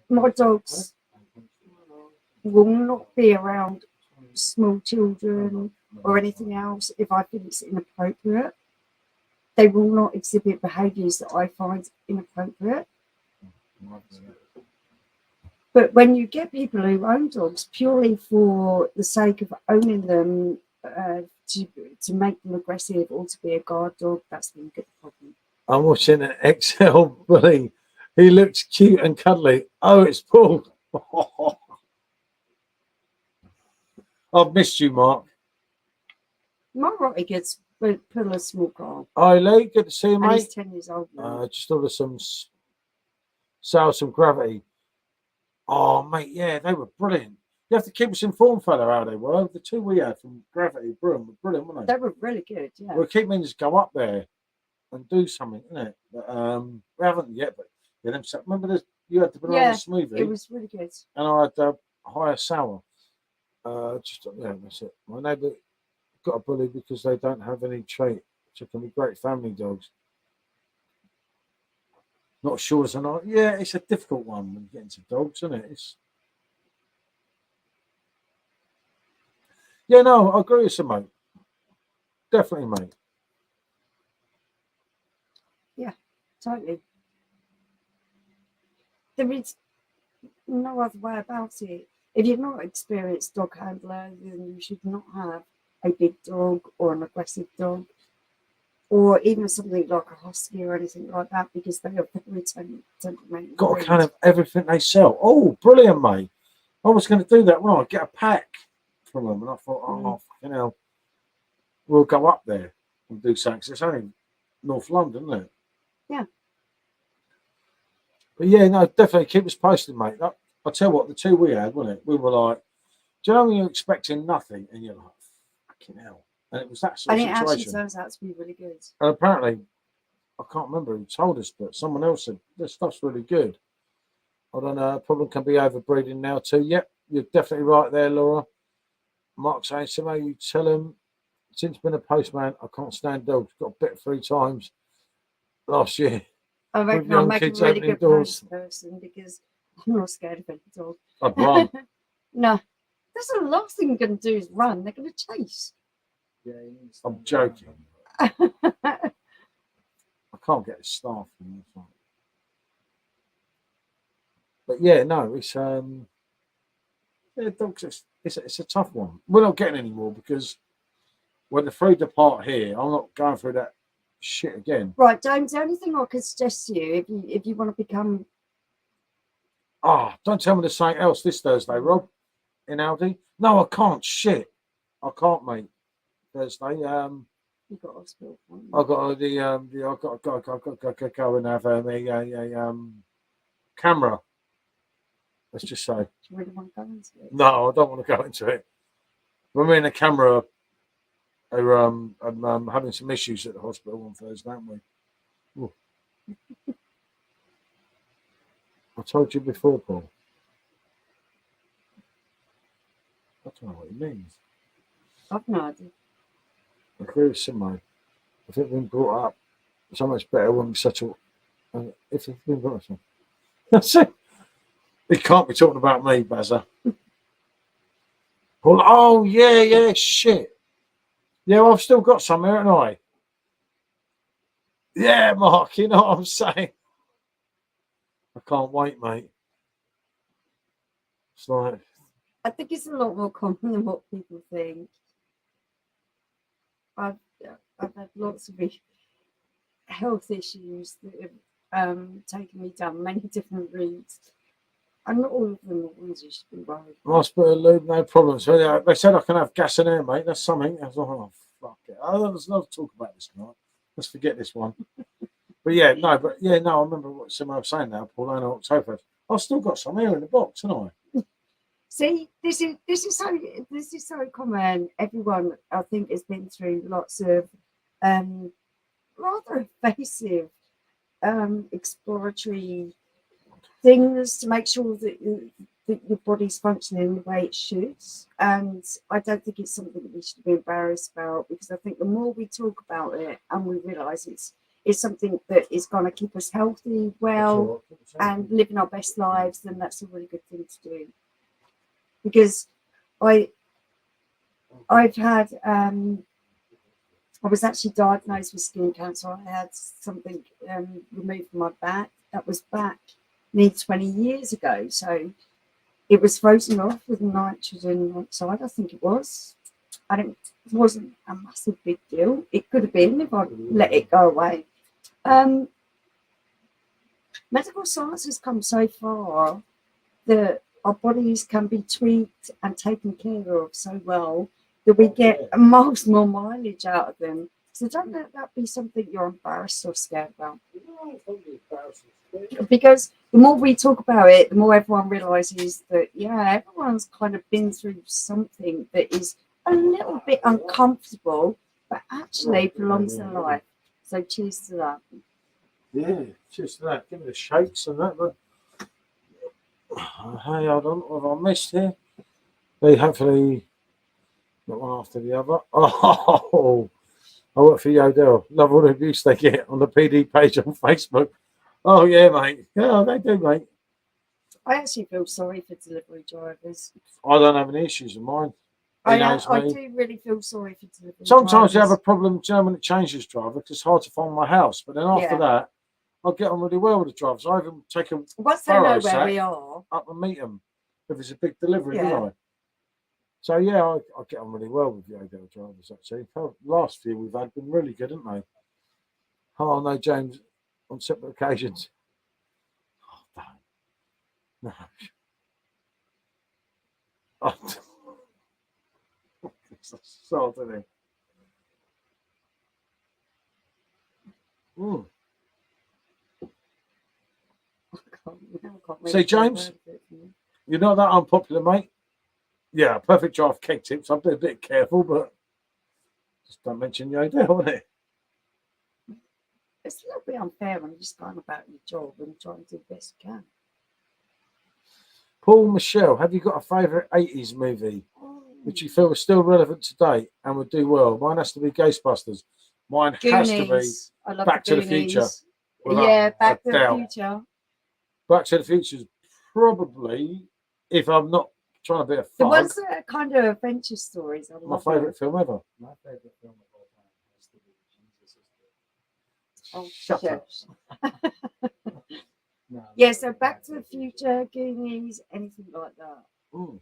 My dogs will not be around small children or anything else if I think it's inappropriate. They will not exhibit behaviours that I find inappropriate. But when you get people who own dogs purely for the sake of owning them, to make them aggressive or to be a guard dog, that's been a good problem. I'm watching an XL bully. He looks cute and cuddly. Oh, it's Paul. I've missed you, Mark. My Rotty gets pull a small car. Hi, Lee. Good to see you, And mate. he's 10 years old now. Just ordered some some gravity. Oh, mate, yeah, they were brilliant. You have to keep us informed, fella, how they were. The two we had from Gravity Broom were brilliant, weren't they? They were really good, yeah. We'll keep meaning to go up there and do something, innit? But we haven't yet. But yeah, them. Remember you had the banana smoothie. It was really good. And I had higher sour. That's it. My neighbour got a bully because they don't have any trait, which can be great family dogs. Not sure as not. Yeah, it's a difficult one when you get into dogs, isn't it? Yeah, no, I agree with you, mate. Definitely, mate. Totally. There is no other way about it. If you're not an experienced dog handler, then you should not have a big dog or an aggressive dog, or even something like a husky or anything like that, because they are very temperamental. Got to kind of everything they sell. Oh, brilliant, mate. I was going to do that when I get a pack from them, and I thought, oh, fucking hell, we'll go up there and do something. 'Cause it's only North London, isn't it? Yeah. But yeah, no, definitely keep us posted, mate. I'll tell you what, the two we had, wasn't it? We were like, do you know when you're expecting nothing and you're like, fucking hell. And it was that sort And of it actually situation. turns out to be really good. And apparently, I can't remember who told us, but someone else said, this stuff's really good. I don't know, problem can be overbreeding now too. Yep, you're definitely right there, Laura. Mark saying, somehow you tell him, since been a postman, I can't stand dogs. Got bit 3 times last year. I With reckon I'll young make a kids really opening good doors. person because I'm not scared of any dog. I'd run. No, that's the last thing they're going to do is run. They're going to chase. Yeah, you need to I'm stand joking. up. I can't get the staff from this one. But yeah, no, it's yeah, dogs. It's a tough one. We're not getting any more because when the free depart here, I'm not going through that shit again. Right, James. The only thing I could suggest to you, if you want to become, Don't tell me there's something else this Thursday, Rob, in Aldi. No, I can't. Shit, I can't, mate. Thursday. you've got hospital. I got the I got go and have a camera. Let's just say. Do you really want to go into it? No, I don't want to go into it. But me and the camera are having some issues at the hospital on Thursday, aren't we? Ooh. I told you before, Paul. I don't know what it means. I've no idea. I agree with Simone. If it's been brought up so much better, it wouldn't be such a. If it's been brought up, that's it. He can't be talking about me, Bazza. Paul, oh yeah, shit. Yeah, well, I've still got some here, haven't I? Yeah, Mark, you know what I'm saying? I can't wait, mate. It's like, I think it's a lot more common than what people think. I've had lots of health issues that have taken me down many different routes. And not all of them are ones you should be worried about. hospital lube, no problem. So yeah, they said I can have gas in air, mate. That's something. I was like, oh, fuck it. There's love to talk about this tonight. Let's forget this one. But yeah, no, I remember what someone was saying now, Paulina October. I've still got some here in the box, haven't I? See, this is so common. Everyone, I think, has been through lots of rather evasive exploratory things to make sure that your body's functioning the way it should. And I don't think it's something that we should be embarrassed about, because I think the more we talk about it and we realise it's something that is going to keep us healthy, well, and living our best lives, then that's a really good thing to do. Because I've had I was actually diagnosed with skin cancer. I had something removed from my back. That was back nearly 20 years ago. So it was frozen off with nitrogen oxide, I think it was. And it wasn't a massive big deal. It could have been if I'd let it go away. Medical science has come so far that our bodies can be tweaked and taken care of so well that we get miles more mileage out of them. So don't let that be something you're embarrassed or scared about. Because the more we talk about it, the more everyone realises that, yeah, everyone's kind of been through something that is a little bit uncomfortable, but actually prolongs their life. So cheers to that. Yeah, cheers to that. Give me the shakes and that. But hey, hold on, what have I missed here? They hopefully not one after the other. Oh, I work for Yodel. Love all the abuse they get on the PD page on Facebook. Oh yeah, mate. Yeah, they do, mate. I actually feel sorry for delivery drivers. I don't have any issues with mine. He knows I me. do really feel sorry for delivery Sometimes you have a drivers. problem, you know, when it changes driver because it's hard to find my house. But then after Yeah. that, I get on really well with the drivers. I even take a Once they know Faro where we sack are, up and meet them if it's a big delivery, Yeah. don't I? So yeah, I get on really well with the Odell drivers actually. The last few we've had been really good, haven't they? Oh no, James, on separate occasions. Oh, no. Oh, it's so isn't it? Mm. I can't See, really say a James? word of it from you. You're not that unpopular, mate. Yeah, perfect draft keg tips. I'll be a bit careful, but just don't mention the Odell, innit? It's a little bit unfair when you're just going about your job and trying to do the best you can. Paul Michelle, have you got a favourite 80s movie which you feel is still relevant today and would do well? Mine has to be Ghostbusters. Mine has to be Goonies. I love Back the to the Future. Goonies. without Yeah, Back a to the doubt. Future. Back to the Future is probably, if I'm not trying to be a The thug, ones that are kind of adventure stories. I my love them. favourite film ever. My favorite film of all time has to be Jesus is Oh, Shut up. shush. No, Yeah, so Back to the Future, Goonies, anything like that. Mm.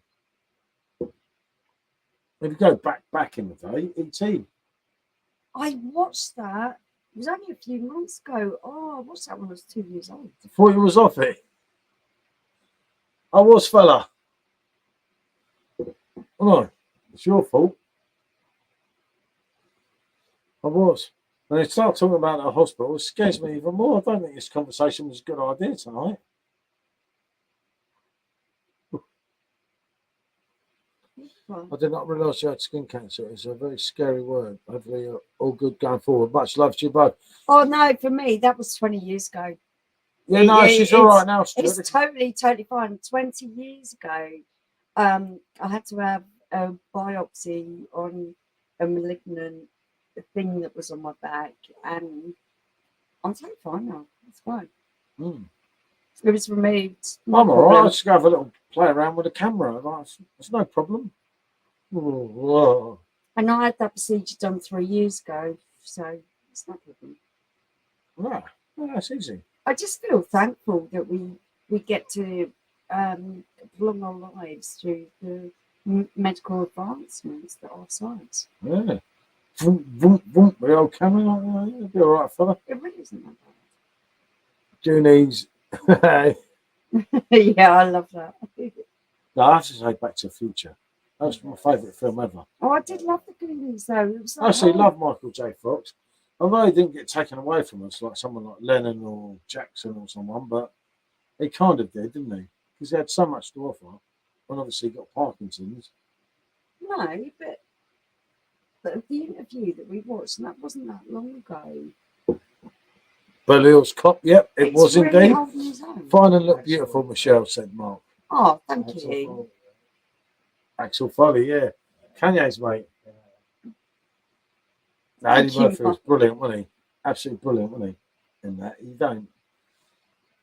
If you go back in the day, E.T. I watched that. It was only a few months ago. Oh, I watched that when I was 2 years old. I thought you was off it. I was, fella. No, it's your fault. I was. When they start talking about the hospital, it scares me even more. I don't think this conversation was a good idea tonight. Well, I did not realise you had skin cancer. It's a very scary word. Hopefully, you're all good going forward. Much love to you both. oh no, for me, that was 20 years ago. Yeah, no, she's all right now, It's Stuart. totally fine. 20 years ago, I had to have a biopsy on a malignant thing that was on my back, and I'm totally fine now. It's fine. Mm. It was removed. No I'm all right. problem. I just go have a little play around with the camera. It's no problem. Whoa. And I had that procedure done 3 years ago, so it's no problem. Yeah, that's easy. I just feel thankful that we get to prolong our lives through the medical advancements that are science. Yeah. Vroom, vroom, vroom. The old camera, like that. It'll be all right, fella. It really isn't that Goonies. No, bad. Yeah, I love that. I have to say Back to the Future. That's my favourite film ever. Oh, I did love the Goonies though. It was I like, actually oh, love Michael J. Fox. Although he didn't get taken away from us like someone like Lennon or Jackson or someone, but he kind of did, didn't he? Because he had so much to offer. And obviously he got Parkinson's. no, but the interview that we watched, and that wasn't that long ago. Beverly Hills Cop, yep, it was really indeed. holding his own. Fine and look beautiful, Michelle, said Mark. Oh, thank Axel you. Foley, Axel Foley, yeah. Kanye's mate. yeah. No, Eddie Thank you, Murphy was Mark. brilliant, wasn't he? Absolutely brilliant, wasn't he? In that. You don't.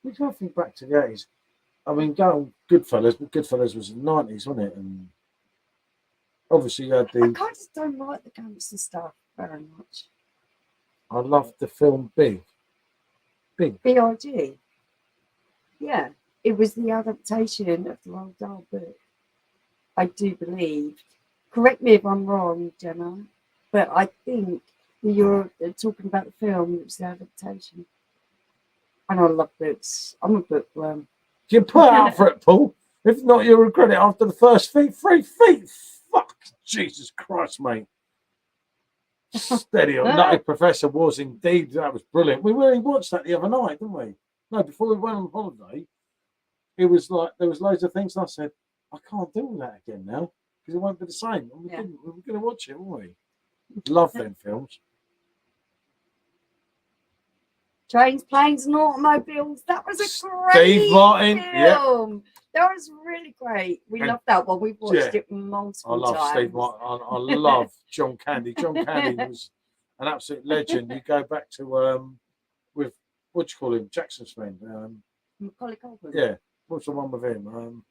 We can't think back to the 80s. I mean, go on Goodfellas, but Goodfellas was in the 90s, wasn't it? And obviously you had I the. kind of don't like the gangster stuff very much. I loved the film Big. Big. B.I.G. Yeah, it was the adaptation of the Roald Dahl book. I do believe. Correct me if I'm wrong, Gemma, but I think you're talking about the film. It was the adaptation. And I love books. I'm a bookworm. You put out for it, Paul. If not, you'll regret it after the first 3 feet. Fuck. Jesus Christ, mate. Steady on. Nutty Professor was indeed. That was brilliant. We really watched that the other night, didn't we? No, before we went on holiday, it was like there was loads of things. And I said, I can't do that again now because it won't be the same. And we Yeah. didn't. We were going to watch it, weren't we? Love them films. Trains, Planes, and Automobiles. That was a great Steve Martin, film. That was really great. We And- loved that one. We watched yeah. it multiple I love times. Steve Martin. I love John Candy. John Candy was an absolute legend. You go back to with what do you call him? Jackson's friend. Macaulay Culkin. Yeah. What's the one with him?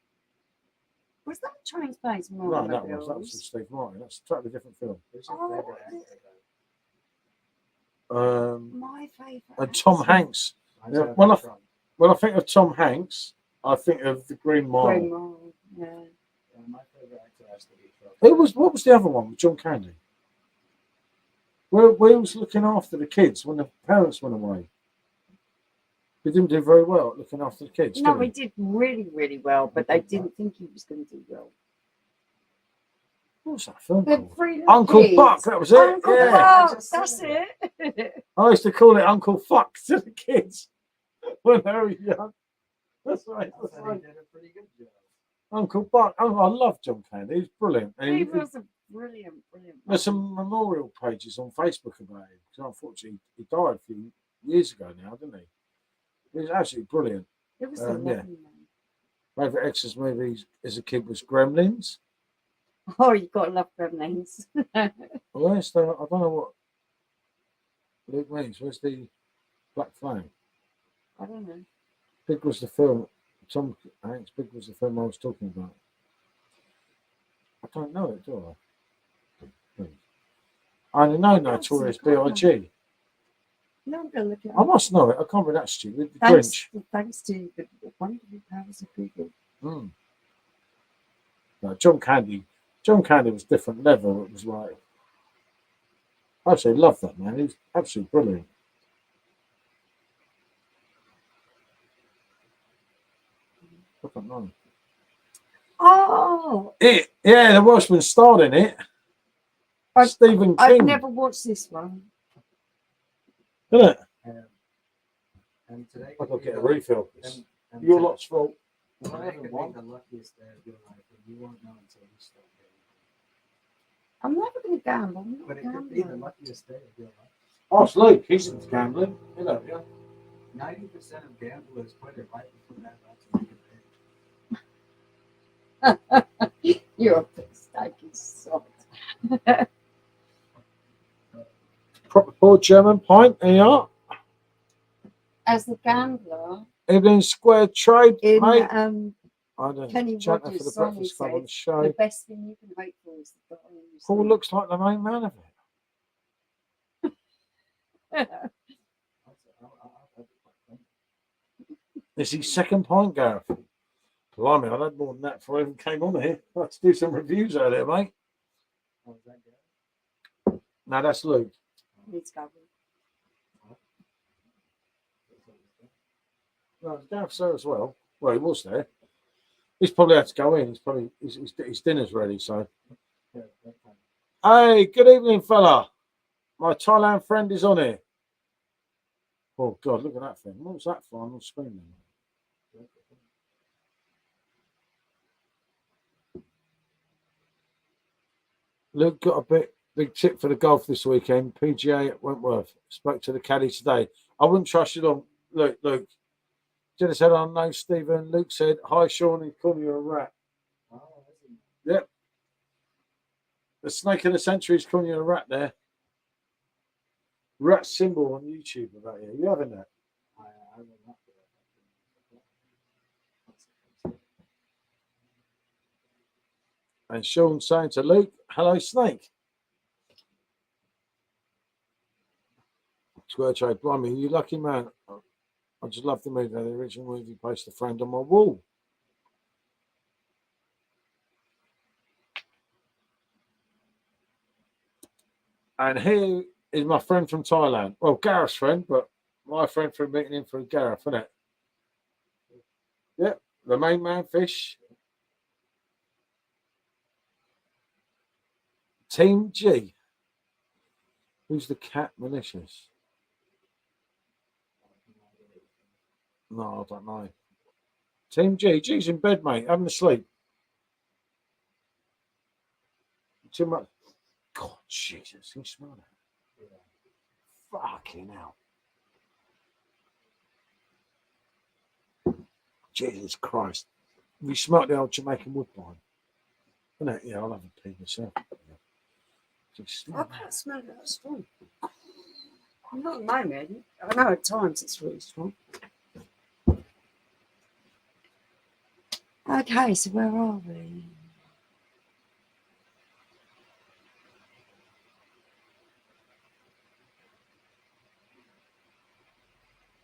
Was that Trains, Planes, and No, that Automobiles? was Steve Martin. That's a totally different film. Who's your Oh, favourite actor, though? My favourite. And Tom actor. Hanks. Mine's Yeah, Donald when Trump. I think of Tom Hanks, I think of The Green Mile. Green Mile, yeah. Yeah, my favourite actor has to be Trump. What was the other one with John Candy? Where he was looking after the kids when the parents went away. He didn't do very well at looking after the kids. No, did he did really, really well, but they didn't think he was going to do well. What was that film The called? Three Little Uncle Kids. Buck, that was it. Uncle Yeah. Buck, that's it. I used to call it Uncle Fuck to the kids when they were young. That's right. I thought he did a pretty good job. Uncle Buck. Oh, I love John Candy. He's brilliant. And He was a brilliant. there's some memorial pages on Facebook about him. Because unfortunately, he died a few years ago now, didn't he? He was absolutely brilliant. It was a lovely yeah. man. Favourite Extras movies as a kid was Gremlins. Oh, you got to love Gremlins. Where's the, I don't know what Luke means. Where's the Black Flame? I don't know. Big was the film. Tom Hanks, Big was the film I was talking about. I don't know it, do I? I only know Notorious B.I.G. No, I'm going to look it I up. must know it. I can't be that stupid. The Grinch. Thanks to the wonderful powers of Google. Mm. No, John Candy was different level. It was like, I actually love that man. He was absolutely brilliant. I don't know. Oh, It, yeah, the Welshman starred in it. Stephen King. I've never watched this one. Isn't it? And today I've got to could be get a the- refill. and Your today- lot's fault. Today could be the luckiest day of your life, and you won't know until you start gambling. I'm never going to gamble. I'm not But it could be the gambling. luckiest day of your life. Ask Luke. He's into gambling. You know, yeah. 90% of gamblers put it right before they're about to make a bet. You're a mistaken sod. Proper poor German pint. There you are. As the gambler Evening Square Trade, in mate. I don't Kenny chanter for Rogers' the song, he Breakfast Club on the said, show. the best thing you can hope for is the dollar. Paul looks like the main man of it. Is he second pint, Gareth? Blimey, I had more than that before I even came on here. Let's do some reviews earlier, mate. How's that go? No, that's Luke. He's going. No, Gareth's there as well. Well, he was there. He's probably had to go in. He's probably his dinner's ready. So, Yeah, that time. hey, good evening, fella. My Thailand friend is on here. Oh God, look at that thing. What was that for on the screen? Then? Luke got a big tip for the golf this weekend. PGA at Wentworth. Spoke to the caddy today. I wouldn't trust you long. Luke. Jenna said, I know Stephen. Luke said, hi, Sean. He's calling you a rat. Oh, isn't Yep. The snake of the century is calling you a rat there. Rat symbol on YouTube about you. You having that? I will not do that. And Sean saying to Luke, hello, snake. Square trade, blimey, you lucky man. I just love the movie. The original movie placed a friend on my wall. And here is my friend from Thailand. Well, Gareth's friend, but my friend from meeting him through Gareth, isn't it? Yep, the main man fish. Team G. Who's the cat malicious? No, I don't know. Team G. G's in bed, mate, having a sleep. Too much. God, Jesus, you smell that? Fucking hell. Jesus Christ. We smelt the old Jamaican woodbine. Isn't it? Yeah, I'll have a pee myself. Just I smell can't smell that strong. Not at the moment. I know at times it's really strong. Okay, so where are we?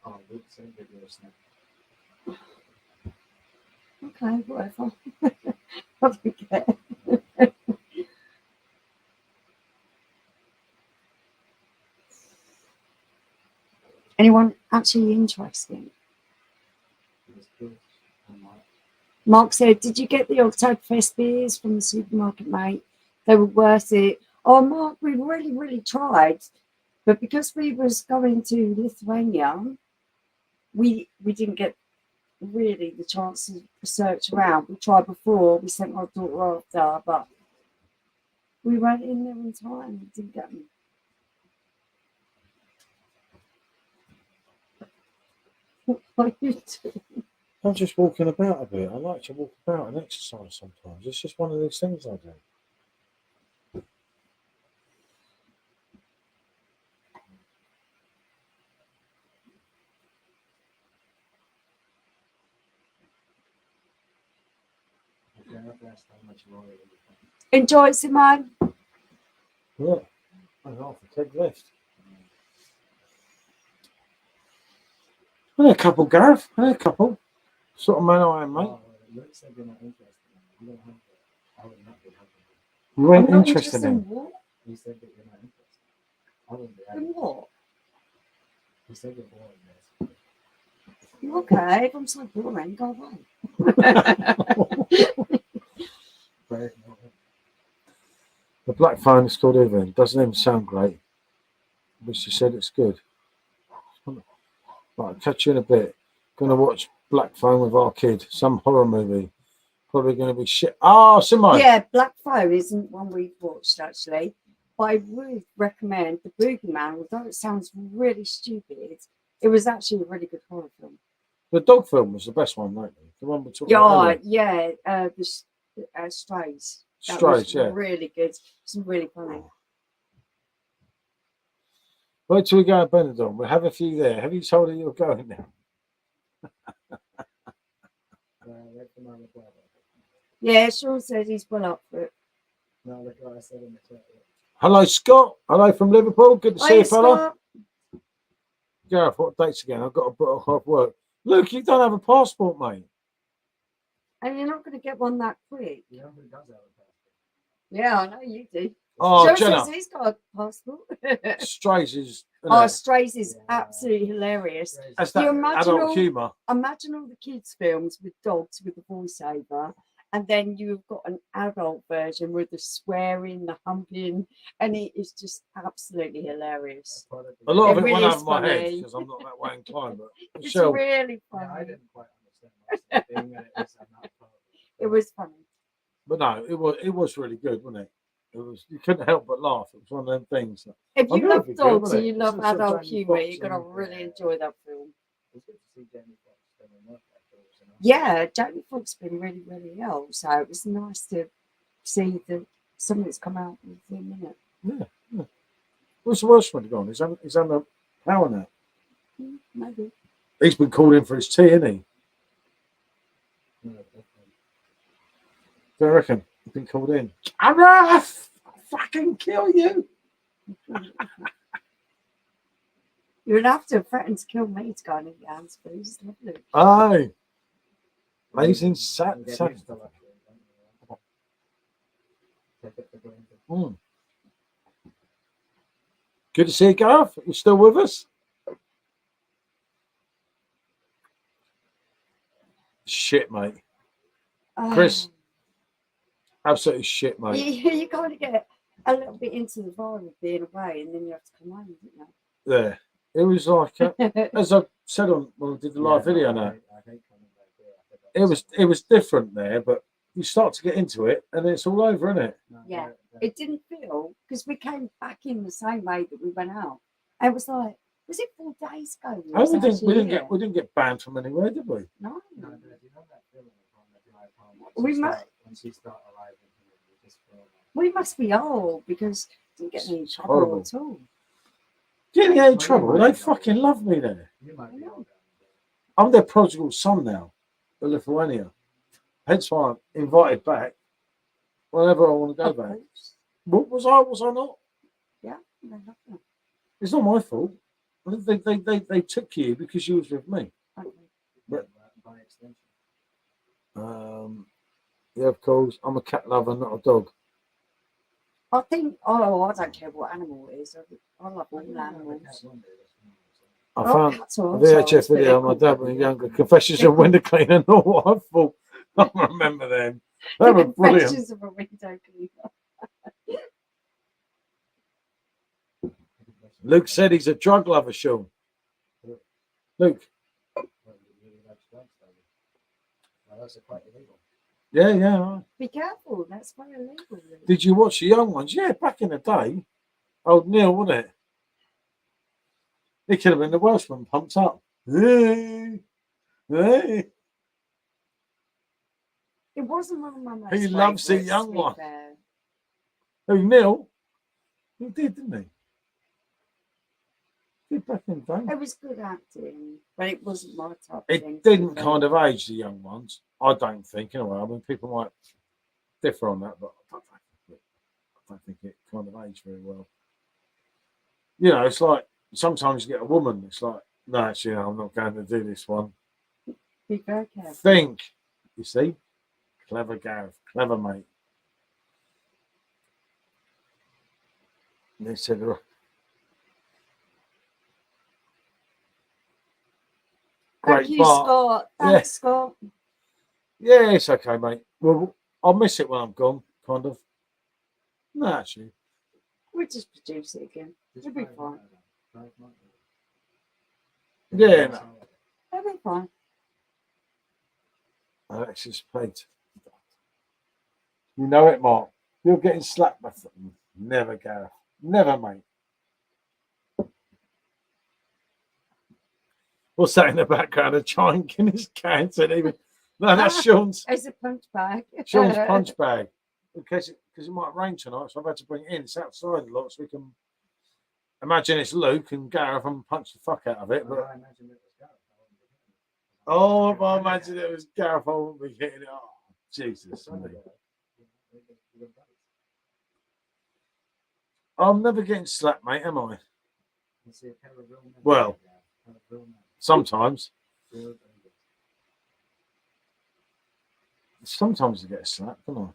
Oh, good. Same videos now. Okay, whatever. I don't care. Anyone actually interesting? It's good. I'm like, Mark said, "Did you get the Oktoberfest beers from the supermarket, mate? They were worth it." Oh, Mark, we really, really tried, but because we was going to Lithuania, we didn't get really the chance to search around. We tried before. We sent our daughter after, but we weren't in there in time. We didn't get them. What are you doing? I'm just walking about a bit. I like to walk about and exercise sometimes. It's just one of these things I do. okay, I've asked how much more it is. Enjoy, Simone. Yeah. I'm half a keg left. A couple, Gareth. A couple. Sort of man I am, mate. Oh, you said you're not interested. You don't have to. I would not be happy. You weren't I'm not interested in. what? You said that you're not interested. I wouldn't be In happy. what? You said you're bored, yes. Okay, if I'm so boring, go away. Very The black phone is called Evelyn. Doesn't even sound great. But she said it's good. Right, catch you in a bit. Gonna watch Black Phone with our kid. Some horror movie. Probably gonna be shit. Oh, Simone. Yeah, Black Phone isn't one we've watched actually, but I would recommend The Boogeyman, although it sounds really stupid. It was actually a really good horror film. The dog film was the best one, wasn't it? The one we're talking about. Yeah, the Strays. That Strays, was yeah. really good. It's really funny. Wait till we go to Benidorm. We'll have a few there. Have you told her you're going now? Wait for my reply. Yeah, Sean says he's well up for it. No, look what I said in the chat. Hello, Scott. Hello from Liverpool. Good to see Hiya, you, fella. Scott. Gareth, what dates again? I've got to book off work. Luke, you don't have a passport, mate. And you're not going to get one that quick. You know who does have a passport? Yeah, I know you do. Oh, Sean Jenna. says he's got a passport. Strays is. Oh, Strays is Yeah. absolutely hilarious. That's You that imagine adult all- humour. Imagine all the kids' films with dogs with the voiceover, and then you've got an adult version with the swearing, the humping, and it is just absolutely hilarious. A lot of It it went really over is my head funny. because I'm not that way inclined. But It's Michelle, really Yeah, I funny. didn't quite understand most of it, being that it was not It was funny. but no, it was really good, wasn't it? It was. You couldn't help but laugh. It was one of them things. If I you knew love it'd be good, dogs wasn't and it? you love It's sort of adult Jamie humour, Foxx you're going to and, really enjoy that film. It's good to see Jamie Foxx doing work like that, you know? Yeah, Jamie Foxx has been really, really ill, so it was nice to see that something that's come out within a minute. Yeah. What's the worst one gone? He's under power now. Maybe. He's been called in for his tea, hasn't he? No, definitely. Do you reckon? He's been called in. I'll fucking kill you. You would have to threaten to kill me to go and eat your hands, please. Lovely. Aye. Amazing sat. You get sat. used to luxury, don't you? Take it for granted. Mm. Good to see you, Gareth. You still with us? Shit, mate. Chris. Absolutely shit, mate. You kind of get a little bit into the vibe of being away, and then you have to come home, don't There. It was like, you? as I said when we did the live Yeah, video no, now, I hate coming back here. I think it was different there, but you start to get into it and it's all over, isn't it? No, Yeah. that- It didn't feel, because we came back in the same way that we went out. And it was like, was it 4 days ago? And we didn't here? get banned from anywhere, did we? No. No, Dad, you know that feeling upon the drive home. We Once you start arriving here, you just feel like We must be old because we didn't get any It's trouble horrible. at all. Getting out in you trouble. might They be fucking going. love me there. You might be I know. all I'm their prodigal son now, the Lithuania. Hence why I'm invited back whenever I want to go Of back. course. What was I? Was I not? Yeah, they love that. It's not my fault. They took you because you was with me. Okay. But- by extension. Yeah, of course. I'm a cat lover, not a dog. I think, oh, I don't care what animal it is. I love all I don't know if a animals. cat one day, that's fine. I Oh, found cats are a VHS assholes, but video they're of my cool. dad when he was younger. Confessions of Window Cleaner. Not what I thought. I remember them. They The were brilliant. Confessions of a Window Cleaner. Luke said he's a drug lover, Sean. Luke. Well, you really like drugs, don't you? Well, those are quite illegal. Yeah. Right. Be careful, that's very illegal. Did you watch the young ones? Yeah, back in the day. Old Neil, wasn't it? He could have been the Welshman pumped up. Hey. It wasn't one of my most He loves the favourites, young to be one. fair. Who, Neil? He did, didn't he? Did back in the day. It was good acting, but it wasn't my type of thing. It didn't kind of age the young ones, I don't think. Anyway, I mean, people might differ on that, but I don't think it kind of aged very well. You know, it's like sometimes you get a woman, it's like, no, actually, I'm not going to do this one. Be very careful. Think, you see? Clever Gareth, clever mate. And they said, Thank great you, bar. Scott. Yeah. Thanks, Scott. Yeah, it's okay, mate. Well, I'll miss it when I'm gone, kind of. No, actually. We'll just produce it again. Just It'll be drive fine. right over. Drive right over. Yeah, That's no. all. It'll be fine. Alexis plate. You know it, Mark. You're getting slapped by something. Never, Gareth. Never, mate. What's that in the background? A giant Guinness can. Even no, that's Sean's It's a punch bag. punch bag. Because it might rain tonight, so I've had to bring it in. It's outside a lot, so we can imagine it's Luke and Gareth and punch the fuck out of it. Well, But I imagine it was Gareth. I wouldn't be hitting it. if I imagine it was Gareth, I wouldn't be hitting it. Oh, Jesus. Son of Me. a- you're both. I'm never getting slapped, mate, am I? You see a pair of real men. Well. Pair of real men. Sometimes. Good and good. Sometimes I get a slap, don't I?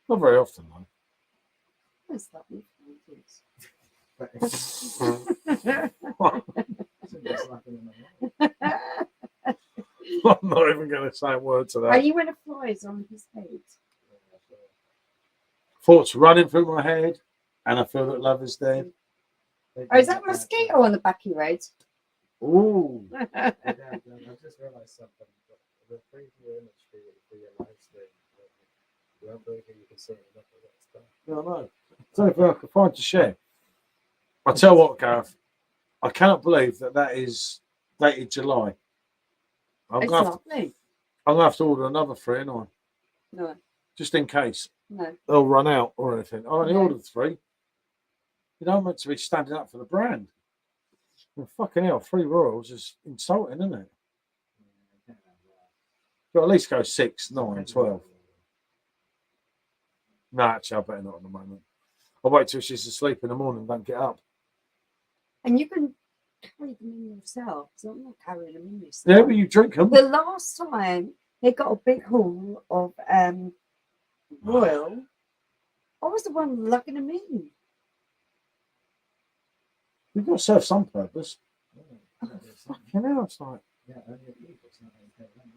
Not very often, though. What's that? with But Francis? it's just like in the morning. I'm not even going to say a word to Are that. you when a fly's on his head? Thoughts running through my head, and I feel that love is dead. Oh, is that a mosquito on the back of your head? Ooh. Hey, Dad, I just realised something. The preview image for your live stream, you won't believe it, you can see it. Look at that stuff. Yeah, I know. So if I can find to share. I tell you what, Gareth, I cannot believe that is dated July. I'm It's going lovely. to have to order another 3, ain't I? No, Just in case no. they'll run out or anything. I only No. ordered 3. You know, I'm meant to be standing up for the brand. Well, fucking hell, 3 Royals is insulting, isn't it? Got at least go 6, 9, 12. No, actually, I better not at the moment. I'll wait till she's asleep in the morning and don't get up. And you can carry them in yourself. So I'm not carrying them in myself. Yeah, but you drink them. The last time they got a big haul of Royal, I was the one lugging them in. You've got to serve some purpose. Yeah, it's not- Fucking hell, it's like, yeah, only at you, it's not okay, then.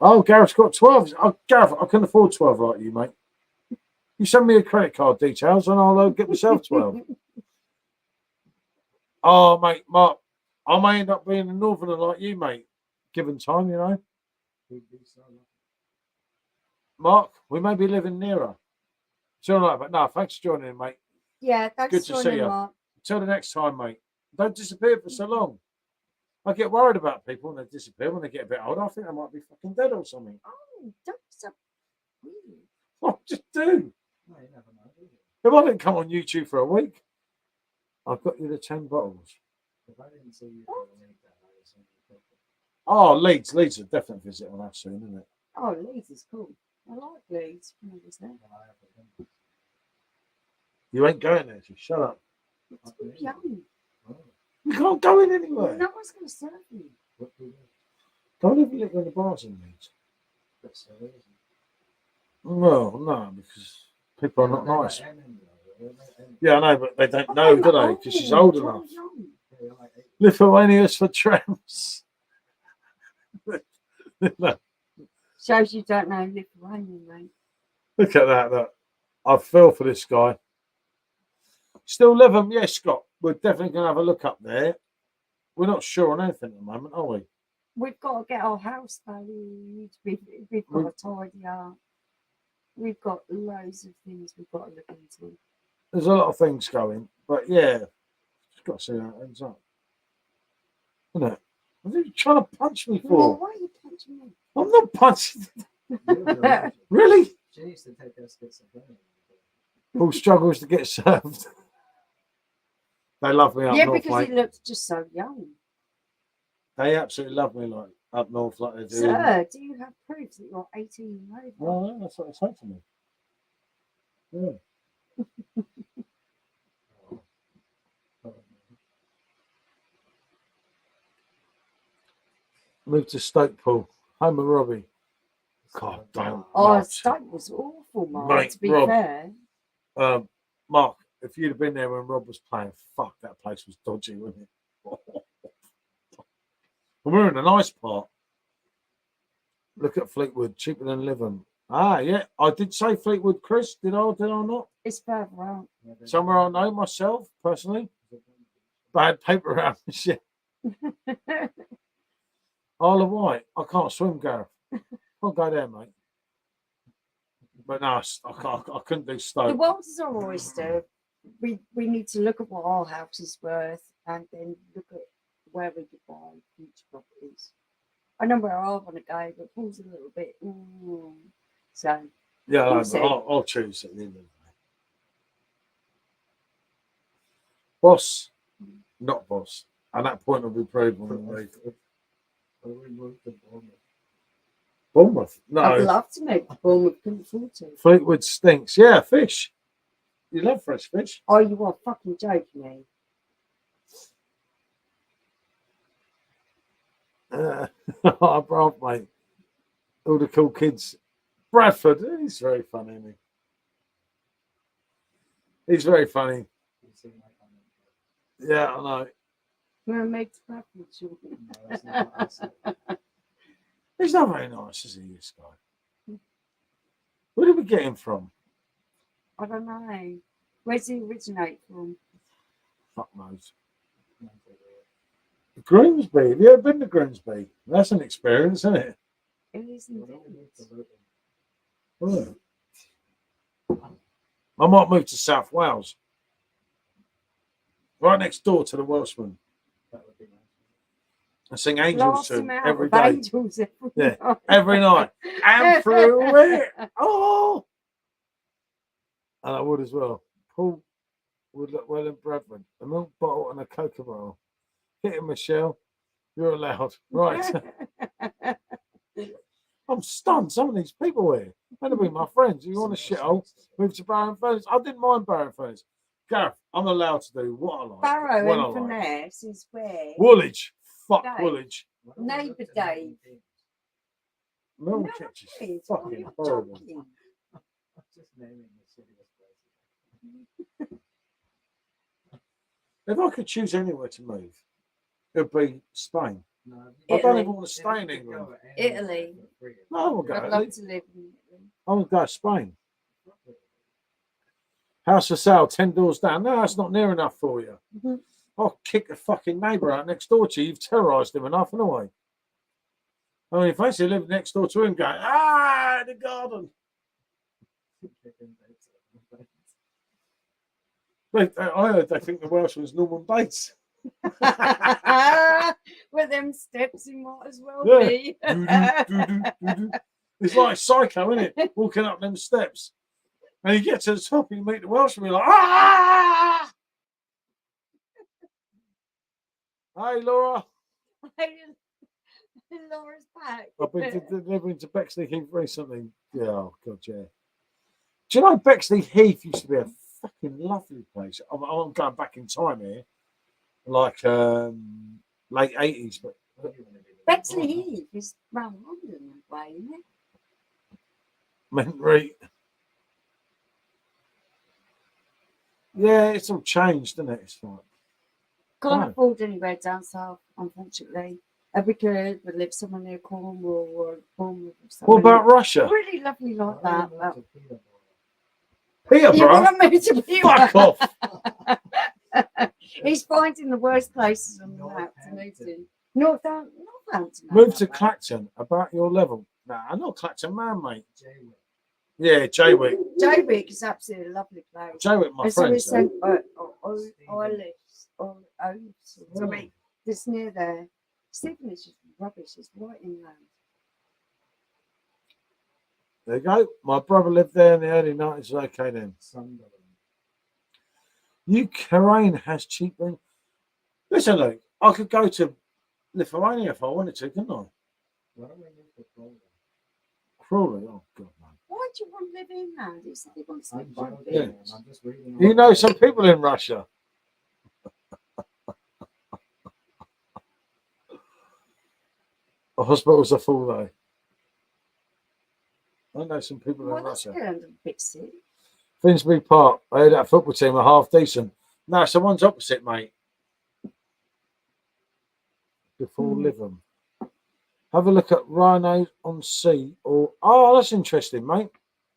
oh, Gareth's got 12. Oh, Gareth, I can afford 12 like you, mate. You send me a credit card details and I'll get myself 12. Oh, mate, Mark, I may end up being a northerner like you, mate, given time, you know. We'd be so lucky. Mark, we may be living nearer. Sure, like, but no, thanks for joining in, mate. Yeah, thanks Good for to joining, see ya. Mark. Until the next time, mate. Don't disappear for so long. I get worried about people when they disappear when they get a bit older. I think they might be fucking dead or something. Oh, don't be so weird. I just do. No, you never know, do you? If I didn't come on YouTube for a week, I've got you the 10 bottles. If I didn't see you for a week, that I was in the problem. Oh, Leeds. Leeds are definitely visit on that soon, isn't it? Oh, Leeds is cool. I like Leeds. When I was there. And I haven't been. You ain't going there, so shut up. It's too young. Oh, You can't go in anywhere. No one's going to serve you. what do you do? Don't even live in the bars in Leeds. That's so easy. Well, no, because people are not They're nice. like Lennon, though. They're like Lennon. Yeah, I know, but they don't Oh, know, do no, they? Because she's old you're enough. young. They're like 8. Lithuanians for tramps. No, Shows you don't know Lithuanian, mate. look at that. Look. I feel for this guy. Still live them, yes, Scott. We're definitely going to have a look up there. We're not sure on anything at the moment, are we? We've got to get our house valued. We've got to tidy up. We've got loads of things we've got to look into. There's a lot of things going, but yeah, just got to see how it ends up. Isn't it? What are you trying to punch me Well, for? why are you punching me? I'm not punching. You're the legend. Really? She used to take us to get some dinner. Who struggles to get served? They love me up Yeah, north, because mate. he looks just so young. They absolutely love me like up north, like they do. Sir, do you have proof that you're 18 and over? Well, that's what they say to me. Yeah. Oh, Moved to Stokepool, home of Robbie. God, don't. Oh, Mark. Stoke was awful, Mark, Mate, to be Rob. fair. Mark, if you'd have been there when Rob was playing, fuck, that place was dodgy, wasn't it? And we're in a nice part. Look at Fleetwood, cheaper than Livham. Ah, yeah, I did say Fleetwood, Chris. Did I not? It's further out. yeah, they're- Somewhere I know myself, personally. Bad paper around this shit. Isle of Wight. I can't swim, Gareth. I'll go there, mate. But no, I couldn't do The Stoke. world is our oyster. We need to look at what our house is worth and then look at where we could buy future properties. I know where I want to go, but Paul's a little bit. So Yeah, We'll no, see. but I'll choose at the end of the day. Boss, not boss. And that point will be proved when we leave. Oh, we moved to Bournemouth. Bournemouth. I'd No, love to make Bournemouth, couldn't afford to. Fleetwood stinks. Yeah, fish. You love fresh fish. Oh, you are fucking joking me. Oh, bravo, mate. All the cool kids. Bradford, he's very funny, isn't he? He's very funny. You see my comment? Yeah, I know. We're make Bradford sure. No, that's not what I said. He's not very nice, is he, this guy? Where did we get him from? I don't know. Where's he originate from? Fuck knows. No, they're weird. Grimsby. Have you ever been to Grimsby? That's an experience, isn't it? It is Well, then we indeed. moved to Luton. Oh. I might move to South Wales. Right next door to the Welshman. That would be nice. I sing angels Blast to him him out every with day. angels every Yeah, night. every night. And through it. Oh. And I would as well. Paul would look well in Bradford. A milk bottle and a cocoa bottle. Hit him, Michelle. You're allowed. Right. I'm stunned. Some of these people here. They'd have been my friends. You want a shithole? Move to Barrow and Furnace. I didn't mind Barrow and Furnace. Gareth, I'm allowed to do what I like. when Barrow I and like. Finesse is where Woolwich. Fuck Dave. Woolwich. Why don't we Neighbour look to Dave. Milton Keynes? Milton No, Keynes is it's what fucking you're horrible. joking. I'm just naming the shittiest places. If I could choose anywhere to move, it would be Spain. No, I don't Italy. even want to stay in England. Italy. No, I won't go I'd to love Italy. to live in Italy. I would go to Spain. House for sale, 10 doors down. No, that's not near enough for you. Mhm. I'll kick the fucking neighbour out next door to you. You've terrorised him enough, anyway. I mean, if I actually live next door to him going, in the garden. I heard they think the Welshman's Norman Bates. With them steps, he might as well Yeah. be. Doo-doo, doo-doo, doo-doo. It's like Psycho, isn't it? Walking up them steps. And you get to the top and you meet the Welshman, you're like, Hey, Laura. Laura's back. I've been delivering to Bexley Heath recently. Yeah, oh God, yeah. Do you know Bexley Heath used to be a fucking lovely place? I'm going back in time here, like late 80s, but Bexley Heath is round London that way, isn't it? Mentry. Yeah, it's all changed, isn't it? It's like, Can't No. afford anywhere down south, unfortunately. We could live somewhere near Cornwall or Bournemouth or something. what about Russia? Really lovely like that. But you Peterborough? want to move to Fuck Peterborough? off. He's finding the worst places on the map to move to. Northampton. Move to Clacton, about your level. Nah, I'm not Clacton man, mate. Yeah, Jaywick. Jaywick is absolutely a lovely place. Jaywick, my And so friend. it's sent something that's near there. Stephen is just rubbish. It's right inland. There you go. My brother lived there in the early 90s. Okay, then. Sunderland. Ukraine has cheap rent. Listen, look, I could go to Lithuania if I wanted to, couldn't I? Why don't we move to Crawley? Crawley, oh God, man. Why do you want to live inland? He said he wants to live I'm by the joking. beach. I'm just reading. You know some people in Russia. The hospitals are full though. I know some people Well, in that's Russia. kind of a bit sick. Finsbury Park, I heard that football team are half decent. No, someone's opposite, mate. Before Lytham. Have a look at Rhino on Sea or that's interesting, mate.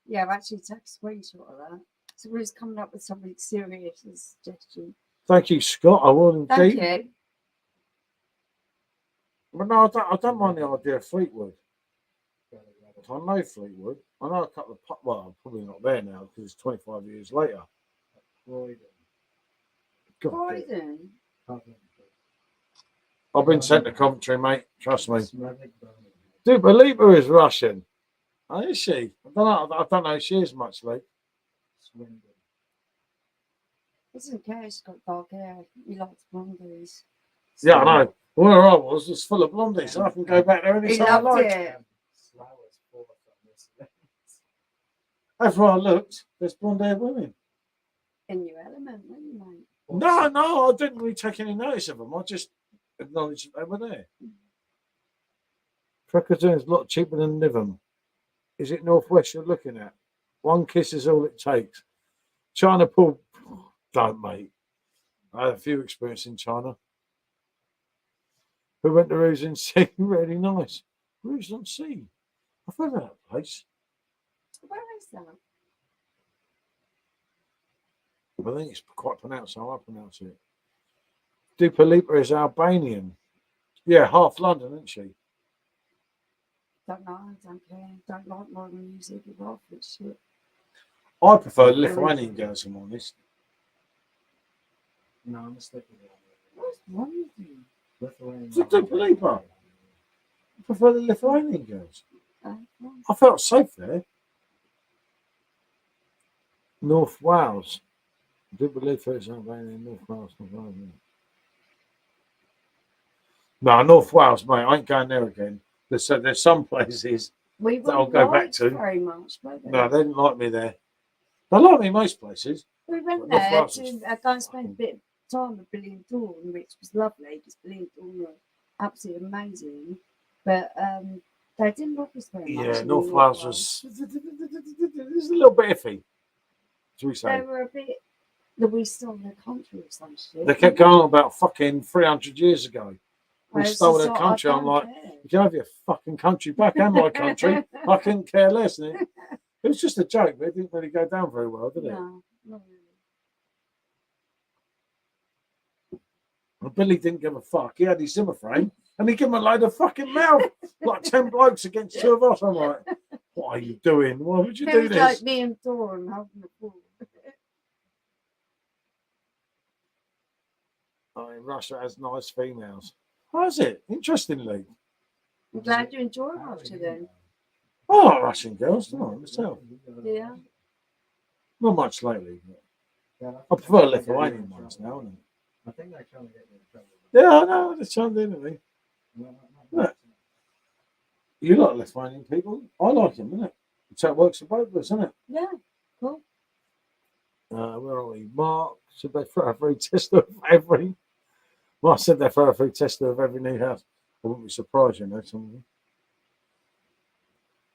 Yeah, I've actually taken a screenshot of that. So we're just coming up with something serious as a suggestion. Thank you, Scott. I will indeed. Thank you. But no, I don't mind the idea of Fleetwood. I know Fleetwood. I know a couple of well, probably not there now because it's 25 years later. Croydon. God, Croydon. I've been sent to Coventry, mate. Trust me. Smethwick, Birmingham. Dude, Belieber is Russian. Oh, is she? I don't know. She is much like. Swindon. He doesn't care. He's got dark hair. He likes blondies. Yeah, I know. Where I was full of blondies, so I can go back there He anytime I loved like. it. Slough is fourth on this list. Everywhere I looked, there's blonde-haired women. In your element, weren't you, mate? No, I didn't really take any notice of them. I just acknowledged that they were there. Crackerton is a lot cheaper than Lytham. Is it Northwest you're looking at? One kiss is all it takes. China Pool, don't, mate. I had a few experiences in China. We went to Rouge on Sea, really nice. Rouge on Sea. I've heard of that place. Where is that? I think it's quite pronounced how I pronounce it. Dua Lipa is Albanian. Yeah, half London, isn't she? Don't know. Don't care. Don't like modern music. It's half that shit. I prefer Lithuanian girls, if I'm honest. No, I'm mistaken. What's wrong with you? Lithuanian. It's a Dua Lipa. I prefer the Lithuanian girls. Well, I felt safe there. North Wales. I do believe it's Albanian, North Wales. No, North Wales, mate. I ain't going there again. There's some places we that I'll weren't go back liked to. very much, were they? No, they didn't like me there. They like me most places. We went North there Wales to is go and spend a bit of time with Billy and Dawn, which was lovely because Billy and Dawn were absolutely amazing. But they didn't like us very much. Yeah, in North Wales was a little bit iffy, shall we They say. were a bit that we stole their country or some shit. They kept going on about fucking 300 years ago. We Whereas stole it's their like, country. I I'm don't like, care. you can have your fucking country back and my country. I couldn't care less. And it was just a joke, but it didn't really go down very well, did it? No, not really. And Billy didn't give a fuck. He had his Zimmer frame and he gave him a load of fucking mouth. Like 10 blokes against 2 of us. I'm like, what are you doing? Why would you It do was this? like me and Dawn having a ball. Oh, Russia has nice females. How's it? Interestingly. I'm glad you enjoy Russia then. I like Russian girls, don't I? Myself. Yeah. Not much lately. But Yeah, I prefer Lithuanian ones now. I think they're trying to get me in trouble. Yeah, I know. It's chimed in at me. No, Look. You like Lithuanian people? I like them, isn't it? So it works for both of us, isn't it? Yeah, cool. Where are we? Mark said they throw a free tester of every. Mark said they throw a free tester of every new house. I wouldn't be surprised, you know, some of them.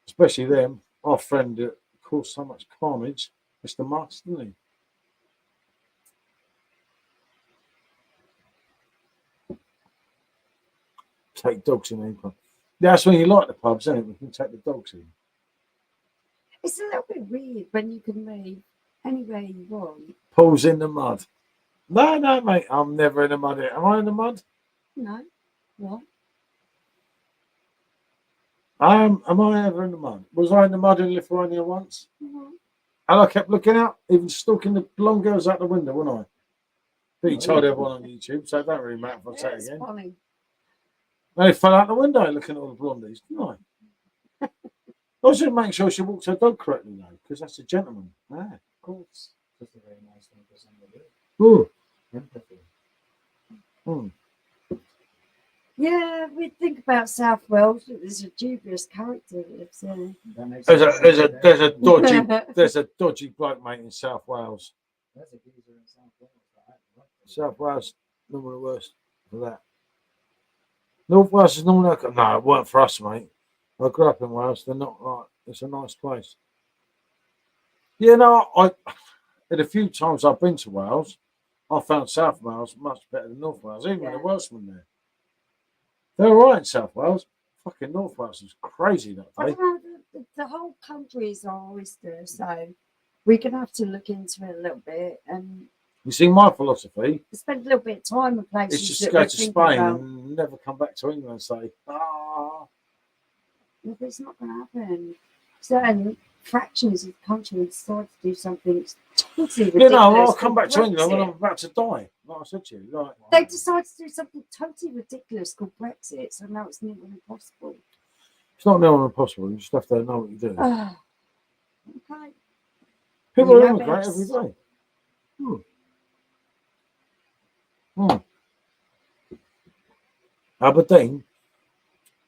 Especially them. Our friend that caused so much carnage, Mr. Marks, didn't he? Take dogs in the pub. Yeah, that's when you like the pubs, isn't it? We can take the dogs in. It's a little bit weird when you can move anywhere you want. Pools in the mud. No, no, mate. I'm never in the mud. Am I in the mud? No, what? Am I ever in the mud? Was I in the mud in Lithuania once? Mhm. And I kept looking out, even stalking the blonde girls out the window, wasn't I? But you Oh, told yeah. everyone on YouTube, so it don't really matter if I say it It's again. funny. They fell out the window looking at all the blondies, didn't I? I was just making sure she walks her dog correctly, though, because that's a gentleman. Yeah. Of course. Just a very nice thing for someone to do. Ooh. Empathy. Hmm. Yeah, we think about South Wales. There's a dubious character that lives there. That makes There's sense. there's a dodgy dodgy bloke, mate, in South Wales. There's a geezer in South Wales. South Wales, normally the worst for that. North Wales is normally okay. No, it weren't for us, mate. I grew up in Wales. They're not like. It's a nice place. Yeah, no, I. In a few times I've been to Wales, I found South Wales much better than North Wales, even with the Yeah. Welshmen there. They're all right in South Wales. Fucking North Wales is crazy that I day. don't know, the whole country is our oyster, so we're going to have to look into it a little bit and You see, my philosophy spend a little bit of time in is places just that go we're to thinking Spain about. and never come back to England and say, ah. No, but it's not going to happen. Certain fractions of the country decide to do something totally ridiculous. You know, I'll come called back to England when I'm Brexit. about to die. Like I said to you, like, They decide to do something totally ridiculous called Brexit, so now it's nearly impossible. it's not nearly impossible. You just have to know what you do. Ah, okay. People You are know immigrate best. every day. Hmm. Aberdeen.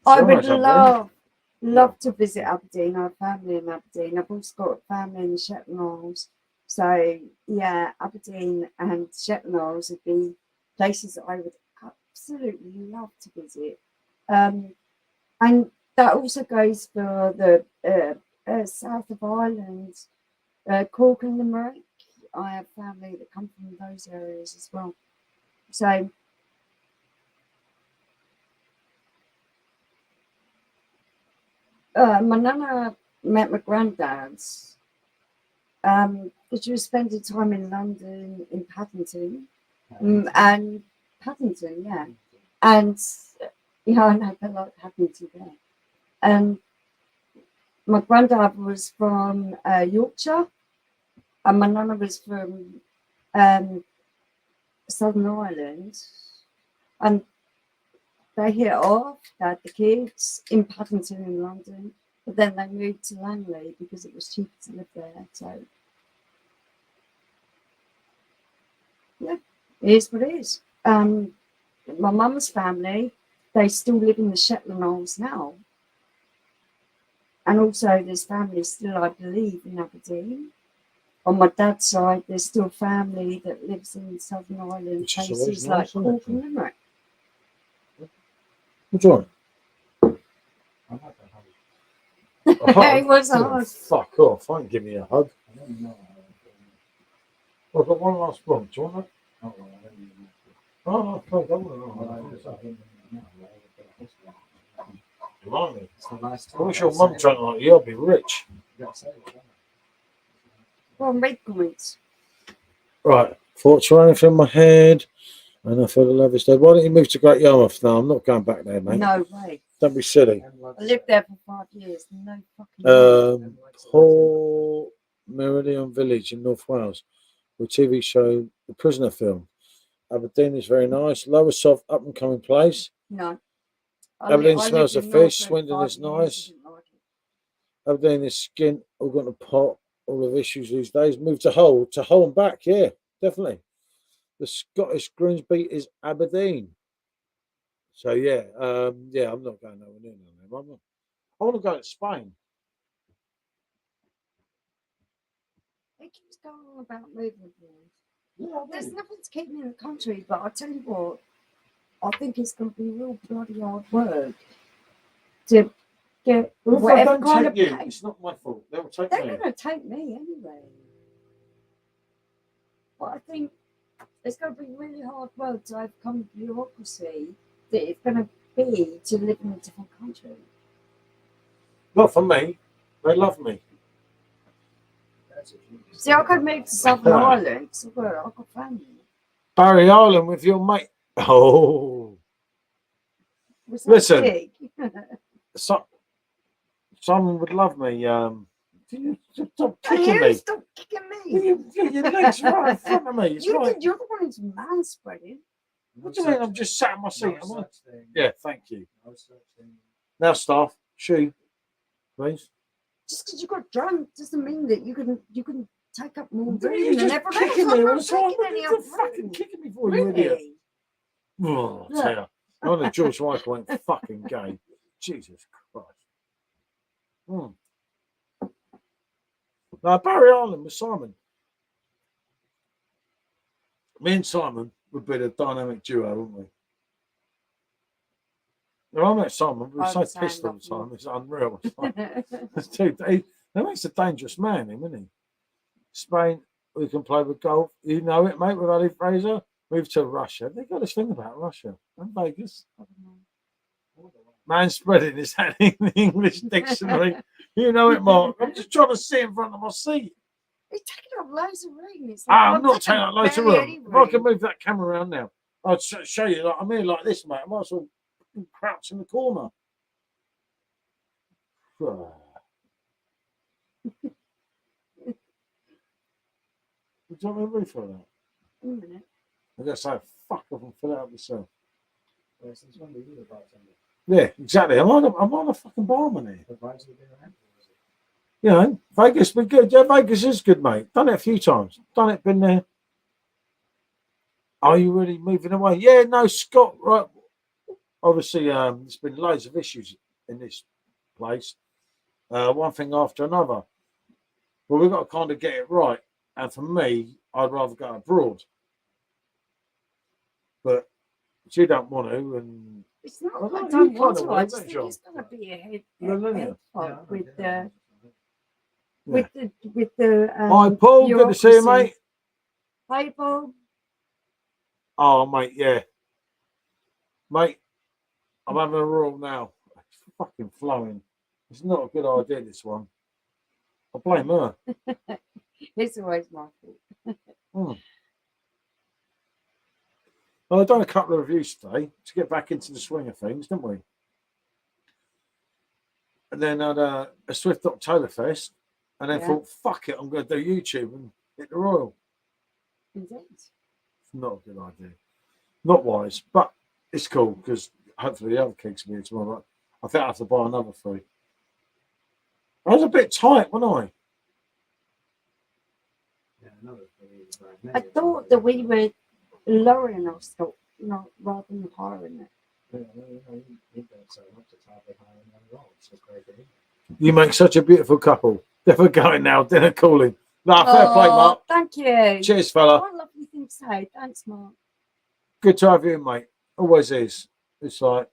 I So would much Aberdeen. love to visit Aberdeen. I have family in Aberdeen. I've also got family in the Shetland Isles. So yeah, Aberdeen and Shetland Isles would be places that I would absolutely love to visit. And that also goes for the south of Ireland, Cork and Limerick. I have family that come from those areas as well. So my nana met my granddad's. Because she was spending time in London, in Paddington, and Paddington, yeah. And yeah, I know they like Paddington there. And my granddad was from Yorkshire, and my nana was from Southern Ireland. And they hit it off, they had the kids in Paddington in London, but then they moved to Langley because it was cheaper to live there. So yeah, it is what it is. My mum's family, they still live in the Shetland Isles now. And also there's family still, I believe, in Aberdeen. On my dad's side, there's still family that lives in Southern Ireland, Which is always places nice, like isn't Cork it? and Limerick. What's wrong? I'm not that hungry. It was Oh, hard. fuck off. I ain't giving you a hug. I don't know. I've got one last one. Do you want that? Oh, well, I don't even know. Oh, no, I Well, I don't just want didn't know. It's to. Blimey. the last I time. wish your mum drank like you. I'd be rich. You gotta say it, don't you? Well, red comments. Right. Thoughts running through my head. And I feel the love is dead. Why don't you move to Great Yarmouth? No, I'm not going back there, mate. No way. Don't be silly. I lived there for 5 years. No fucking way. Paul Meridian Village in North Wales, the TV show The Prisoner film. Aberdeen is very nice. Lower Soft, up and coming place. No. Aberdeen I smells lived of in fish. Norfolk Swindon 5 is years, I nice. didn't like it. Aberdeen is skin. All got a pot. All of issues these days. Move to Hull. To Hull and back. Yeah, definitely. The Scottish Grimsby is Aberdeen. So yeah, yeah, I'm not going nowhere near them. I'm not. I want to go to Spain. It keeps going on about moving abroad. Yeah, There's nothing to keep me in the country, but I tell you what, I think it's going to be real bloody hard work to get Well, if I whatever don't kind of take you, pay. it's not my fault. They'll take They're me. going to take me anyway. But I think it's going to be really hard work to overcome the bureaucracy that it's going to be to live in a different country. Not for me. They love me. That's what you just See, I could move to Southern Ireland because I've got family. Barry Island with your mate. Oh, Was that Listen. big? so, someone would love me. Can you just stop Can kicking you me? stop kicking me? Your legs right in front of me. It's You're like, the other one who's man spreading. what do you mean? I'm just sat in my seat. No Am I? such thing. Yeah, thank you. No such thing. Now, staff, she, please. Just because you got drunk doesn't mean that you can take up more You're room than just everyone else. kicking me I'm all not the time. taking any You're up fucking room. kicking me for you idiot. Really? Oh, Look. tell you. I'm the George Michael went fucking gay. Jesus Christ. Now, Barry Island with Simon. Me and Simon would be the dynamic duo, wouldn't we? Now, I met Simon, we were I so was saying pissed all the nothing. time. It's unreal. It's like, dude, that makes a dangerous man, him, isn't he? Spain, we can play with golf. You know it, mate, with Ali Fraser. Move to Russia. They got this thing about Russia and Vegas. Man spreading his hand in the English dictionary. You know it, Mark. I'm just trying to sit in front of my seat. He's taking up loads of room. It's like, I'm not taking up loads of barely room. any If I can room. move that camera around now, I'd show you. Like, I'm here like this, mate. I might as well crouch in the corner. Would you want me to refill that? A minute. I'm going to say, fuck off and fill it up myself. Well, since when were you a bartender? Yeah, exactly. I'm on a fucking barman here. Advisor to be around? Or was it? You know, Vegas be good. Yeah, Vegas is good, mate. Done it a few times. Done it, been there. Are you really moving away? Yeah, no, Scott, right. Obviously, there's been loads of issues in this place. One thing after another. Well, we've got to kind of get it right. And for me, I'd rather go abroad. But you don't want to, and It's not Well, that I no, don't you want kinda to. I want, just don't think you? it's going to be a head Lennon. fight with Yeah. the with the Hi, Paul. Good to see you, mate. Hi, Paul. Oh, mate, yeah. Mate, I'm having a roll now. It's fucking flowing. It's not a good idea, this one. I blame her. It's always my fault. Well, I've done a couple of reviews today to get back into the swing of things, didn't we? And then I had a Swift Oktoberfest, and then Yeah. thought, fuck it, I'm going to do YouTube and hit the Royal. Indeed. It's not a good idea. Not wise, but it's cool because hopefully the other kegs will be here tomorrow. I think I have to buy another 3. I was a bit tight, wasn't Yeah, another thing is like, I thought that we were lowering our stock, not rather than hiring it. Yeah, you don't so much to top it higher than that at all. It's just great for you. I? You make such a beautiful couple. Never going now, dinner calling. No, fair play, Mark. Thank you. Cheers, fella. What a lovely thing to say. Thanks, Mark. Good to have you, mate. Always is. It's like,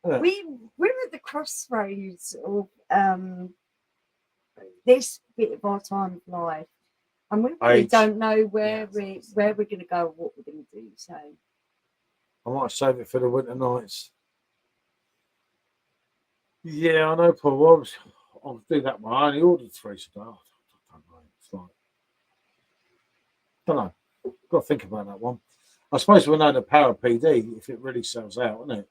yeah. We're at the crossroads of this bit of our time of life, and we really Age. don't know where Yes. we're going to go, what we're going to do. So I might save it for the winter nights. Yeah, I know, Paul. I'll do that one. I only ordered 3 today. I don't know. It's like, don't know. Got to think about that one. I suppose we'll know the power of PD if it really sells out, isn't it?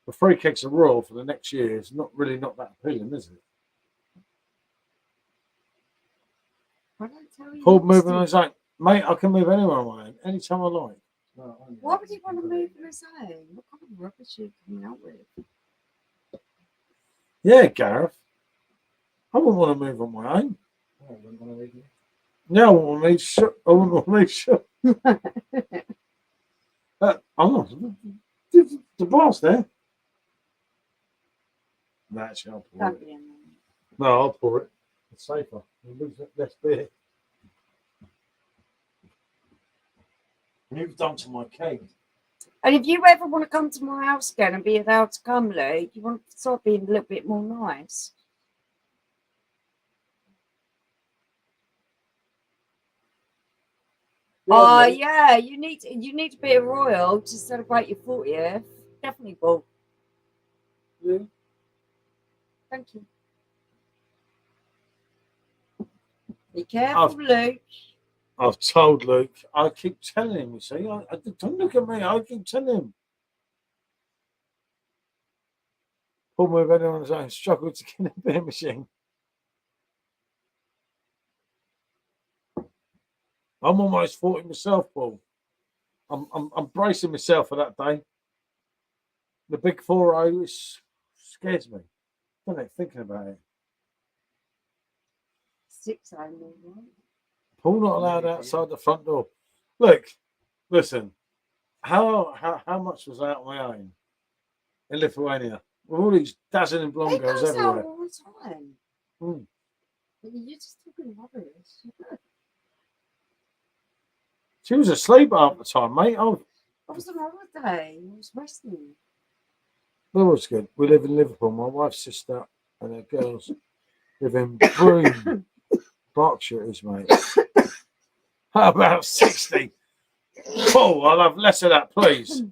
The 3 kegs of Royal for the next year is not that appealing, is it? I don't tell you. Paul what to moving do. on his own. Mate, I can move anywhere on my own, anytime I like. Why would you want to move on his own? What kind of rubbish are you coming out with? Yeah, Gareth. I wouldn't want to move on my own. Oh, I wouldn't want to leave you. No, I wouldn't want to leave shut. I wouldn't want to leave shut. I'm not. The bar's there. No, actually, I'll pour Don't it. be annoying. No, I'll pour it. It's safer. You lose less beer. You've done to my keg. And if you ever want to come to my house again and be allowed to come, Luke, you want to start being a little bit more nice. Oh mate. yeah, you need to be a royal to celebrate your 40th. Definitely, Paul. Yeah. Thank you. Be careful, Luke. I've told Luke. I keep telling him. You see, don't look at me. I keep telling him. Paul, with anyone's own struggle to get a beer machine. I'm almost 40 myself, Paul. I'm bracing myself for that day. The big 4-0 scares me. Don't it, thinking about it. 6 only, right? Paul not allowed outside the front door. Look, listen. How much was I out on my own in Lithuania with all these dazzling blonde He girls goes out everywhere? all the time. Hmm. You're just talking rubbish. She was asleep half the time, mate. Oh, I was on holiday. I was resting. that was good. We live in Liverpool. My wife's sister and her girls live in Broome, Berkshire, it is, mate. How about 60? Paul, I'll have less of that, please.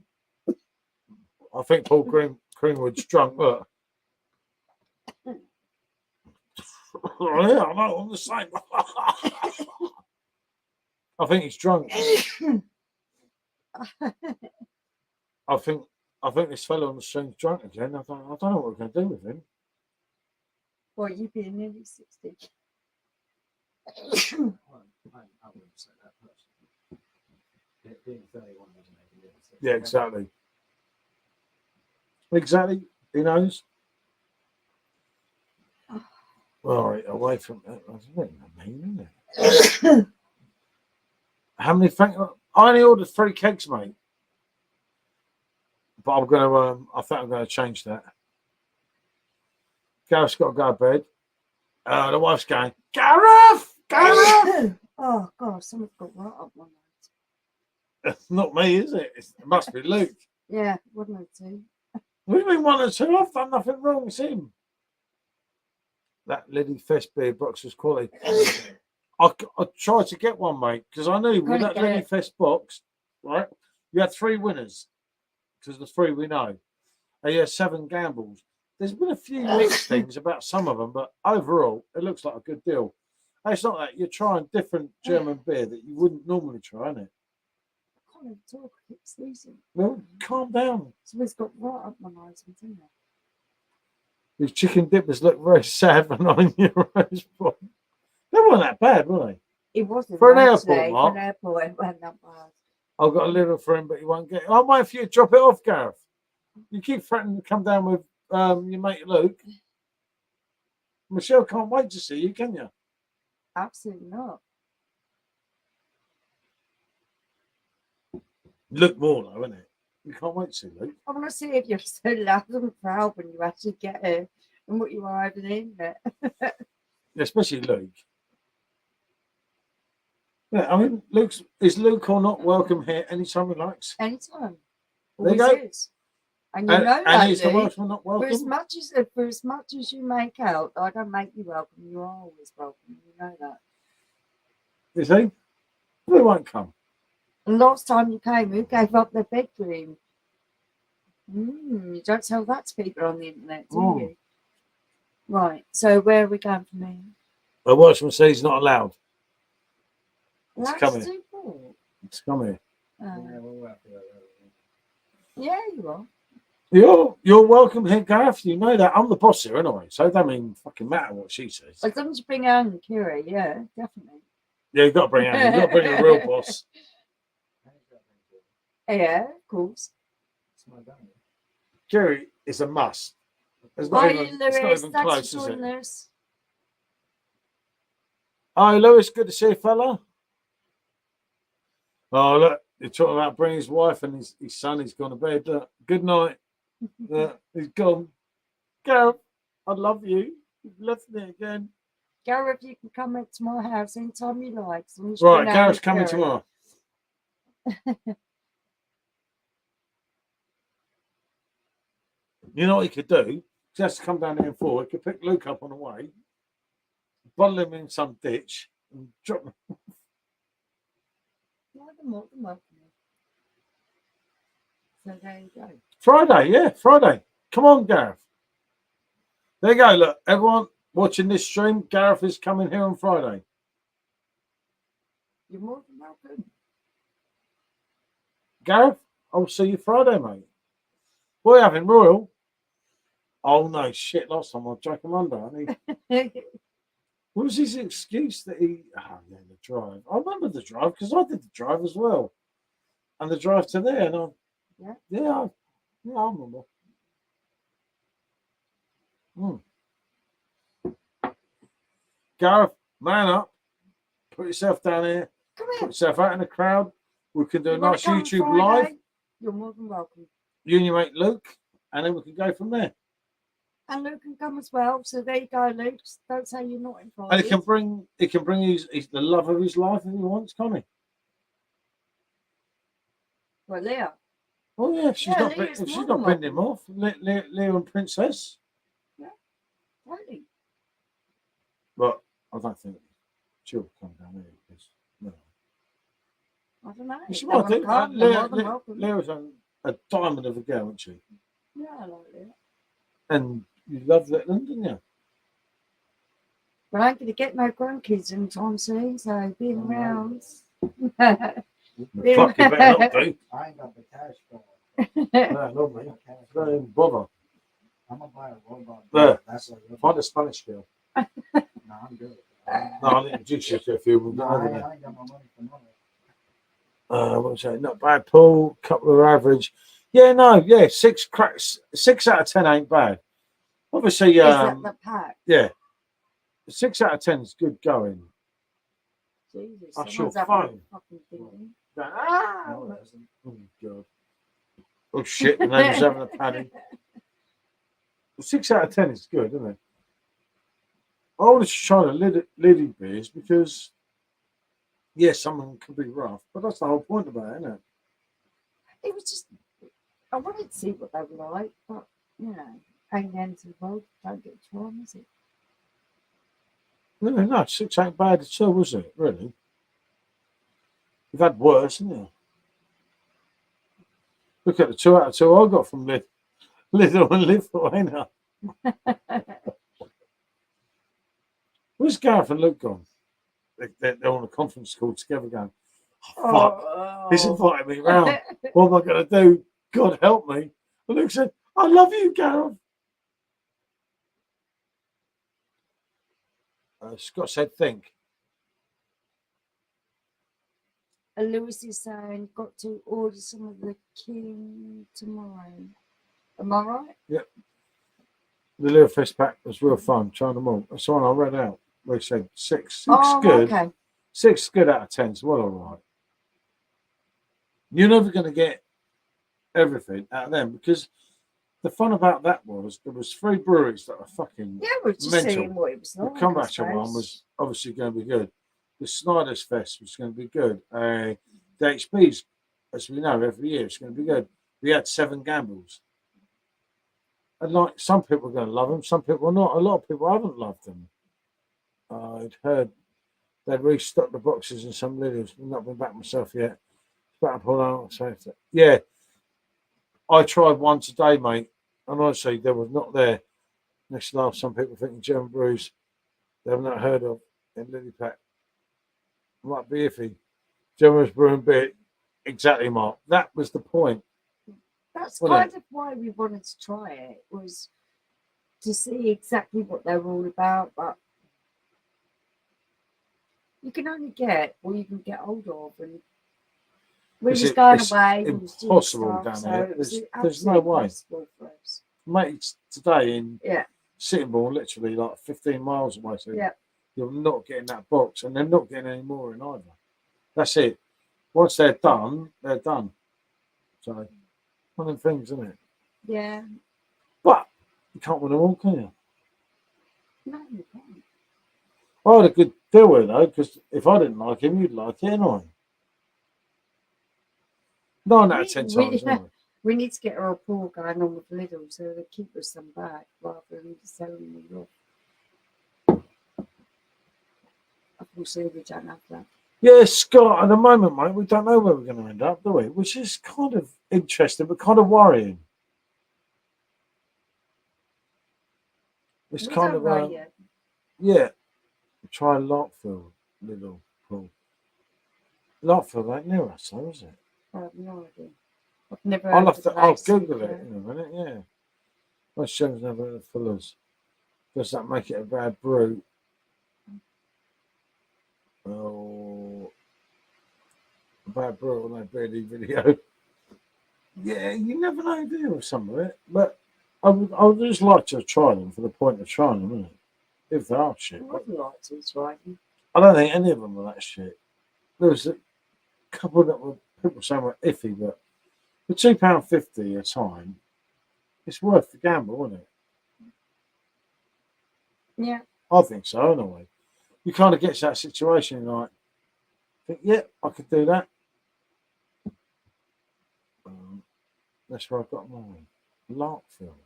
I think Paul Greenwood's drunk. Look. Yeah, I know, I'm the same. I think he's drunk. I think this fellow on the stream's drunk again. I don't know what we're going to do with him. Well, you being nearly 60. I wouldn't say that personally. Being 31 doesn't make a difference. Yeah, exactly. Exactly. He knows. All right, away from that. Isn't it? How many? I only ordered 3 kegs, mate. But I'm going to. I think I'm going to change that. Gareth's got to go to bed. The wife's going, Gareth! Oh, God, someone's got right up one night. Not me, is it? It must be Luke. Yeah, wouldn't it too? What do you mean 1 or 2? I've done nothing wrong. It's him. That Liddy Fest beer box was quality. I tried to get one, mate, because I knew with that Liddy Fest box, right, you had 3 winners, because the 3 we know. And you had 7 gambles. There's been a few mixed things about some of them, but overall, it looks like a good deal. And it's not that you're trying different German beer that you wouldn't normally try, isn't it? I can't even talk. I keep sneezing. Well, calm down. Someone's got right up my nose, isn't it? These chicken dippers look very sad for €9. They weren't that bad, were they? It wasn't. For an actually. airport, For Mark. an airport, it wasn't that bad. I've got a little for him, but he won't get it. I'll wait for you to drop it off, Gareth. You keep threatening to come down with your mate Luke. Michelle can't wait to see you, can you? Absolutely not. Look more though, isn't it? You can't wait to see Luke. I want to see if you're so loud and proud when you actually get here and what you are over the internet. Especially Luke. Yeah, I mean, is Luke or not welcome here anytime he likes? Anytime. There you Always go. is. And you know And that, is the Luke. Welshman not For as welcome? much as you make out, I don't make you welcome. You are always welcome. You know that. Is he? They won't come. And last time you came, who gave up their bedroom? You don't tell that to people on the internet, do you? Right. So where are we going from here? The Welshman says he's not allowed. It's That's coming. too cool. It's coming. Yeah, we'll have to go there. Yeah, you are. You're welcome here, Gareth. You know that. I'm the boss here anyway, so it don't mean fucking matter what she says. As long as you bring Anne and Kira, yeah, definitely. Yeah, you've got to bring Anne. You've got to bring a real boss. Yeah, of course. It's my dad. Jerry is a must. It's Bye, not even Lewis. close, Thanks is for it? joining us. Hi, Lewis. Good to see you, fella. Oh, look. He's talking about bringing his wife and his son. He's gone to bed. Good night. He's gone. Gareth, I love you. You've left me again. Gareth, you can come into my house anytime you like. as long as Right, you're down Gareth's with coming Gary. tomorrow. You know what he could do? He has to come down here and forward. He could pick Luke up on the way, bundle him in some ditch, and drop him. More than welcome. So there you go. Friday, yeah, Friday. Come on, Gareth. There you go. Look, everyone watching this stream, Gareth is coming here on Friday. You're more than welcome. Gareth, I'll see you Friday, mate. What are you having, Royal? Oh, no, shit. Last time I drank him under. What was his excuse that he... Oh, yeah, the drive. I remember the drive because I did the drive as well. And the drive to there. And I remember. Gareth, man up. Put yourself down here. Come Put here. yourself out in the crowd. We can do a You wanna nice come YouTube Friday? live. You're more than welcome. You and your mate Luke. And then we can go from there. And Luke can come as well. So there you go, Luke. Don't say you're not invited. And he can bring his the love of his life if he wants, can't he? Well, Leah. Oh yeah, she's Leah's not more than bending him off. Leah and Princess. Totally. But I don't think she'll come down here because no. I don't know. She If they might wanna do. come, they're more than welcome. Leah's a diamond of a girl, isn't she? Yeah, I like Leah. And you love Lithuanian, didn't you? But I ain't going to get no grandkids anytime soon, so being Oh, around. Fuck, you better not do. I ain't got the cash for it. No, not me. Don't even bother. I'm gonna buy a robot. There. That's a robot. Find a Spanish girl. No, I'm good. No, I'll introduce you to a few. We'll No, get I over ain't there. got my money for nothing. What was that? Not bad, Paul. Couple of average. Yeah, no, yeah. 6 out of 10 ain't bad. Obviously, Is that the pack? yeah. 6 out of 10 is good going. Jesus, I sure someone's having a fine. fucking thinking. No, it isn't. Oh, God. Oh, shit. The name's having a paddy. 6 out of 10 is good, isn't it? I always try the liddy beers because, yes, some of them can be rough, but that's the whole point about it, isn't it? It was just, I wanted to see what they were like, but, you know, ain't the end of the world. Don't get wrong, is it? No, 6 ain't bad at all, was it? Really? You've had worse, haven't you? Look at the 2 out of 2 I got from Lithuania. Where's Gareth and Luke gone? They're on a conference call together going, oh, fuck, he's invited me round. What am I going to do? God help me. And Luke said, I love you, Gareth. Scott said, think. And Lewis is saying, got to order some of the King tomorrow. Am I right? Yep. The Little Fist pack was real fun, trying them all. That's the one I read out. Where he said 6 good. Okay. 6 good out of 10 is well all right. You're never going to get everything out of them because the fun about that was there was 3 breweries that are fucking Yeah, we're just mental. seeing what it was The like. Comeback one was obviously going to be good. The Snyder's Fest was going to be good. The HB's, as we know, every year it's going to be good. We had 7 gambles. And like some people are going to love them, some people are not. A lot of people haven't loved them. I'd heard they'd restocked the boxes in some litters. I've not been back myself yet. But yeah, I tried one today, mate, and honestly, there was not there. Next laugh, some people thinking German brews they have not heard of in Lily Pack. Might be iffy. German's brewing beer, exactly, Mark. That was the point. That's Wasn't kind of why we wanted to try it, was to see exactly what they were all about. But you can only get what you can get hold of, and we was going away. We was doing impossible stuff, down so there. it was There's no way. impossible for us. Mate, today in Yeah. Sittingbourne, literally like 15 miles away. So Yeah. you're not getting that box, and they're not getting any more in either. That's it. Once they're done, they're done. So, one of them things, isn't it? Yeah. But you can't win them all, can you? No, you can't. I had a good deal with it, though, because if I didn't like him, you'd like it anyway. 9 out of 10 times, anyway. We need to get a rapport going on with Lidl so they keep us some back rather than selling them off. Unfortunately, we don't have that. Yeah, Scott, at the moment, mate, we don't know where we're going to end up, do we? Which is kind of interesting, but kind of worrying. It's We kind don't of, know yet. yeah. Try Larkfield, Liverpool. Larkfield ain't near us, though, is it? I have no idea. I've never I'll heard have of to. the I'll place, Google yeah. it in a minute. Yeah. Most shows never heard of Fuller's. Does that make it a bad brew? Oh, a bad brew on that beardy video. Yeah, you never know, do you, with some of it? But I would just like to try them for the point of trying them, isn't it? If they are shit. I would like to try them. I don't think any of them were that shit. There was a couple that were people saying were iffy, but for £2.50 a time, it's worth the gamble, isn't it? Yeah. I think so, anyway. You kind of get to that situation, like, think, yeah, I could do that. That's where I've got mine. Larkfield.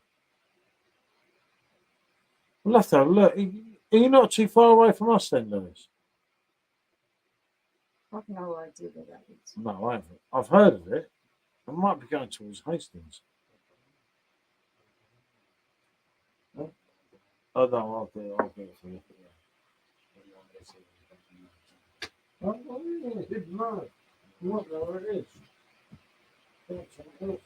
We'll have to have a look. Are you not too far away from us then, Lewis? I've no idea what that is. No, I haven't. I've heard of it. I might be going towards Hastings. Huh? Oh, no, I'll do it for you. Oh, well, yeah, I didn't know. You won't know where it is. I don't know.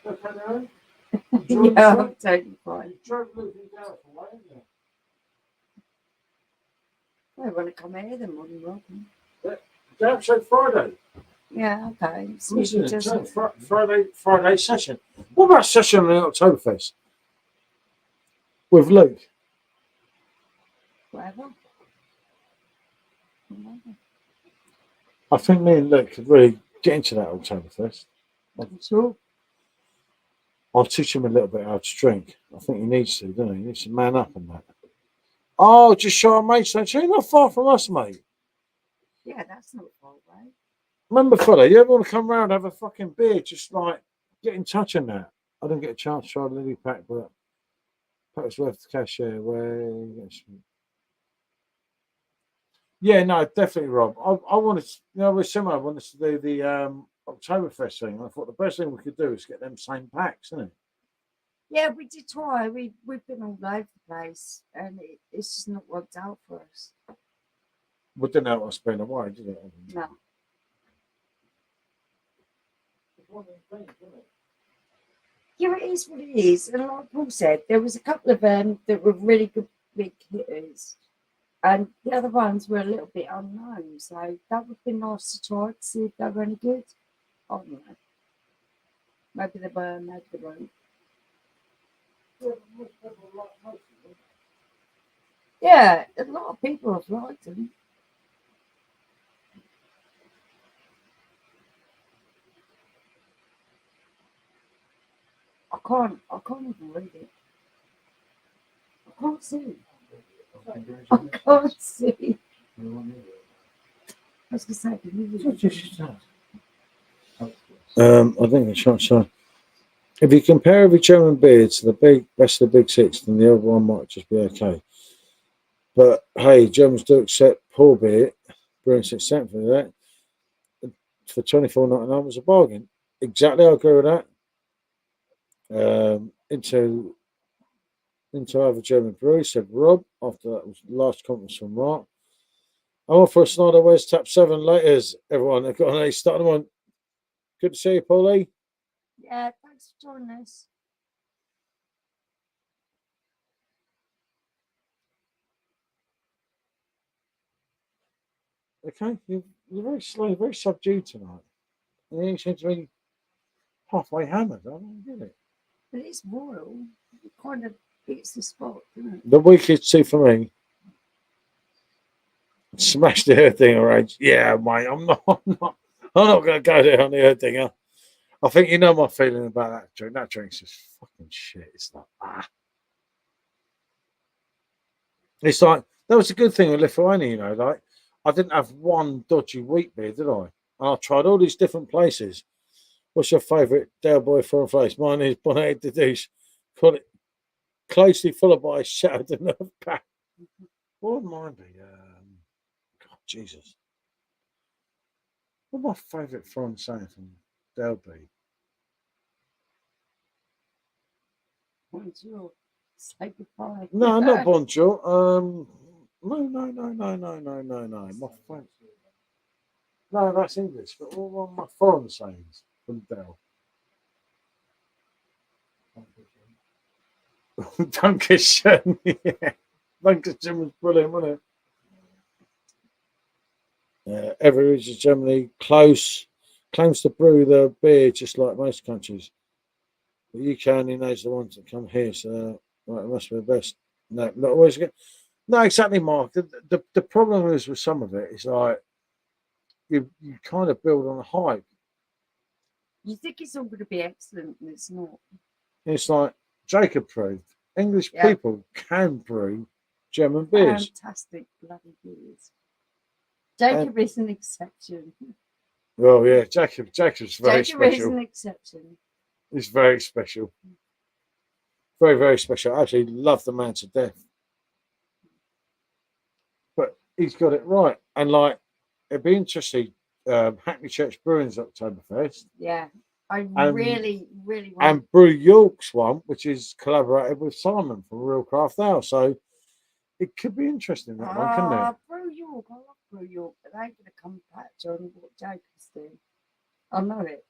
Okay, Aaron? Yeah, I'm totally fine. I want to come here, then more than welcome. Damn, so Friday. Yeah, okay. So Listen, you just Friday session. What about session on the Oktoberfest? With Luke? whatever. Whatever. I think me and Luke could really get into that Oktoberfest. I'm sure. I'll teach him a little bit how to drink. I think he needs to, doesn't he? He needs to man up and that. Oh, just shy of Maidstone. You're not far from us, mate. Yeah, that's not far away. Remember, fella, you ever want to come round, have a fucking beer, just like get in touch on that. I didn't get a chance to try the Lily Pack, but Pack's worth the cash, yeah. Yeah, no, definitely, Rob. I wanted to, with Simo, I wanted to do the Oktoberfest thing. I thought the best thing we could do is get them same packs, isn't it? Yeah, we did try. We've been all over the place, and it's just not worked out for us. We didn't know what to spend away, did it? No. Yeah, it is what it is. And like Paul said, there was a couple of them that were really good big hitters, and the other ones were a little bit unknown. So that would be nice to try to see if they were any good. I don't know. Maybe they were, maybe they weren't. Yeah, a lot of people have liked them. I can't even read it. I can't see. I can't see. I was going to say, can you read it? I think it's right. So, if you compare every German beer to the best of the big six, then the other one might just be okay. But hey, Germans do accept poor beer. Brewing 6% for that. For $24.99 was a bargain. Exactly, I agree with that. Into other German breweries, said Rob, after that was the last conference from Mark. I'm off for a Snyder West Tap 7 laters, everyone. They've got an A starting one. Good to see you, Paulie. Yeah, thanks for joining us. Okay, you're very slow, very subdued tonight. You seem to be halfway hammered. I don't get it. But it's royal. It kind of hits the spot, doesn't it? The weakest two for me. Smash the Erdinger range. Yeah, mate. I'm not going to go there on the Erdinger. I think you know my feeling about that drink. That drink's just fucking shit. It's like It's like that was a good thing with Lithuania, you know. Like I didn't have one dodgy wheat beer, did I? And I tried all these different places. What's your favourite Del Boy foreign place? Mine is Bonnet de Douche. Call it closely followed by Chateau de Neuf Pack. What would mine be? God, Jesus. What my favourite foreign saying from Del B? Bonjour. Say goodbye. No, not Bonjour. No. My favourite. No, that's English. But what are my foreign sayings from Del? Dankeschön. Yeah. Dankeschön was brilliant, wasn't it? Every region of Germany claims to brew the beer just like most countries. The UK only knows the ones that come here, so it must be the best. No, not always good. No, exactly, Mark. The problem is with some of it is like you kind of build on a hype. You think it's all going to be excellent, and it's not. It's like Jacob proved English Yeah. people can brew German beers. Fantastic bloody beers. Jacob is an exception. Well, yeah, Jacob's very Jacob is special. an exception. He's very special. Very, very special. I actually love the man to death. But he's got it right. And like, it'd be interesting. Hackney Church Brewing's Oktoberfest. Yeah. I And- really want And Brew York's one, which is collaborated with Simon from Real Craft Ale. So it could be interesting, that one, couldn't it? Brew York. I love Brew York, but they ain't going to come back on what Jacob's doing. I know it.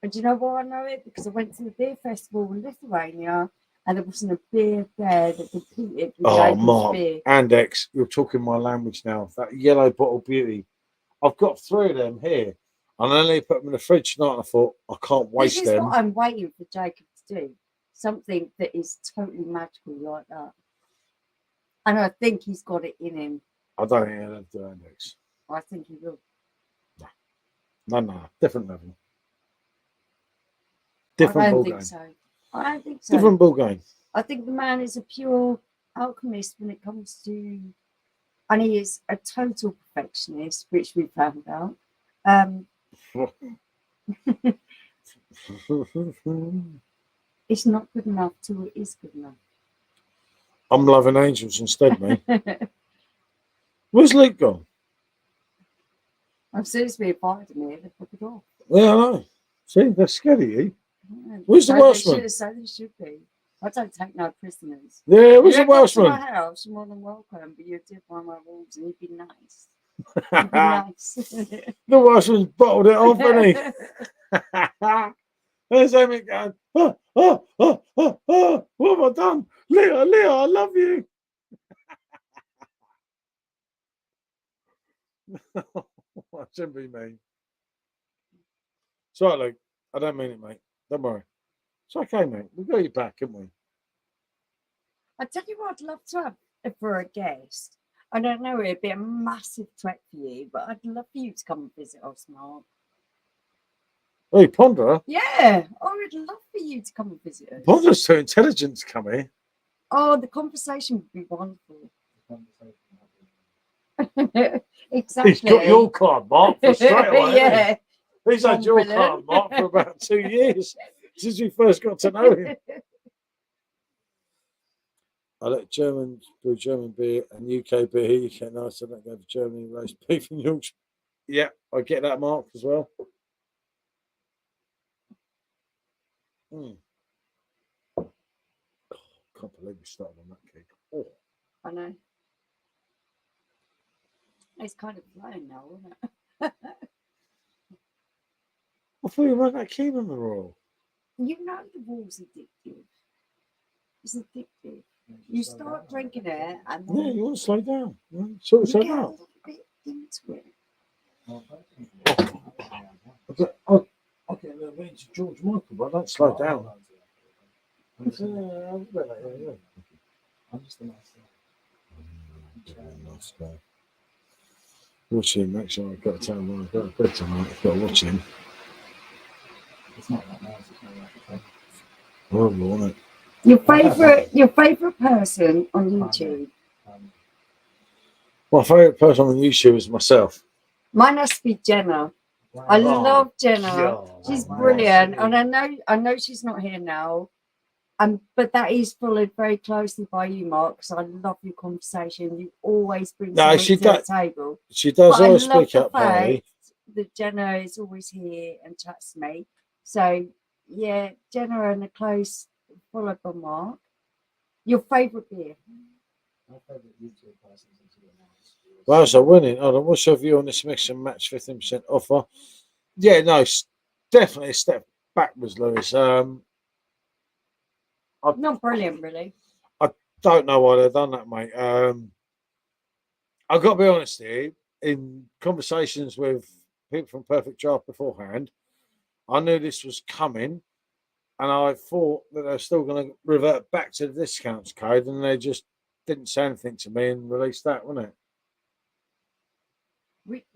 And do you know why I know it? Because I went to the beer festival in Lithuania and there wasn't a beer there that competed with Oh, Jacob's Mark, beer. Andex, you're talking my language now. That yellow bottle beauty. I've got 3 of them here. And I only put them in the fridge tonight and I thought, I can't waste This is them. what I'm waiting for Jacob to do. Something that is totally magical like that. And I think he's got it in him. I don't think I'll do Andex. I think he will. No, different level. I Different don't ball think game. so. I don't think so. Different ball game. I think the man is a pure alchemist when it comes to, and he is a total perfectionist, which we found out. It's not good enough till it is good enough. I'm loving Angels instead, mate. Where's Luke gone? I'm seriously invited me to put it off. Yeah, I know. See, they're scared of you. Yeah. Where's the So Welshman? So they should be. I don't take no prisoners. Yeah, where's the You come to Welshman? my house, you're more than welcome, but you did one of my rules and you'd be nice. You'd be nice. The Welshman's bottled it off, hasn't he? There's Emmett going, what have I done? Leah, I love you. That shouldn't be me. It's all right, Luke. I don't mean it, mate. Don't worry. It's okay, mate. We've got you back, haven't we? I tell you what, I'd love to have for a guest. I don't know, it'd be a massive trek for you, but I'd love for you to come and visit us, Mark. Hey, Ponder. Yeah, I would love for you to come and visit us. Ponder's too intelligent to come here. Oh, the conversation would be wonderful. Exactly. He's got your card, Mark, for straight away. Yeah. He's had your Brilliant. card, Mark, for about 2 years since we first got to know him. I let Germans brew German beer and UK beer. UK nice. I don't go for Germany roast beef and Yorkshire. Yeah, I get that, Mark, as well. Can't believe we started on that cake. Oh. I know. It's kind of flying now, isn't it? I thought you weren't that keen on the Royal. You know the Royal's addictive. It's addictive. You start drinking it and then Yeah, you want to slow down. Sort you yourself get a out. little bit into it. I'll get a I'm getting to George Michael, but I don't slow Oh, down. I'm just a nice Nice guy. Watch him, make sure I've got to tell him I've got a bed tonight. I've got to watch him. It's not that nice. It's not that Horrible, isn't it? Your favorite person on YouTube? My favourite person on YouTube is myself. Mine has to be Jenna. I love Jenna. God, She's man. brilliant, and I know she's not here now. But that is followed very closely by you, Mark, because I love your conversation. You always bring something to the table. She does But I always love speak the up, Harry. fact that Jenna is always here and chats to me. So yeah, Jenna and a close followed by Mark. Your favourite beer? My favorite YouTube person is Well, so winning. Hold on, what's your view on this mix and match 15% offer? Yeah, no, definitely a step backwards, Lewis. Not brilliant, really. Don't know why they've done that, mate. I've got to be honest here. In conversations with people from Perfect Draft beforehand, I knew this was coming, and I thought that they're still going to revert back to the discounts code, and they just didn't say anything to me and released that, wasn't it?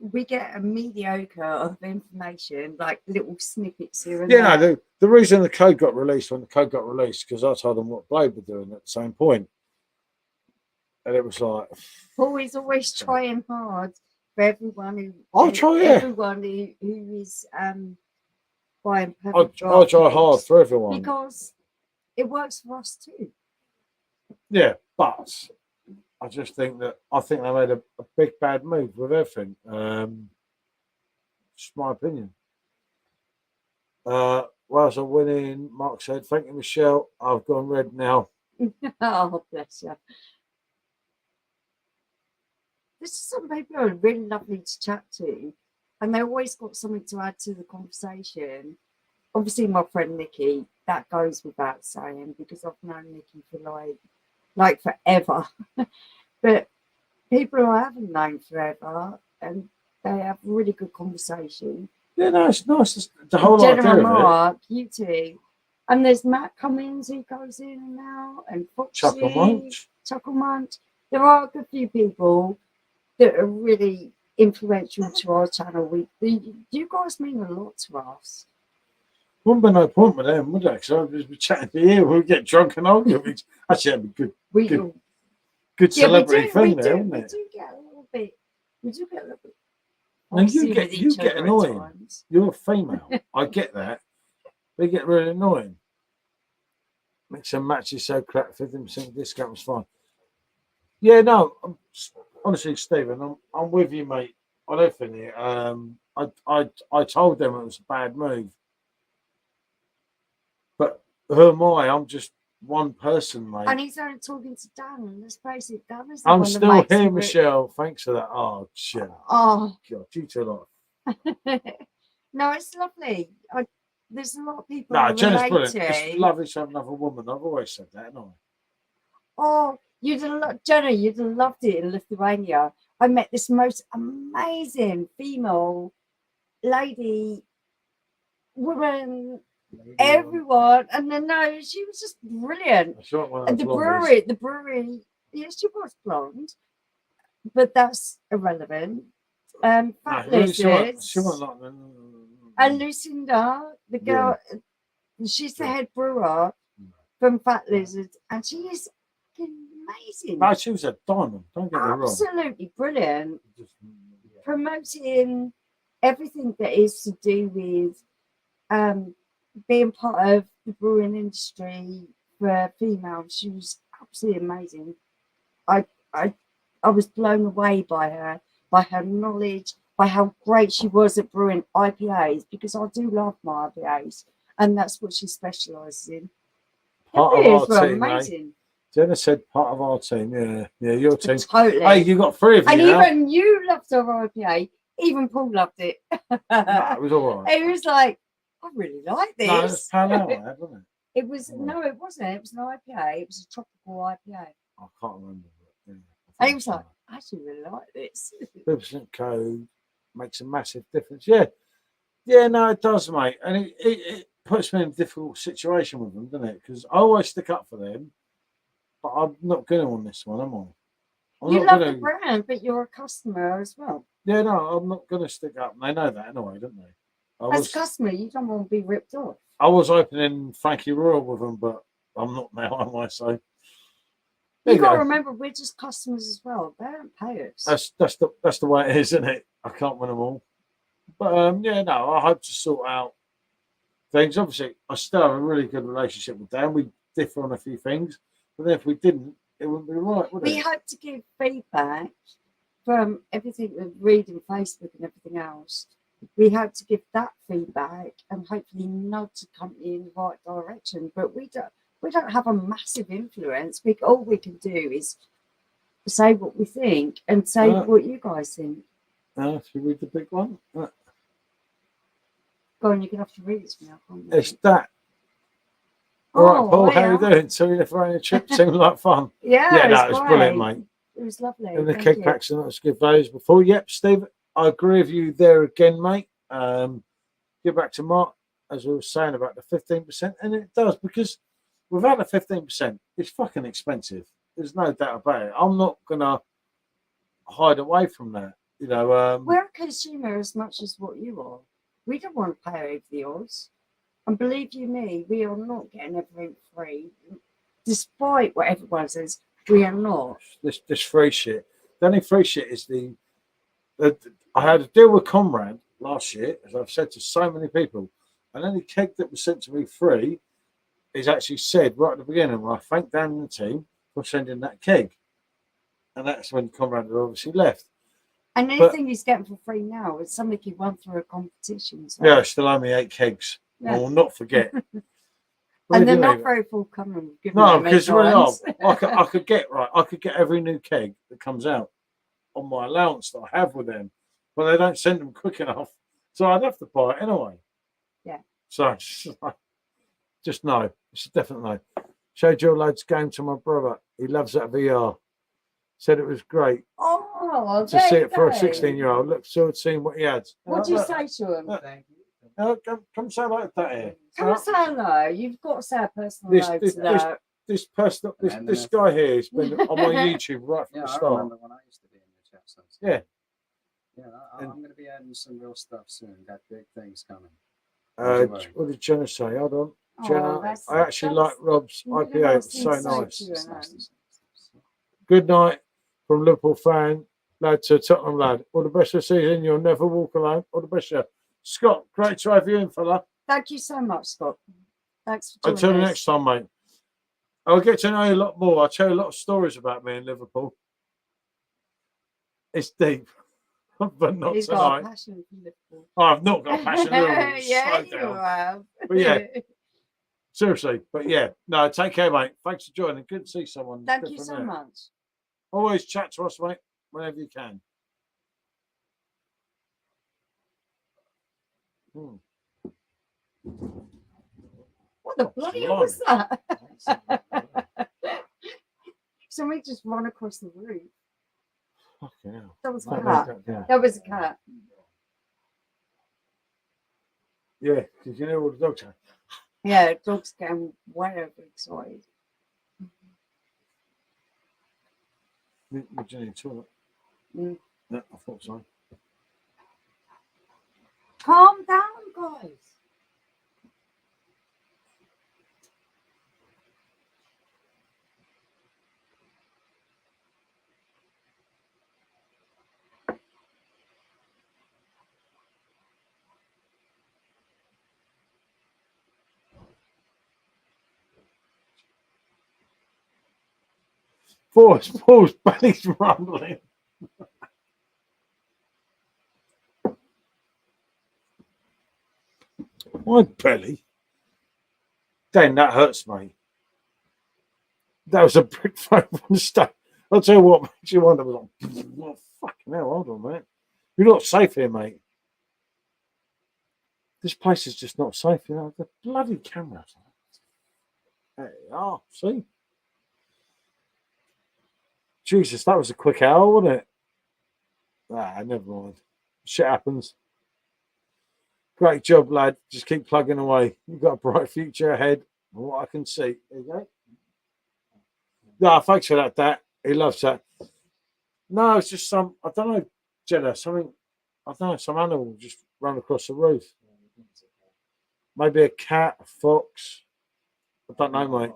We get a mediocre of information, like little snippets here and Yeah, there. no, the reason the code got released when the code got released, because I told them what Blade were doing at the same point. And it was like, Paul is always trying hard for everyone who everyone who is buying Perfect Draft. I try hard for everyone. Because it works for us too. Yeah, but I just think they made a big bad move with everything. Just my opinion. Whilst I'm winning, Mark said, "Thank you, Michelle. I've gone red now." Oh, bless you. There's some people who are really lovely to chat to, and they always got something to add to the conversation. Obviously, my friend Nikki, that goes without saying because I've known Nikki for like forever. But people I haven't known forever, and they have really good conversation. Yeah, no, it's nice. The whole Jenna idea and of it. Mark, you two. And there's Matt Cummins who goes in and out, and Foxy, Chuckle Munch. There are a good few people that are really influential to our channel. You guys mean a lot to us. Wouldn't be no point with them, would there? Because I'd just be chatting to you. We'd get drunk and argue. Actually, that'd be good celebrity thing there, wouldn't it? We do get a little bit. And you get annoying. You're a female. I get that. They get really annoying. Mix and match is so crap. 15% discount was fine. Yeah, no. Honestly, Stephen, I'm with you, mate. On everything here. I told them it was a bad move. But who am I? I'm just one person, mate. And he's only talking to Dan. Let's face it, Dan is the I'm one still that makes here, Michelle. Thanks for that. Oh, shit. Oh, God, you two lot. No, it's lovely. There's a lot of people. No, Jenna's relate brilliant. to. It's lovely to have another woman. I've always said that, haven't I? Oh, Jenna, you'd have loved it in Lithuania. I met this most amazing female lady, woman, everyone, and then no, she was just brilliant. And the brewery, yes, she was blonde, but that's irrelevant. Fat Lizards. She wasn't like that. And Lucinda, the girl, she's the head brewer from Fat Lizards, and she is amazing. No, she was a diamond. Don't get me wrong. Absolutely brilliant. Promoting everything that is to do with being part of the brewing industry for females. She was absolutely amazing. I was blown away by her knowledge, by how great she was at brewing IPAs, because I do love my IPAs, and that's what she specialises in. Part of our team, amazing. Mate. Jenna said part of our team. Yeah, your team. Totally. Hey, you got three of you and now. Even you loved our IPA. Even Paul loved it. No, it was all right. It was like, I really like this. No, it was pale ale, wasn't it? It was no, it wasn't. It was an IPA. It was a tropical IPA. I can't remember. And he was like, I actually really like this. 2% code makes a massive difference. Yeah. Yeah, no, it does, mate, and it puts me in a difficult situation with them, doesn't it? Because I always stick up for them, but I'm not going to on this one, am I? I'm You not love the going to. brand, but you're a customer as well. Yeah, no, I'm not going to stick up. They know that anyway, don't they? As a customer, you don't want to be ripped off. I was opening Frankie Royal with them, but I'm not now, am I? So there You you got to go. remember, we're just customers as well. They don't pay us. That's the way it is, isn't it? I can't win them all, but yeah, no, I hope to sort out things. Obviously, I still have a really good relationship with Dan. We differ on a few things, but then if we didn't, it wouldn't be right, would We it? hope to give feedback from everything we read on Facebook and everything else. We hope to give that feedback and hopefully nudge the company in the right direction. But we don't have a massive influence. All we can do is say what we think and say what you guys think. Should we read the big one? Go on, you're gonna have to read it now. It's that. All right, Paul, how yeah. you doing? So the Lithuanian trip seemed like fun. Yeah, no, it was brilliant, mate. It was lovely. And the Thank keg you. packs and let's give those before. Yep, Steve, I agree with you there again, mate. Get back to Mark, as we were saying about the 15%, and it does, because without the 15%, it's fucking expensive. There's no doubt about it. I'm not gonna hide away from that. You know, We're a consumer as much as what you are. We don't want to pay over the odds. And believe you me, we are not getting everything free. Despite what everyone says, we are not. this free shit. The only free shit is the I had a deal with Comrade last year, as I've said to so many people, and any keg that was sent to me free is actually said right at the beginning, well, I thank Dan and the team for sending that keg. And that's when Comrade had obviously left. And anything he's getting for free now is something he won through a competition. So. Yeah, still owe me 8 kegs. Yeah. I will not forget. And they're not very forthcoming. No, because really I could get every new keg that comes out on my allowance that I have with them, but they don't send them quick enough, so I'd have to buy it anyway. Yeah. So just no, it's a definite no. Showed your loads game to my brother. He loves that VR. Said it was great. Oh, to see it for a 16-year-old. Look, so seeing what he had. What do you say to him? Thank you. Come say like that here. Come say hello. You've got to say a personal hello to that. This guy here has been on my YouTube right from the start. I remember when I used to be in the chat sense. Yeah. Yeah, I'm going to be adding some real stuff soon. Got big things coming. What did Jenna say? Hold on. Jenna, I actually like Rob's IPA. It's so nice. Good night from Liverpool fan, lad to Tottenham lad. All the best of the season. You'll never walk alone. All the best. Scott, great to have you in, fella. Thank you so much, Scott. Thanks for joining us. Until the next time, mate. I'll get to know you a lot more. I'll tell you a lot of stories about me in Liverpool. It's deep, but not He's tonight. got a passion for Liverpool. I've not got a passion for Liverpool. Yeah, you have. But yeah, seriously. But yeah, no, take care, mate. Thanks for joining. Good to see someone. Thank you so much. Always chat to us, mate, whenever you can. What the bloody hell was that? Somebody just ran across the roof. Fucking hell. That was a cat. That was a cat. Yeah, because you know what the dogs are. Yeah, dogs getting way overexcited. Would you need toilet? Mm. No, I thought so. Calm down, guys. Paul's belly's rumbling. My belly? Dang, that hurts me. That was a brick throw from the stone. I'll tell you what makes you wonder. Like, oh, fucking hell, hold on, mate. You're not safe here, mate. This place is just not safe, you know. The bloody cameras. There you are, see? Jesus, that was a quick hour, wasn't it? Ah, never mind. Shit happens. Great job, lad. Just keep plugging away. You've got a bright future ahead, from what I can see. There you go. No, thanks for that, Dad. He loves that. No, it's just some, I don't know, Jenna, something, I don't know, some animal just run across the roof. Maybe a cat, a fox. I don't know, mate.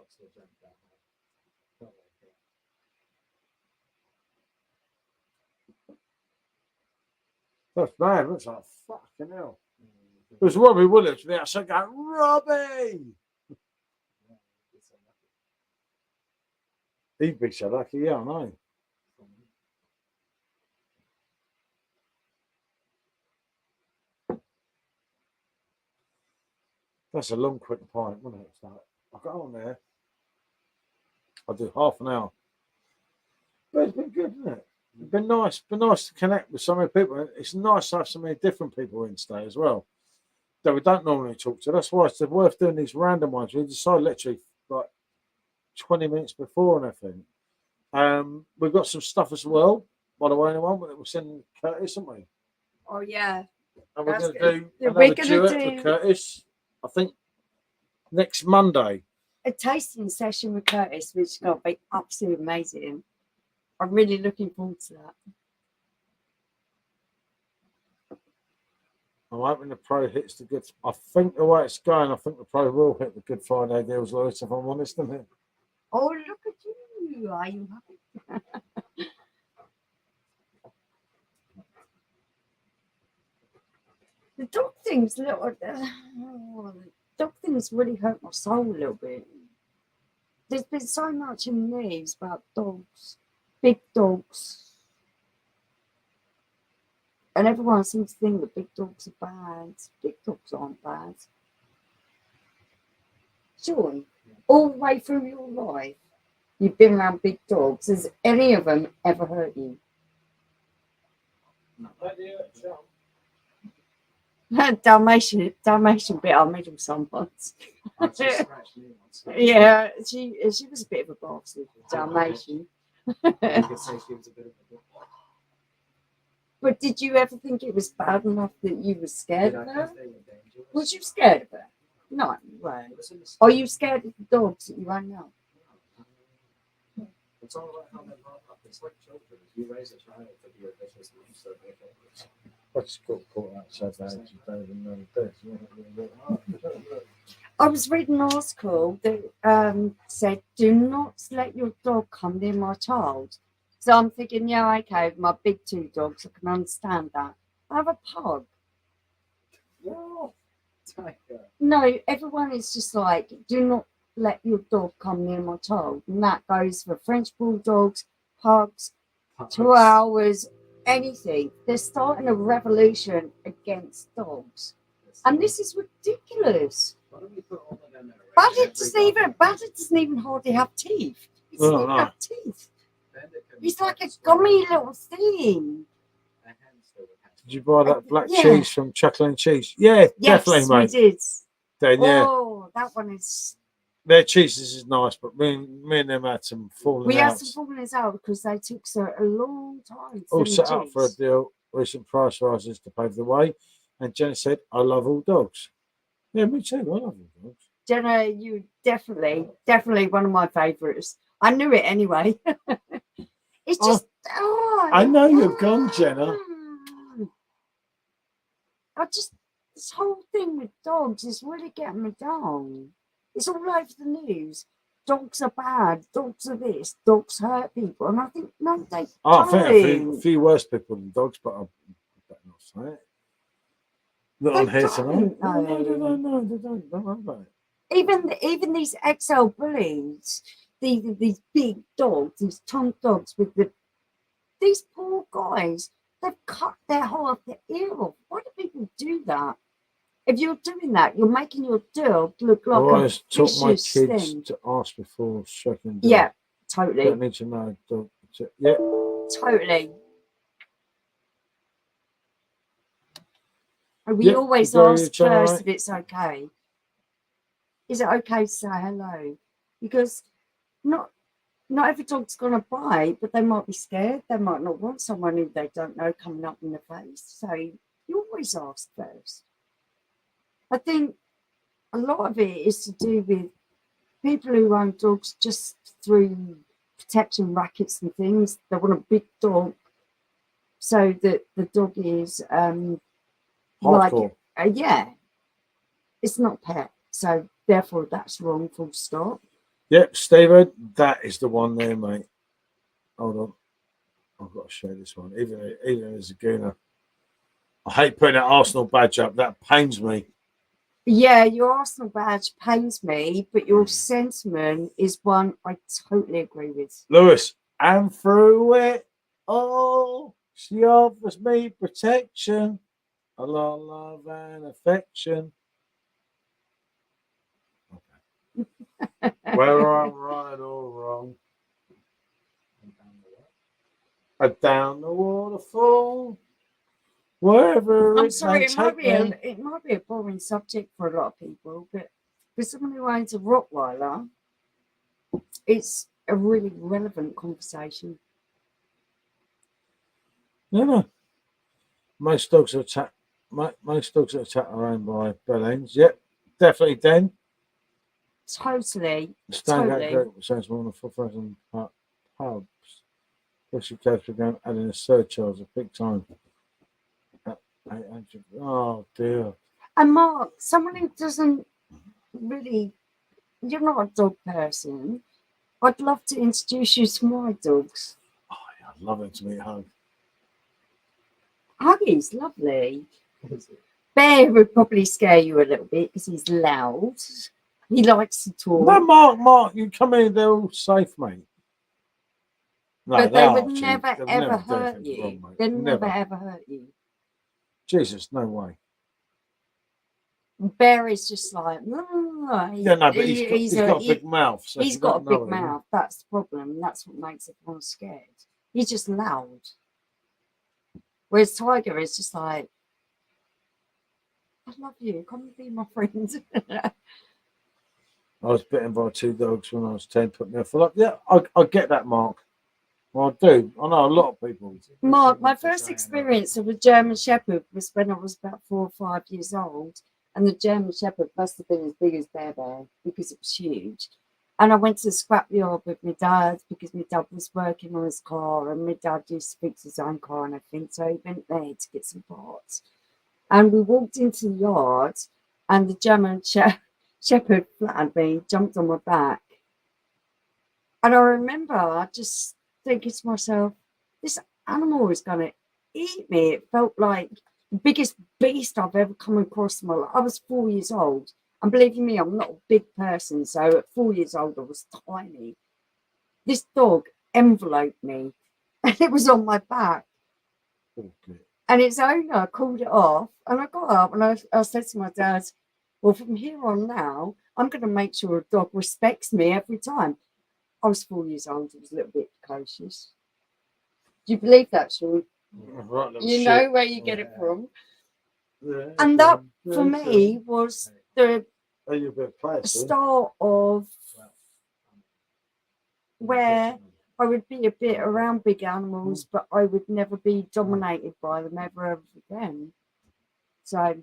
That's bad. That's like, fucking hell. It was Robbie Williams from the outside going, Robbie! He'd be so lucky, yeah, I know. That's a long, quick pint, wasn't it? It's like, I got on there. I do half an hour. But it's been good, isn't it? It's been nice. Been nice to connect with so many people. It's nice to have so many different people in today as well that we don't normally talk to. That's why it's worth doing these random ones. We decide literally like 20 minutes before and everything. We've got some stuff as well, by the way, anyone, that we're sending Curtis, haven't we? Oh yeah. And we're That's going to good. do We're another gonna duet do- for Curtis, I think, next Monday. A tasting session with Curtis, which is going to be absolutely amazing. I'm really looking forward to that. I'm hoping the pro hits the good. I think the way it's going, I think the pro will hit the Good Friday deals, Lewis, if I'm honest, isn't it? Oh, look at you. Are you happy? The dog thing's little. The dog thing's really hurt my soul a little bit. There's been so much in the news about dogs, big dogs. And everyone seems to think that big dogs are bad. Big dogs aren't bad. Sean, all the way through your life, you've been around big dogs. Has any of them ever hurt you? Dalmatian bit our middle sometimes. Yeah, she was a bit of a bastard, Dalmatian. You could say she was a bit of a But did you ever think it was bad enough that you were scared Did of I her? think they were dangerous? Was you scared of her? No, you weren't. It was in the Are you scared of the dogs that you run now? It's all about how they brought up. It's like children. If you raise a child to be a vicious monster, they think it's What's got caught outside the house? You don't even know this. I was reading an article that said, do not let your dog come near my child. So I'm thinking, yeah, okay, with my big two dogs, I can understand that. I have a pug. tiger. No, everyone is just like, do not let your dog come near my child. And that goes for French bulldogs, pugs, chihuahuas, anything. They're starting a revolution against dogs. And this is ridiculous. Why don't we put all of them in a Badger doesn't even hardly have teeth. He doesn't even have teeth. He's like a gummy little thing. Did you buy that black Yeah. cheese from Chuckle and Cheese? Yeah, Yes, definitely, we mate. did. Then, yeah, Oh, that one is. their cheeses is nice, but me and them had some falling We had outs. some falling out because they took so a long time. to All do set up for a cheese. deal, recent price rises to pave the way. And Jenny said, I love all dogs. Yeah, me too. I love all dogs. Jenna, you definitely one of my favourites. I knew it anyway. It's just. I know you're gone, Jenna. This whole thing with dogs is really getting me down. It's all over the news. Dogs are bad. Dogs are this. Dogs hurt people. And I think, no, they I think don't. a few worse people than dogs, but I better not say it. Not on They here tonight. don't, No, no. they don't. Don't worry about it. Even these XL bullies, these big dogs, these chunk dogs with these poor guys, they've cut their whole their ear off. Why do people do that? If you're doing that, you're making your dog look I like a always taught my vicious kids thing. to ask before shaking. Yeah, totally, Don't need to know. Yeah. totally. And we Yep, always you go, ask Jenna, first right? if it's okay. Is it okay to say hello? Because not every dog's gonna bite, but they might be scared. They might not want someone who they don't know coming up in the face. So you always ask first. I think a lot of it is to do with people who own dogs just through protection rackets and things. They want a big dog so that the dog is like Hardcore. yeah, it's not pet, so therefore that's wrong. Full stop. Yep, Stephen, that is the one there, mate. Hold on. I've got to show this one. Even as a gooner. I hate putting that Arsenal badge up. That pains me. Yeah, your Arsenal badge pains me, but your sentiment is one I totally agree with. Lewis, and through it all, she offers me protection, a lot of love and affection. Okay. Whether I'm right or wrong, down the waterfall, wherever I'm it sorry, may it might take be me. it might be a boring subject for a lot of people, but for someone who owns a Rottweiler, it's a really relevant conversation. No. Most dogs are attacked. Most dogs are attacked are owned by Bellends. Yep, definitely. Den. Totally. Stangate Group says more than 4,000 pubs. Especially Kegs began adding a surcharge of big time. At 800. Oh dear. And Mark, someone who doesn't really, you're not a dog person. I'd love to introduce you to my dogs. Oh, yeah, I'd love it to meet Hug. Huggy's lovely. Bear would probably scare you a little bit because he's loud. He likes to talk. No, Mark, you come in, they're all safe, mate. No, but they would are, never they'll ever never do hurt anything you. wrong, mate. They'd Never. never ever hurt you. Jesus, no way. Bear is just like, Yeah, no, but he's got a big mouth. So he's got a big mouth. That's the problem. That's what makes everyone scared. He's just loud. Whereas Tiger is just like, I love you. Come and be my friend. I was bitten by 2 dogs when I was 10, put me off. Like, yeah, I get that, Mark. Well, I do. I know a lot of people. Mark, my first experience of a German Shepherd was when I was about 4 or 5 years old. And the German Shepherd must have been as big as Bear because it was huge. And I went to the scrapyard with my dad because my dad was working on his car and my dad used to fix his own car and everything. So he went there to get some parts. And we walked into the yard and the German Shepherd flattened me, jumped on my back. And I remember just thinking to myself, this animal is going to eat me. It felt like the biggest beast I've ever come across in my life. I was 4 years old. And believe me, I'm not a big person. So at 4 years old, I was tiny. This dog enveloped me and it was on my back. Okay. And its owner called it off. And I got up and I said to my dad, well, from here on now, I'm going to make sure a dog respects me every time. I was 4 years old. I was a little bit precocious. Do you believe that, Sean? Right, You know where you get it from. Yeah, And that, for me, was the start of where I would be a bit around big animals, but I would never be dominated by them ever again. So,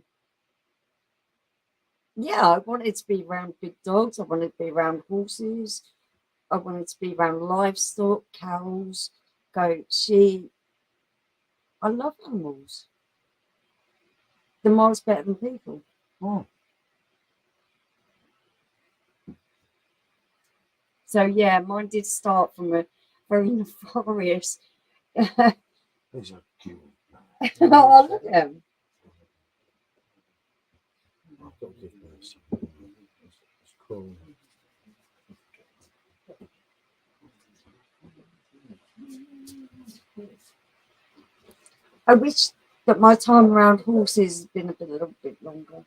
yeah, I wanted to be around big dogs. I wanted to be around horses. I wanted to be around livestock, cows, goats, sheep. I love animals. They're miles better than people. Oh. So, yeah, mine did start from a very nefarious. These are cute. Oh, look at them. I've got to give this. It's cool. I wish that my time around horses has been a little bit longer.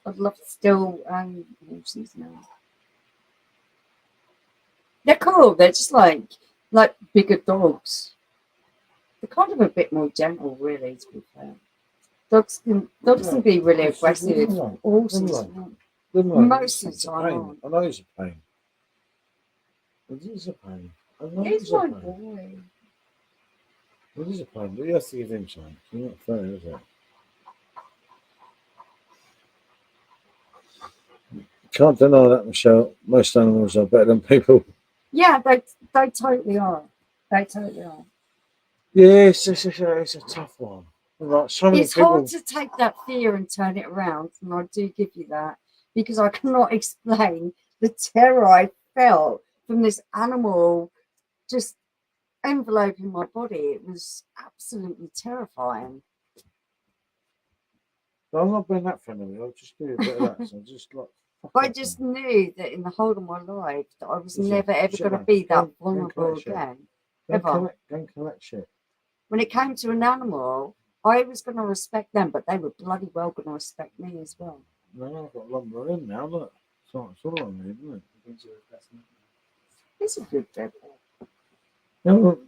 I'd love to still own horses now. They're cool. They're just like bigger dogs. They're kind of a bit more gentle, really, to be fair. Dogs can be really aggressive. Horses, most of the time. I know it's a pain. It is a pain. I know He's it's a my pain. boy. It is a pain, but you have to give him some. It's not fair, is it? Can't deny that, Michelle. Most animals are better than people. Yeah, they totally are. They totally are. Yeah, it's a tough one. Like so many It's people. hard to take that fear and turn it around, and I do give you that because I cannot explain the terror I felt from this animal just enveloping my body. It was absolutely terrifying. I'm not being that friendly. I'll just do a bit of that. So just like. fuck I off, just man. knew that in the whole of my life that I was Listen, never ever shit, going to man. be that Don't vulnerable collect shit. again. Don't Ever. collect shit. When it came to an animal, I was going to respect them, but they were bloody well going to respect me as well. No, I've got lumber in now. Look, it's all I need, isn't it? He's a good bed. Yeah, well,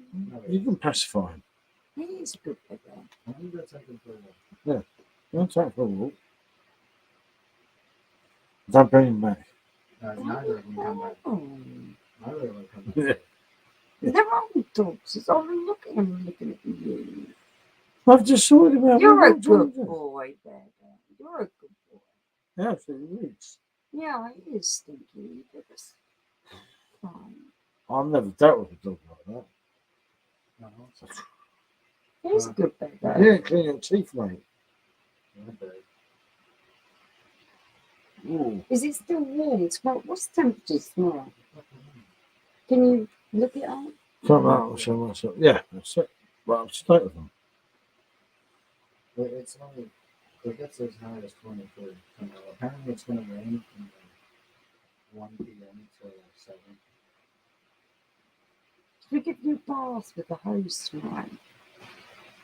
you can pacify him. He is a good bed. You don't take for a walk. Don't bring him back. Neither of them come back. Oh, Neither of them come back. Yeah. they're old dogs. It's all looking at you. I've just sorted him out. You're a What do you want good to do? boy, Bear. You're a good boy. Yeah, absolutely reeks. Yeah, he is stinky, but it's fine. I've never dealt with a dog like that. No, He's a good bed. Yeah, clean your teeth, mate. Ooh. Is it still warm tomorrow? What's the temperature tomorrow? Can you look it up? Come out and show myself. Yeah, that's it. Well, I'm straight with them. It's only, it gets as high as 23 tomorrow. Apparently it's going to rain from 1 p.m. to 7. Should we give you a bath with the hose tonight?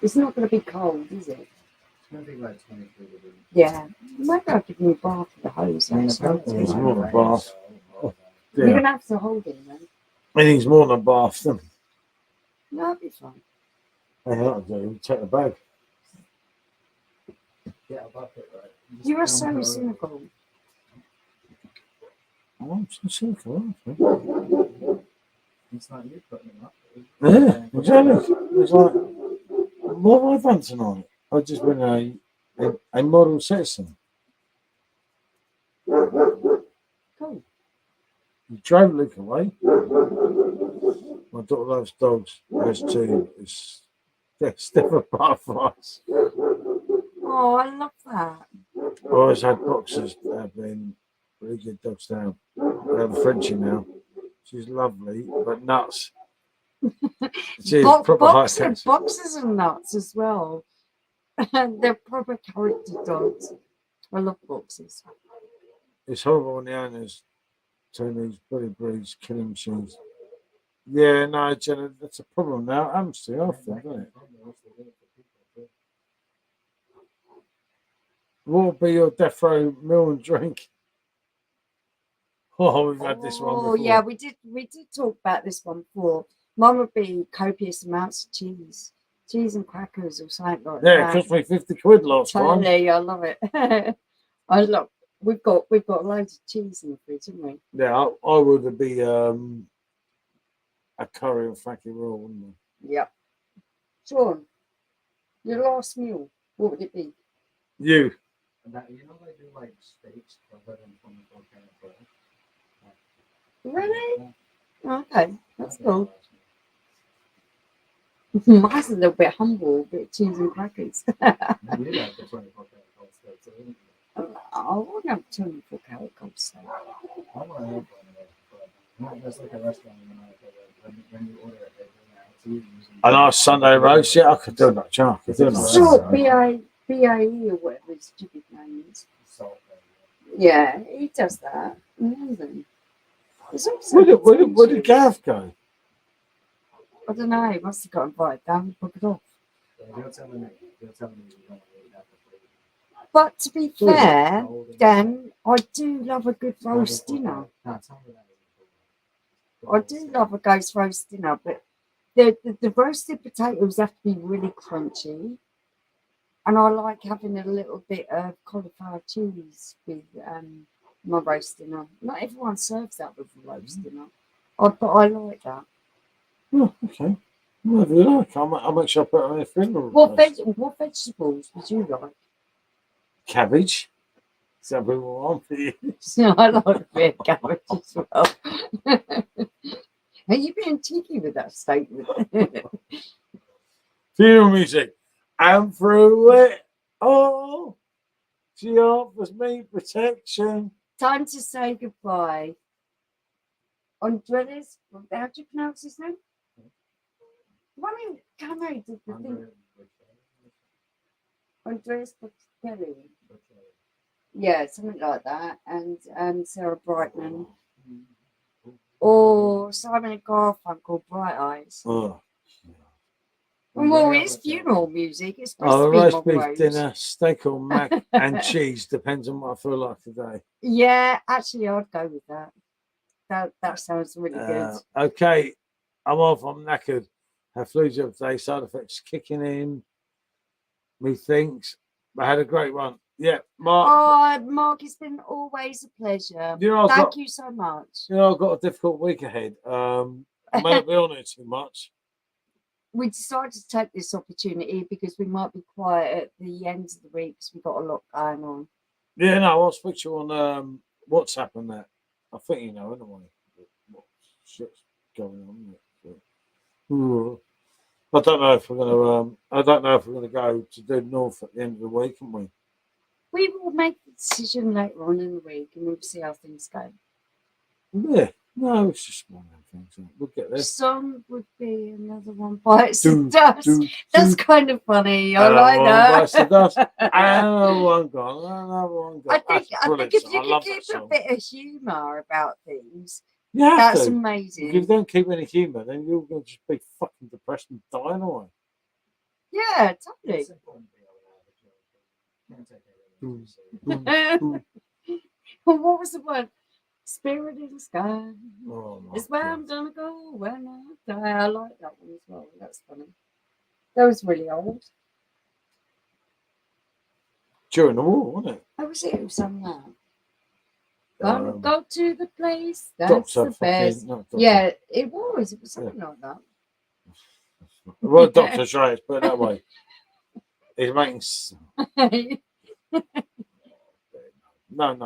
It's not going to be cold, is it? It's going to be like 23 degrees. Yeah. Maybe I'll give you a bath with the hose. I mean, actually. apparently It's it's more gonna a rain, bath. so, You're Yeah. going to have to hold him then. Anything's more than a bath, then. No, that'll be fine. Hey, that'll do. Take the bag. get a bucket, right? You are Just so dump it over. cynical. Oh, I'm so simple, aren't I? It's not you putting them up. Yeah, exactly. It's like, what have I done tonight? I've just been a model citizen. Cool. You drove Luke away. My daughter loves dogs. Has two. It's never part for us. Oh, I love that. I always had boxers that have been really good dogs now. I have a Frenchie now. She's lovely, but nuts. She's proper high tax. Boxers are nuts as well. They're proper character dogs. I love boxers. It's horrible when the owners turn these bully breeds, killing machines. Yeah, no, Jenna, that's a problem now. It happens too often, doesn't it? What will be your death row meal and drink? Oh, we've had this one Oh before. yeah, we did talk about this one before. Mine would be copious amounts of cheese and crackers or something like Yeah, it that. cost me 50 quid last time. Totally, I love it. I love. We've got loads of cheese in the fridge, haven't we? Yeah, I would be a curry and Frankie Raw, wouldn't Yep. Sean, your last meal, what would it be? you? That, you know, they do like steaks covered in 24 karat bread. Really? Yeah, Okay, that's that's cool. awesome. Mine's a little bit humble, a bit of cheese and crackers. You like the 24 karat cold steak, so I want to have 24 karat cold steak. I want to have one of those. Not just like a restaurant in America where when you order it, they bring out two usually. A nice Sunday roast. Yeah, I could do that. I could do a nice Sure, Sunday roast. BAE or whatever his stupid name is. Salt. Yeah, he does that. Amazing. There's also Where did Gav go? I don't know. He must have got invited down and booked it off. You're telling me you don't really have to play. But to be Sure. fair, Dan, I do love a good roast dinner. No, tell me that. I do love a ghost roast dinner, but the roasted potatoes have to be really crunchy. And I like having a little bit of cauliflower cheese with my roast dinner. Not everyone serves that with a roast dinner, but I like that. Oh, okay. Whatever you like. I'll make sure I put it on a funeral. What vegetables would you like? Cabbage. Some people want for you. I like a bit of cabbage as well. Are you being cheeky with that statement? Funeral music. And through it all, she offers me protection. Time to say goodbye. Andres, how do you pronounce his name? One in Camo did the thing. Andres Bocelli. Yeah, something like that. And Sarah Brightman. Or Simon and Garfunkel, Bright Eyes. Oh. Well, it's funeral music. It's supposed Oh, to be roast more beef rose. dinner, steak or mac and cheese. Depends on what I feel like today. Yeah, actually, I'd go with that. That sounds really good. Okay, I'm off. I'm knackered. Have flu the other day. Side effects kicking in. Methinks. I had a great one. Yeah, Mark. Oh, Mark, it's been always a pleasure. You know, Thank you so much. I've got a difficult week ahead. I may not be on it too much. We decided to take this opportunity because we might be quiet at the end of the week because we've got a lot going on. Yeah, no, I'll speak to you on WhatsApp and that. I think you know anyway. What shit's going on? I don't know if we're gonna. I don't know if we're gonna go to the north at the end of the week, can we? We will make the decision later on in the week and we'll see how things go. Yeah, no, it's just one of them things. We'll get there. Song would be another one bites the dust. That's kind of funny. I like Bites the that. dust. Another one gone. Another one gone. I think if you love can that keep a song. bit of humour about things, You have that's to. amazing. If you don't keep any humour, then you're going to just be fucking depressed and dying away. Yeah, totally. What was the word? Spirit in the sky. Oh my It's where God. I'm gonna go when I die. I like that one as well. That's funny. That was really old. During the war, wasn't it? How was it who sang that? Gonna go to the place that's Doctor the best. fucking, not Doctor. Yeah, it was. It was something like that. Well, Dr. Dre, put it that way. He's making. No.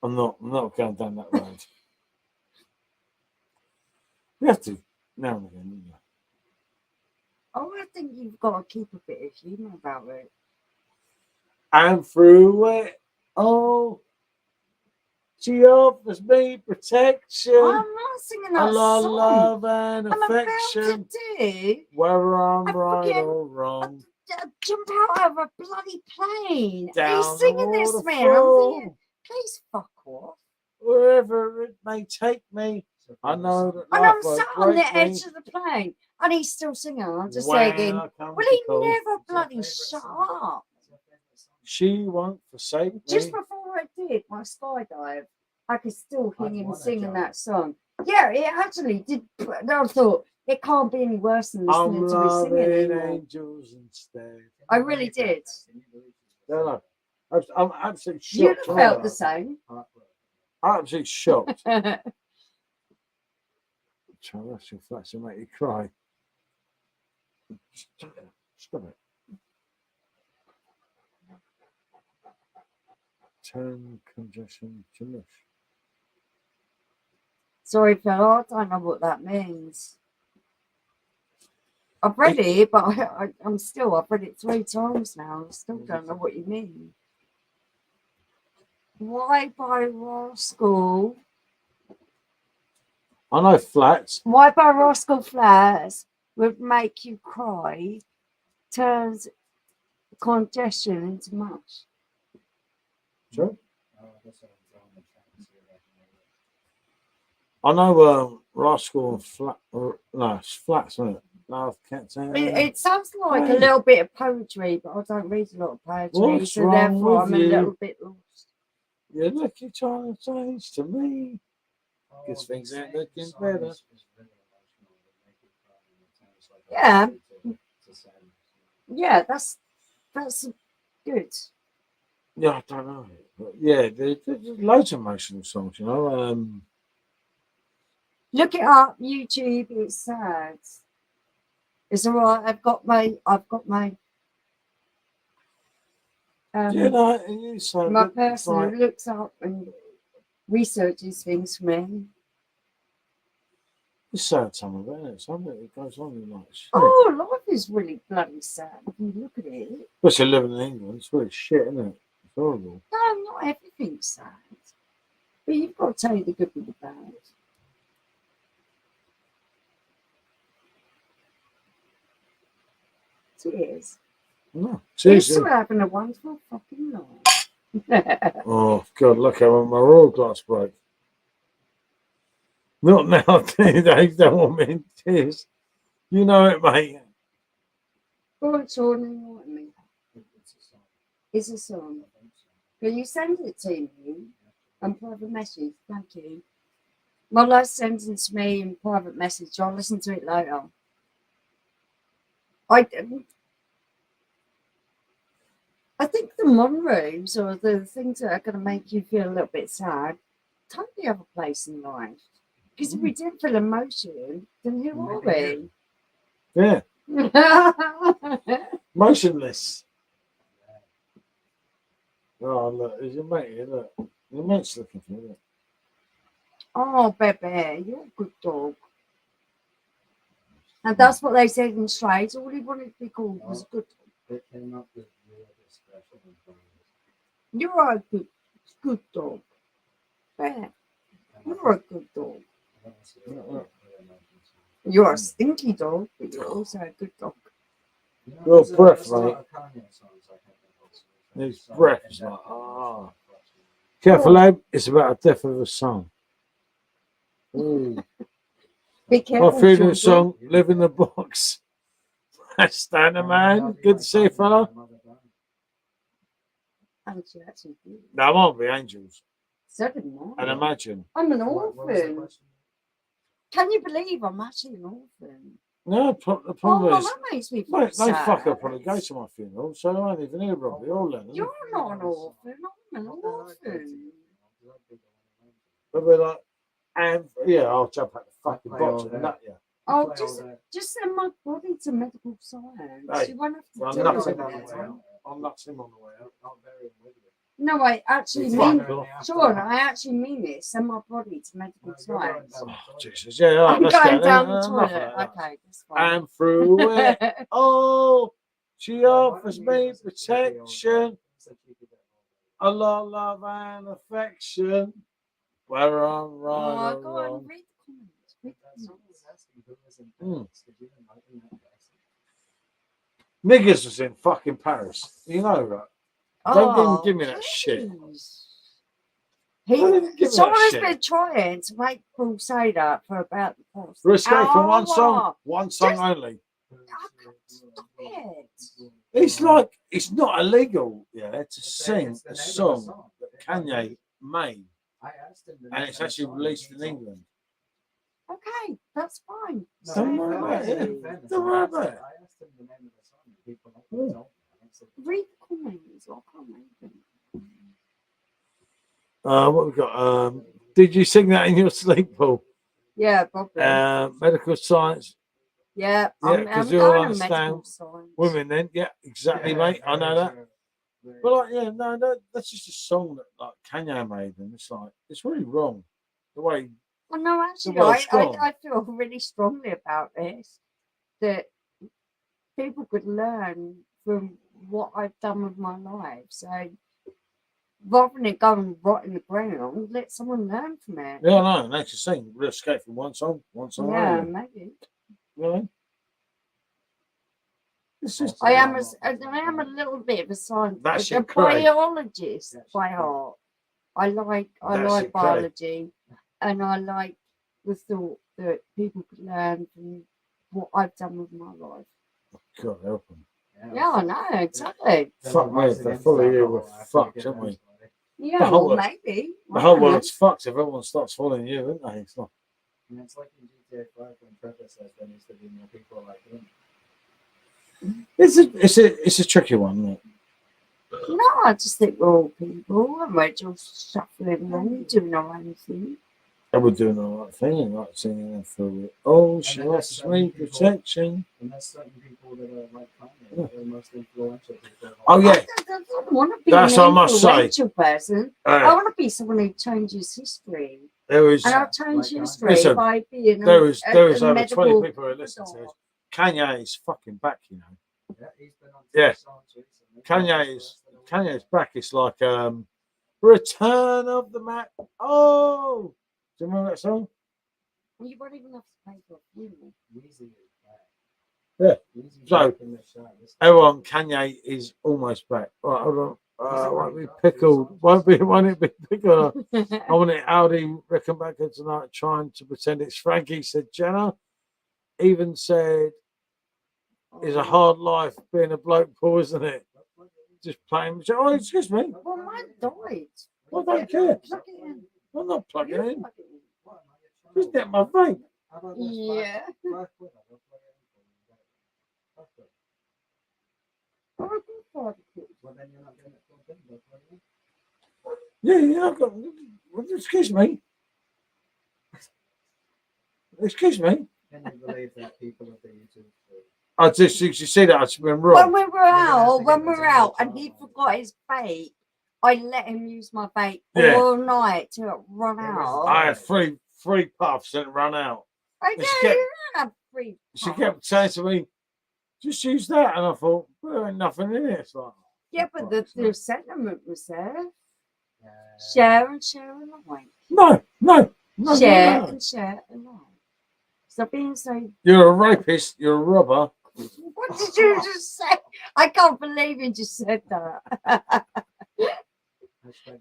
I'm not going down that road. You have to now and again, don't you? Oh, I think you've got to keep a bit of humour about it. And through it all, she offers me protection. I'm not singing that song. Love and I'm affection. about to do. Whether I'm I right fucking- or wrong. Jump out of a bloody plane. Down He's singing the this, man. I'm waterfall. thinking, please fuck off. Wherever it may take me, I know that And life I'm will sat on break the me. edge of the plane, and he's still singing. I'm just When thinking, I come will to he call, never bloody shut up? she won't forsake me. Just before I did my skydive, I could still hear him singing that song. Yeah, it actually did. I thought it can't be any worse than I'm listening to me singing loving anymore. angels instead. I really did. No. I'm absolutely You'd shocked. have felt the same. I'm absolutely shocked. Terrestrial flats will make you cry. Stop it. Turn congestion to mush. Sorry, fella, I don't know what that means. I've read it, but I've read it 3 times now. I still don't know what you mean. Why by Rascal? I know flats. Why by Rascal Flats would make you cry turns congestion into mush. Sure. I know Rascal and Flat. No, it's flats, isn't it? No, I can't say It sounds like a little bit of poetry, but I don't read a lot of poetry, What's so wrong therefore with I'm a you? little bit lost. You're looking trying to change to me. Because things ain't looking better. Yeah. Yeah, that's good. Yeah, I don't know. But yeah, there's loads of emotional songs, you know. Look it up, YouTube. It's sad. It's all right. I've got my You know, you say my that it's person like, who looks up and researches things for me. it's sad some of it, isn't it? Some of it goes on in like shit. Oh, life is really bloody sad if you look at it. Especially living in England, it's really shit, isn't it? It's horrible. No, not everything's sad. But you've got to tell you the good and the bad. Cheers. No, You're seriously. still having a wonderful fucking life. Oh God, look how my royal glass broke. Not now, they don't want me in tears. You know it, mate. Go on, Sean, enlighten me. It's a song. Can you send it to me in private message? Thank you. My last sentence to me in private message. I'll listen to it later. I think the monorails or the things that are going to make you feel a little bit sad totally have a place in life. Because if we didn't feel emotion, then who are we? Yeah, motionless. Oh, look, there's your mate here, look. Your mate's looking for you. Oh, baby, you're a good dog. And that's what they said in Strays. All he wanted to be called was a good dog. It came up with real discretion and boundaries. You're a good dog. Yeah, you're a good dog. You're a stinky dog, but you're also a good dog. Your breath, mate. His His breath is like, ah. Careful, lad. It's about the death of a son. Ooh. Be careful. My funeral Georgie. song, Live in the Box. That's Stanley, man. Good to see you, fella. And she actually did. That won't be angels. So did mine. And imagine. I'm an orphan. Can you believe I'm actually an orphan? No, the problem Oh, is, that makes me feel mate, they sad. fuck up when they go to my funeral, so I won't even hear Robbie or Lennon. You're not an orphan. I'm an orphan. But we're like, and yeah, I'll jump at the fucking box and that, yeah. Oh, just send my body to medical science. Hey, You won't have I'm to nuts do him on the it. way out. I'm nuts him on the way out. I'll bury him with you. No, I actually Fuck mean off. Sean, I actually mean it. Send my body to medical science. Oh, Jesus. Yeah, all right, I'm let's going go. down the Enough of toilet. that. Okay, that's fine. And through it, oh, she offers me protection, a lot of love and affection. Whether I'm right or Go on, wrong. read the comments. Read the comments. Niggas was in fucking Paris. You know that. Don't even give me that shit. Don't even give me that Someone's shit. been trying to make Crusader for about the past For escape from one hour. song Just- only. Stop it. It's like, it's not illegal, yeah, to sing a song that Kanye made. And it's actually released in England. Okay, that's fine. Don't worry about it. Don't worry about it. Read the comments. I can't read them. What we got? Did you sing that in your sleep, Paul? Yeah, probably. Medical science. Yeah, Yeah, I'm 'cause you all going to understand medical science. Women, then, yeah, exactly, mate. I know that. But like, yeah, no, that's just a song that like Kanye made, and it's like it's really wrong. The way Well, no, actually, world's gone. I feel really strongly about this. That people could learn from what I've done with my life. So rather than it going rot in the ground, let someone learn from it. yeah, I know, and they should sing "Real Escape" from one song Yeah, only. maybe. You know? It's just I am a little bit of a scientist, That's a your craze. biologist by heart. I like That's your craze. biology, and I like the thought that people could learn from what I've done with my life. God help them. Yeah, I know exactly. Fuck me, if they're full of you, we're fucked, aren't we? Yeah, The whole well, world- maybe. The I whole don't know. world's fucked if everyone starts following you, isn't they? It's not. And it's like in GTA 5 when Trevor says there needs to be more people like him. It's a tricky one, isn't it? No, I just think we're all people and we're just shuffling along, doing our own thing. And we're doing the right thing and like singing and through it. Oh, she then offers there's me certain people- protection. And there's certain people that are like Kanye, that are the most influential people. Oh, yeah. That's not the want to be That's an what I must say. influential person. I want to be someone who changes history. There was, And I'll change Like, history listen, by being there was over medical 20 people who listen to this. Kanye is fucking back, you know. Yeah, he's been on Yeah. songs recently. Kanye's back. It's like Return of the Mac. Oh, do you remember that song? You won't even have to pay for a funeral. Weezy is back. Yeah. Weezy's So, back in the show. Everyone, Kanye is almost back. Right, hold on. Won't be pickled. Won't it be pickled? I want it Audi reckon back here tonight trying to pretend it's Frankie, said Jenna. Even said it's a hard life being a bloke, Paul, isn't it? Just playing. Oh, excuse me. Well, mine died. I don't care. Plug it in. I'm not plugging You in. plug it in. Just get my vape. Yeah. Oh, I can afford it. Well, then you're not getting it plugged in, they'll plug it in. Yeah, I've got, excuse me. Excuse me. Can you believe that people are being too free? I just, you see that, I've been When wrong. we were out, and he forgot his vape, I let him use my vape Yeah. all night till it run out. I had three puffs and it ran out. I She don't kept- even have free. She kept saying to me, just use that. And I thought, well, there ain't nothing in it. It's like, Yeah, but fuck's the sake. sentiment was there. Share and share alike. No. Share and share alike. Stop being so. You're a rapist. You're a robber. What did you just say? I can't believe you just said that.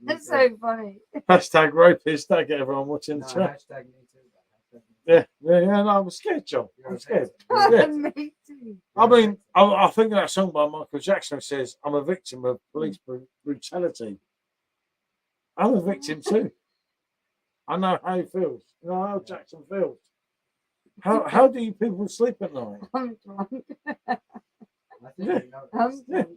That's so funny. Hashtag rapist. Tag everyone watching No, the chat. hashtag me too. Hashtag me Yeah. No, I'm scared, John. I'm scared. Yeah. Me too. I mean, I think of that song by Michael Jackson says, I'm a victim of police brutality. I'm a victim too. I know how he feels. You know how Jackson feels. How do you people sleep at night? I'm drunk. I think Yeah. we know I'm this. drunk.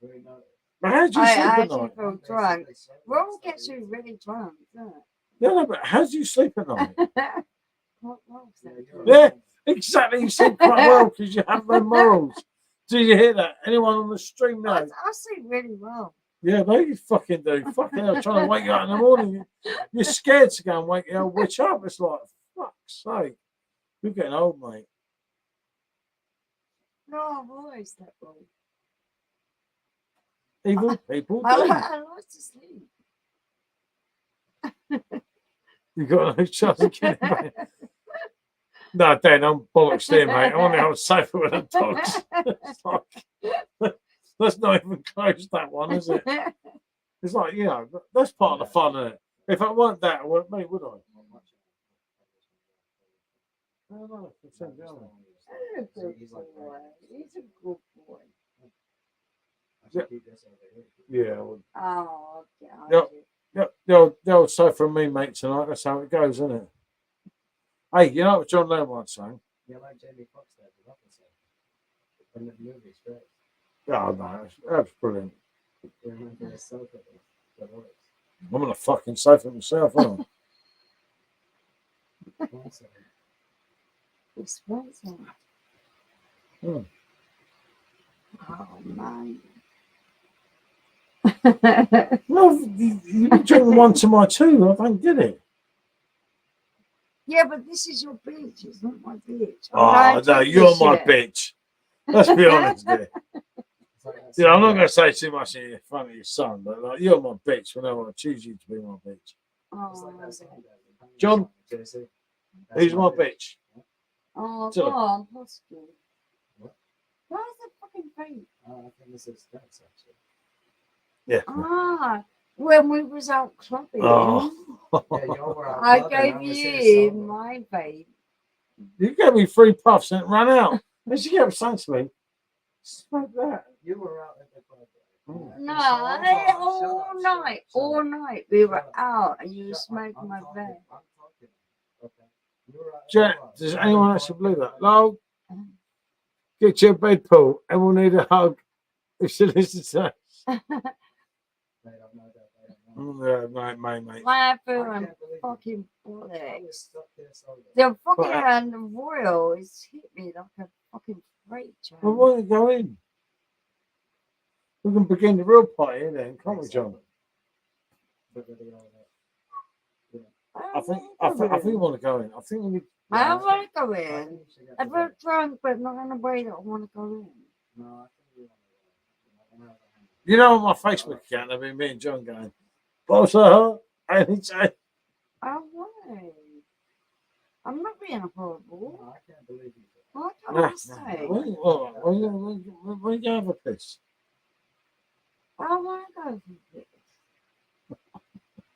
We know it. But how do you I sleep at actually night? feel drunk. Roll gets you really drunk, doesn't Yeah, no, but how do you sleep at night? it? What wrong is that? Yeah, exactly. You said quite well because you have no morals. Do you hear that? Anyone on the stream I now? sleep really well. Yeah, no, you fucking do. Fucking hell, trying to wake you up in the morning. You're scared to go and wake your old witch up. It's like, fuck's sake. You're getting old, mate. No, I've always slept well. Evil people I do. like to sleep. You got no chance of getting back. No, Dan, I'm bollocks there, mate. I'm on the old sofa with the dogs. It's like, let's not even close that one, is it? It's like, you know, that's part of the fun, isn't it? If I weren't that, I wouldn't, mate, would I? No, no, it's okay. He's a good boy. He's a good boy. Yeah, I would. Oh, Yep. God. The old sofa and me, mate, tonight. That's how it goes, isn't it? Hey, you know what John Lennon once sang? Yeah, like Jamie Foxx there, the opposite. From the movie straight. Oh, no, that's brilliant. You remember the sofa, the voice. I'm on a fucking sofa myself, aren't I? Also, It's expensive. Hmm. Oh, man. No, you drink one to my two. I don't get it. Yeah, but this is your bitch. It's not my bitch. Oh, no, you're my bitch. Let's be honest here. it's like that Yeah, I'm not song going to say too much in front of your son, but like, you're my bitch whenever I choose you to be my bitch. It's like Oh, that song there. John, JC. who's my bitch? oh, Tell go her. on, possible. What? Why is that fucking fake? Oh, I think this is that's actually. Yeah. Ah, when we was out clubbing, Oh. Yeah, you were out I clubbing, gave was here you solo. my vape. You gave me 3 puffs and it ran out. And she kept saying to me, smoke that. You were out at the club. Mm. No, Shut up. all night we were Shut up. out and you were Shut up. smoking I'm my talking, vape. I'm talking. Okay. You were out at Jack, the club. does I'm anyone actually talking believe that? about- No. Get your bed, Paul, and we'll need a hug if she listens to us. They don't know that. They don't know. Yeah, mate. My I phone can't believe it. fucking I bullets. was stuck there solo. The fucking But- and the Royal has hit me like a fucking freight train. Well, why don't you go in? We can begin the real party then, can't we, John? I think we want to go in. I think we need. I want to go in. I'm very drunk, but not in a way that I want to go in. No, I think we want to. You know, on my Facebook account, there'll be me and John going, "Boss her," and he's saying, Oh, why? I'm not being horrible. No, I can't believe you. What can "Nah, I say? when you go have a piss?" I want to go for this.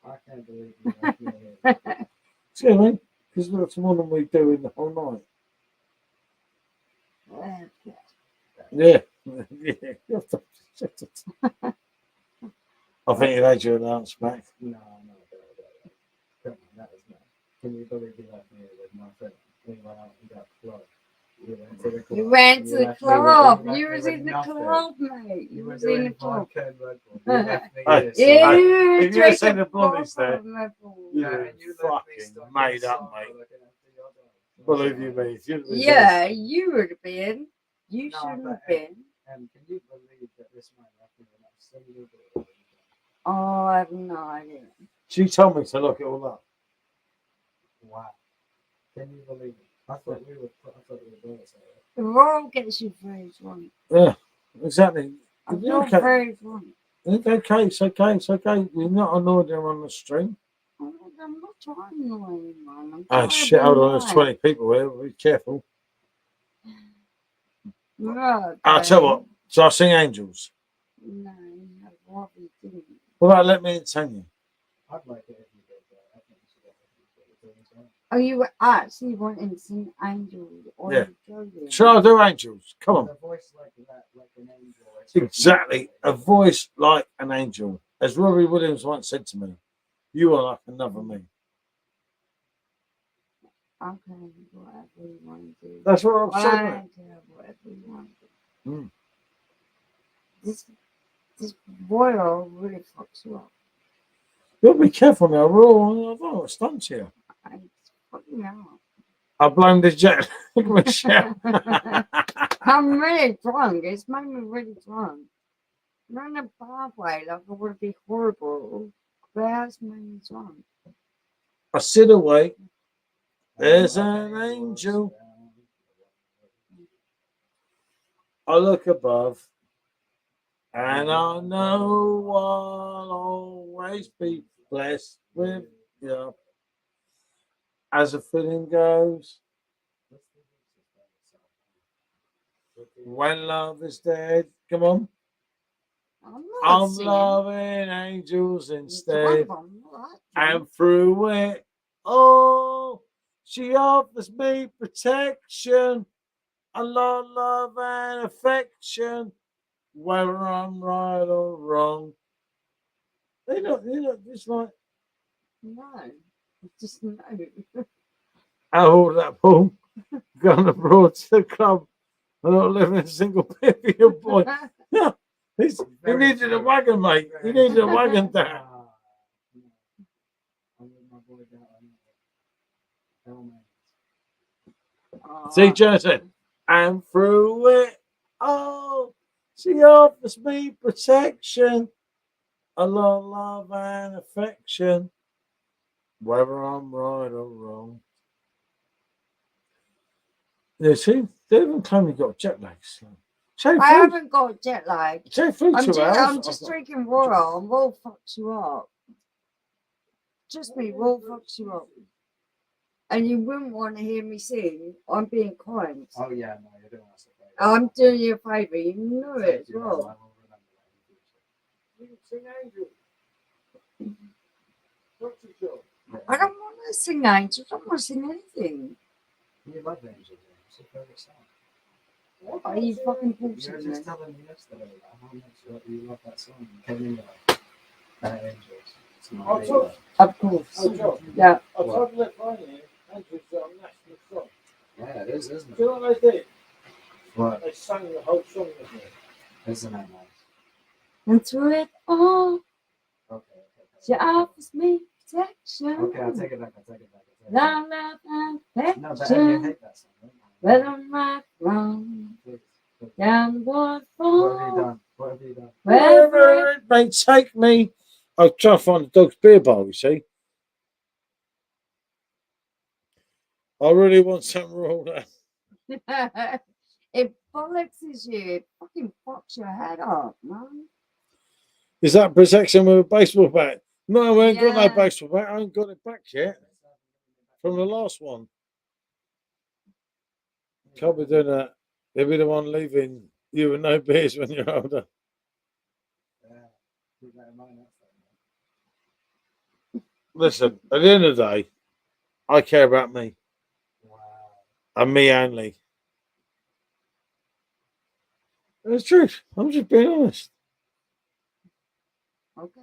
I can't believe you. Left me here. Excuse me, because that's more than we do in the whole night. Yeah. Yeah. I think you had your dance back. No, no, come on, that is not. Can you believe you left me here with my friend? We went out and got plugged. You went to the left me with- club. left You me was with in the nothing. club, mate. You You were was in doing the club. vodka and Red Bull. You left me Hey, here. Yeah, If you drink seen a the blondies bottle there, of Red Bull. you Yeah, were and you left me fucking stuck in made the up, sofa mate. looking after your dog. Believe you me. If you'd been Yeah, you would have been. You No, shouldn't but, have been. And can you believe that this man left me with not a single bit? Oh, I have no idea. She told me to look it all up. Wow. Can you believe it? I thought we were brothers. The roll gets you very drunk. Yeah, exactly. I'm Yeah, not okay. very drunk. It's okay, it's okay, it's okay. We're not annoyed them on the stream. I'm not trying to annoy anyone. I'm Oh trying shit, to hold be on, there's nice. 20 people here. Be careful. No, I'll tell you okay. what, so I sing Angels. No, Robbie didn't. What about Let Me Entertain You? I'd like it if you did that. I think you should have what you're doing as well. Oh, you were actually wanting to sing Angel or Yeah. Jolie? Shall I do Angels? Come on. With a voice like that, like an angel. it's Exactly. A just- voice like an angel. As Robbie Williams once said to me, you are like another me. Okay, whatever you want to do. That's what I'm saying. Whatever you want to do. This boil really fucks you up. You'll be careful now. We're all, I've got stunts here. It's fucking me up. I blame the jet. Look at Michelle. I'm really drunk. It's made me really drunk. Not in a bad way, like I would be horrible. But it has made me drunk. I sit away. There's an angel. I look above. And I know I'll always be blessed with you. As the feeling goes, when love is dead, come on. I'm I'm not singing. loving angels You're instead. drunk, I'm not. And through it, oh, she offers me protection, a lot of love and affection, whether I'm right or wrong. They look just like, No. Just no. how old that Paul? Gone abroad to the club. I'm not living a single baby boy. Yeah, he needed a wagon, mate. He needed a wagon down. I'm with my boy down on See, Jonathan, and through it, oh, she offers me protection, a lot of love and affection, whether I'm right or wrong. Yeah, see, they even claim you got jet lag. Say I haven't got jet lag. Say food I'm 2 hours. I'm just drinking Royal, and Royal fucks you up. Just me, Royal fucks you up. And you wouldn't want to hear me sing. I'm being kind. Oh yeah, no, you're doing us a favor. I'm doing you a favour. You know it as Thank you, man. I well. will remember that in the future. You can sing Angel. What's your job? I don't want to sing Angels. I don't want to sing anything. You love Angels, it's your favorite song. What are you fucking You were bullshitting me? just telling me yesterday about how much you love that song. You told me that Angels. It's my I'll favorite. talk. Of course. Oh, John. Yeah. I told Lithuanian Angels are a national song. Yeah, it is, isn't Do you it? know what they did? What? They sang the whole song with me. Isn't it nice? And through it all, Okay. she offers me protection. Okay, I'll take it back. Love, love, and No, but you affection. hate that song, don't you? Whether I'm right, wrong, Please. downward What have you fall. done? What have you done? Wherever it may take me. I'll try to find the dog's beer bowl, you see. I really want some raw now. It bollocks you. It fucking fucks your head up, man. Is that protection with a baseball bat? No, we ain't got no Yeah. baseball bat. I ain't got it back yet from the last one. Can't be doing that. They'll be the one leaving you with no beers when you're older. Yeah. Keep that in mind. Listen, at the end of the day, I care about me Wow. and me only. It's true. I'm just being honest. Okay.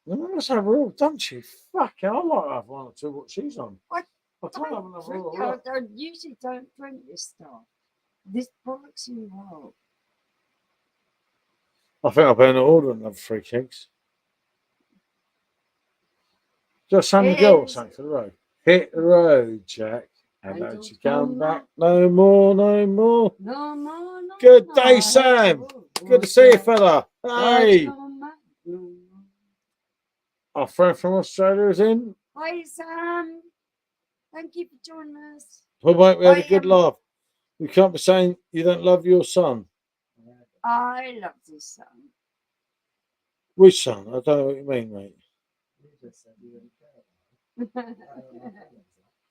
Let's have a real, don't you? Fuck it. I like to have one or two what she's on. What? I can't have another Drink real. it. I usually don't drink this stuff. This bollocks you up. I think I better not order another 3 kegs. Just send the It girl or is. something for the road. Hit the road, Jack. And And don't don't you come come back back. no more, no more. No, no, no. Good no. day, Sam. Good to see you, fella. Hey. Come back. No. Our friend from Australia is in. Hi, Sam. Thank you for joining us. We won't we had a I good am- laugh. You can't be saying you don't love your son. I love this song. Which son? I don't know what you mean, mate. You just said you didn't care.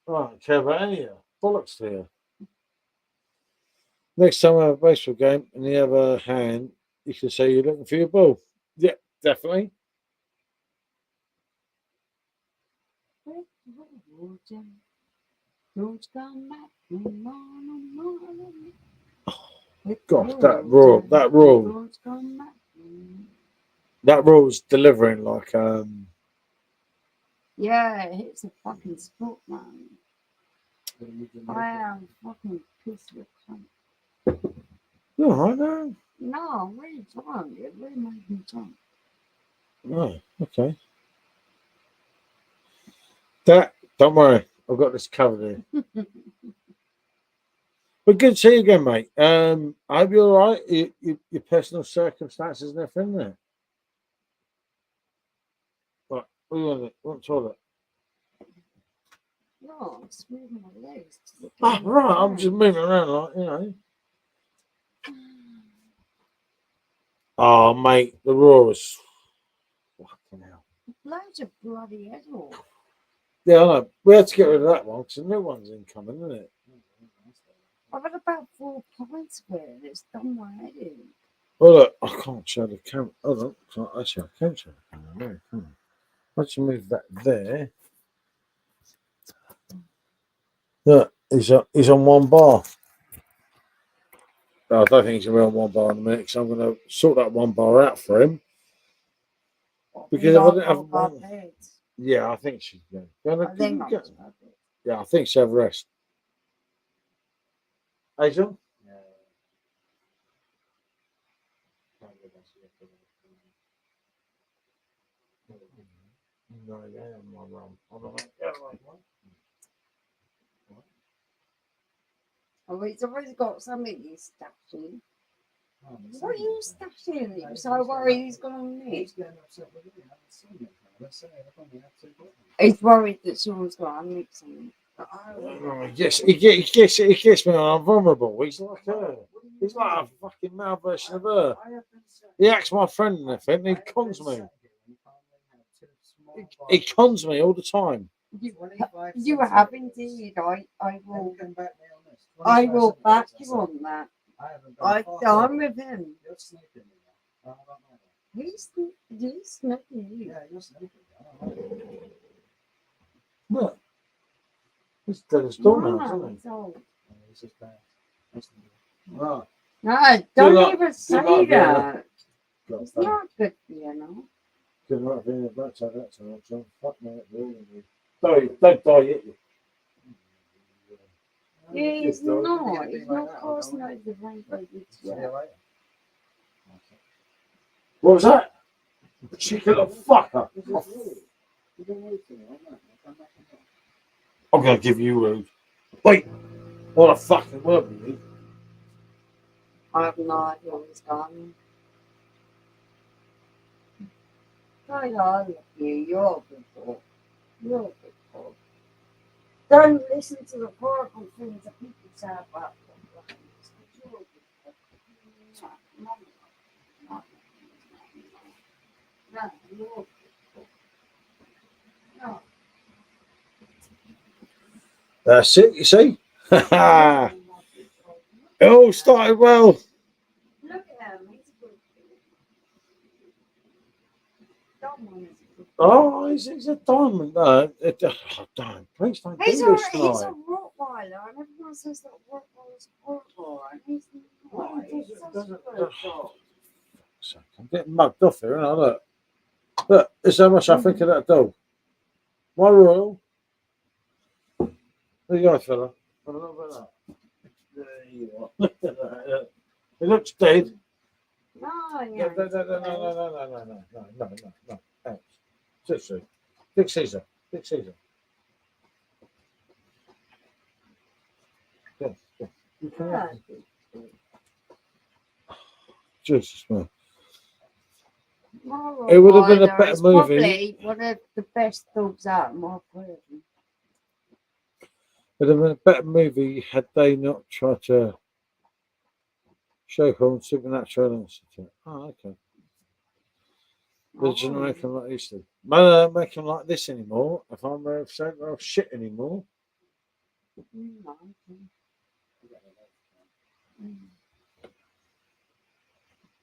I don't care about any of you. Bollocks to you. Next time I have a baseball game and the other hand, you can say you're looking for your ball. Yeah, definitely. Don't come back no more, no more, no more. God, that roar. Don't come back no more. That roar's delivering like Yeah, it's a fucking sport, man. I am fucking pissed with cunt. no, I know. No, I'm really drunk. It really made me drunk. Oh, okay. That don't worry, I've got this covered here. But good to see you again, mate. I hope you're all right. Your personal circumstances and everything there. Right, what do you want? Want toilet? No, I'm just moving my legs. Ah, right. I'm just moving around like you know. Oh, mate, the roar is fucking hell. Blows your bloody head off. Yeah, I know. We had to get rid of that one because the new one's incoming, isn't it? I've had about 4 pints of it and it's done my head in. Well, look, I can't show the camera. Hold on. Actually, I can show the camera. No, come on. Once you move that there. Look, he's on one bar. No, I don't think he's going to be on one bar in a minute because I'm going to sort that one bar out for him. Because if I didn't have one. beds. Yeah, I think she's going. I think I'm just perfect. Yeah, I think she'll have a rest. Adrian? Yeah. No, yeah, I'm wrong. Hold on, mate. Yeah, right, right. Oh, he's always got something he's stashing. What are you stashing? I'm so worried he's gonna miss. He's getting upset with me. I haven't seen him. Let's say I've only had 2 bottles. He's worried that Sean's gonna mix something. Oh, yes, he gets me on. I'm vulnerable. He's like her. He's like a fucking male version of her. He acts my friend and everything. And he cons me. He cons me all the time. You have indeed. I will back you on that. I'm with him. You're sneaking me now. I don't know that. He's sneaking you. Yeah, you're sneaking me. Look. He's dead as doornails, Wow, isn't he's old. This is bad. he? No, don't luck. even Good say luck, that. God, It's not good for you, no. good luck being a black side. That's all right, John. Fuck me. Don't die yet. He's dog, not. you He's like not that, crossing don't over the rainbow with See you you. later. What was that? Cheeky little fucker. I'm going to give you rude. Wait. What a fucking word with you. I have no idea what he's gone. I love you. You're a good boy. You're a good boy. Don't listen to the horrible things that people say about the you're a good boy. No, no, no, you're a good boy. No. That's it, you see. It all started well. Look at him. He's a good boy. Someone is a good boy. Oh, he's a diamond. No, don't. Please don't do He's this a tonight. Rottweiler, and everyone says that Rottweiler's horrible, and he's not. No, He's it such a doesn't- good dog. I'm getting mugged off here, aren't I? Look, this is how much I think of that dog. My royal. There you go, fella. Have a look at that. There you are. Look at that. It looks dead. No, No, yeah. no. Thanks. Seriously. Big Caesar. Big Caesar. Yeah. You can have it. Jesus, man. It would have been a better It's movie. probably one of the best dogs out of my prison. It would have been a better movie had they not tried to show on supernatural elements to it. Oh, okay. They didn't make them like this. Man, I don't make them like this anymore. If I'm saying they're shit anymore. No.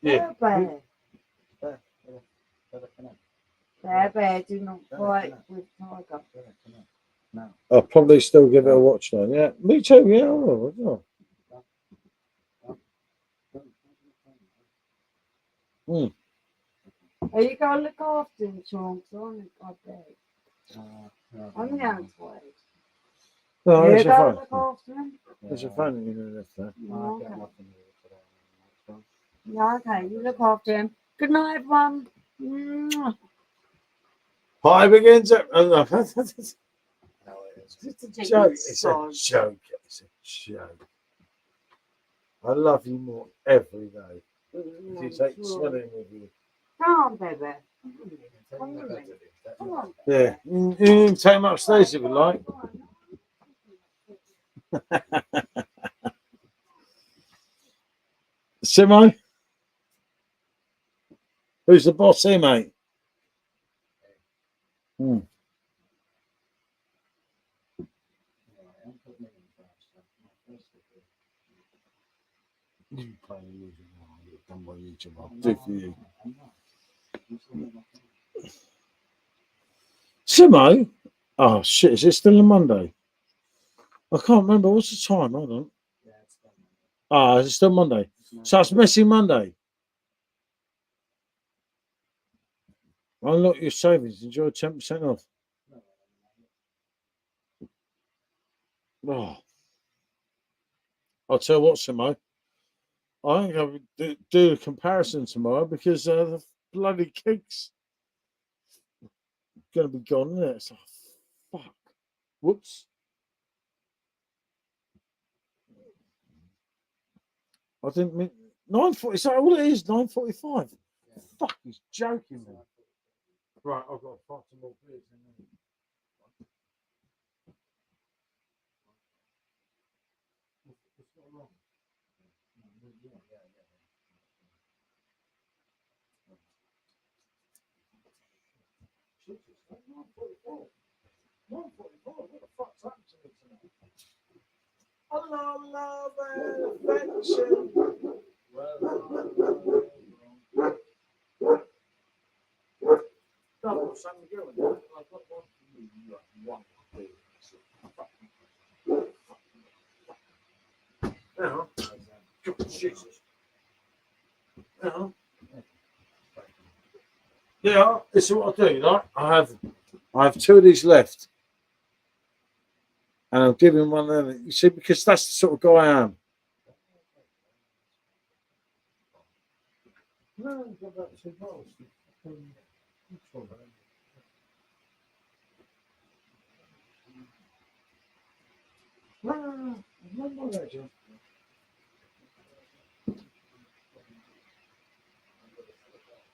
Yeah. Bear do not fight with tiger. I'll probably still give it a watch though. Yeah, me too. Yeah, I will. Are you going to look after him, Sean? Because I beg. I'm the outside. No, Are you there's your going to phone. look after him? There's your phone that you left there. Oh, okay. Yeah, okay. You look after him. Good night, everyone. Mwah. Pie begins at. It's a joke. It's a Sorry. joke. It's a joke. I love you more every day. You take swimming with you. Come on, baby. Come with me. Come on. Yeah, you can take them upstairs if you like. Simo? Who's the boss here, mate? You play music now. You've done by YouTube. I'll do for you. Simo? Oh, shit. Is it still a Monday? I can't remember. What's the time? Hold on. Ah, is it still Monday? So it's Messy Monday. Unlock your savings. Enjoy 10% off. Oh. I'll tell you what, Simo. I ain't going to do a comparison tomorrow because the bloody Kegs going to be gone, isn't it? It's like, fuck. Whoops. I didn't mean 9:40. Is that all it is? 9:45. Fuck, he's joking me. Right, I've got to find some more beers. What's going on? Jesus, 9:44. 9:44. What the fuck's happened to me tonight? Hello, love and affection. Double San Miguel. I've got one for you. You have one for me. Now, Jesus. Now, yeah, this is what I do. Like, I have two of these left, and I'm giving one of them. You see, because that's the sort of guy I am. No, go back to Rolls. No, legend.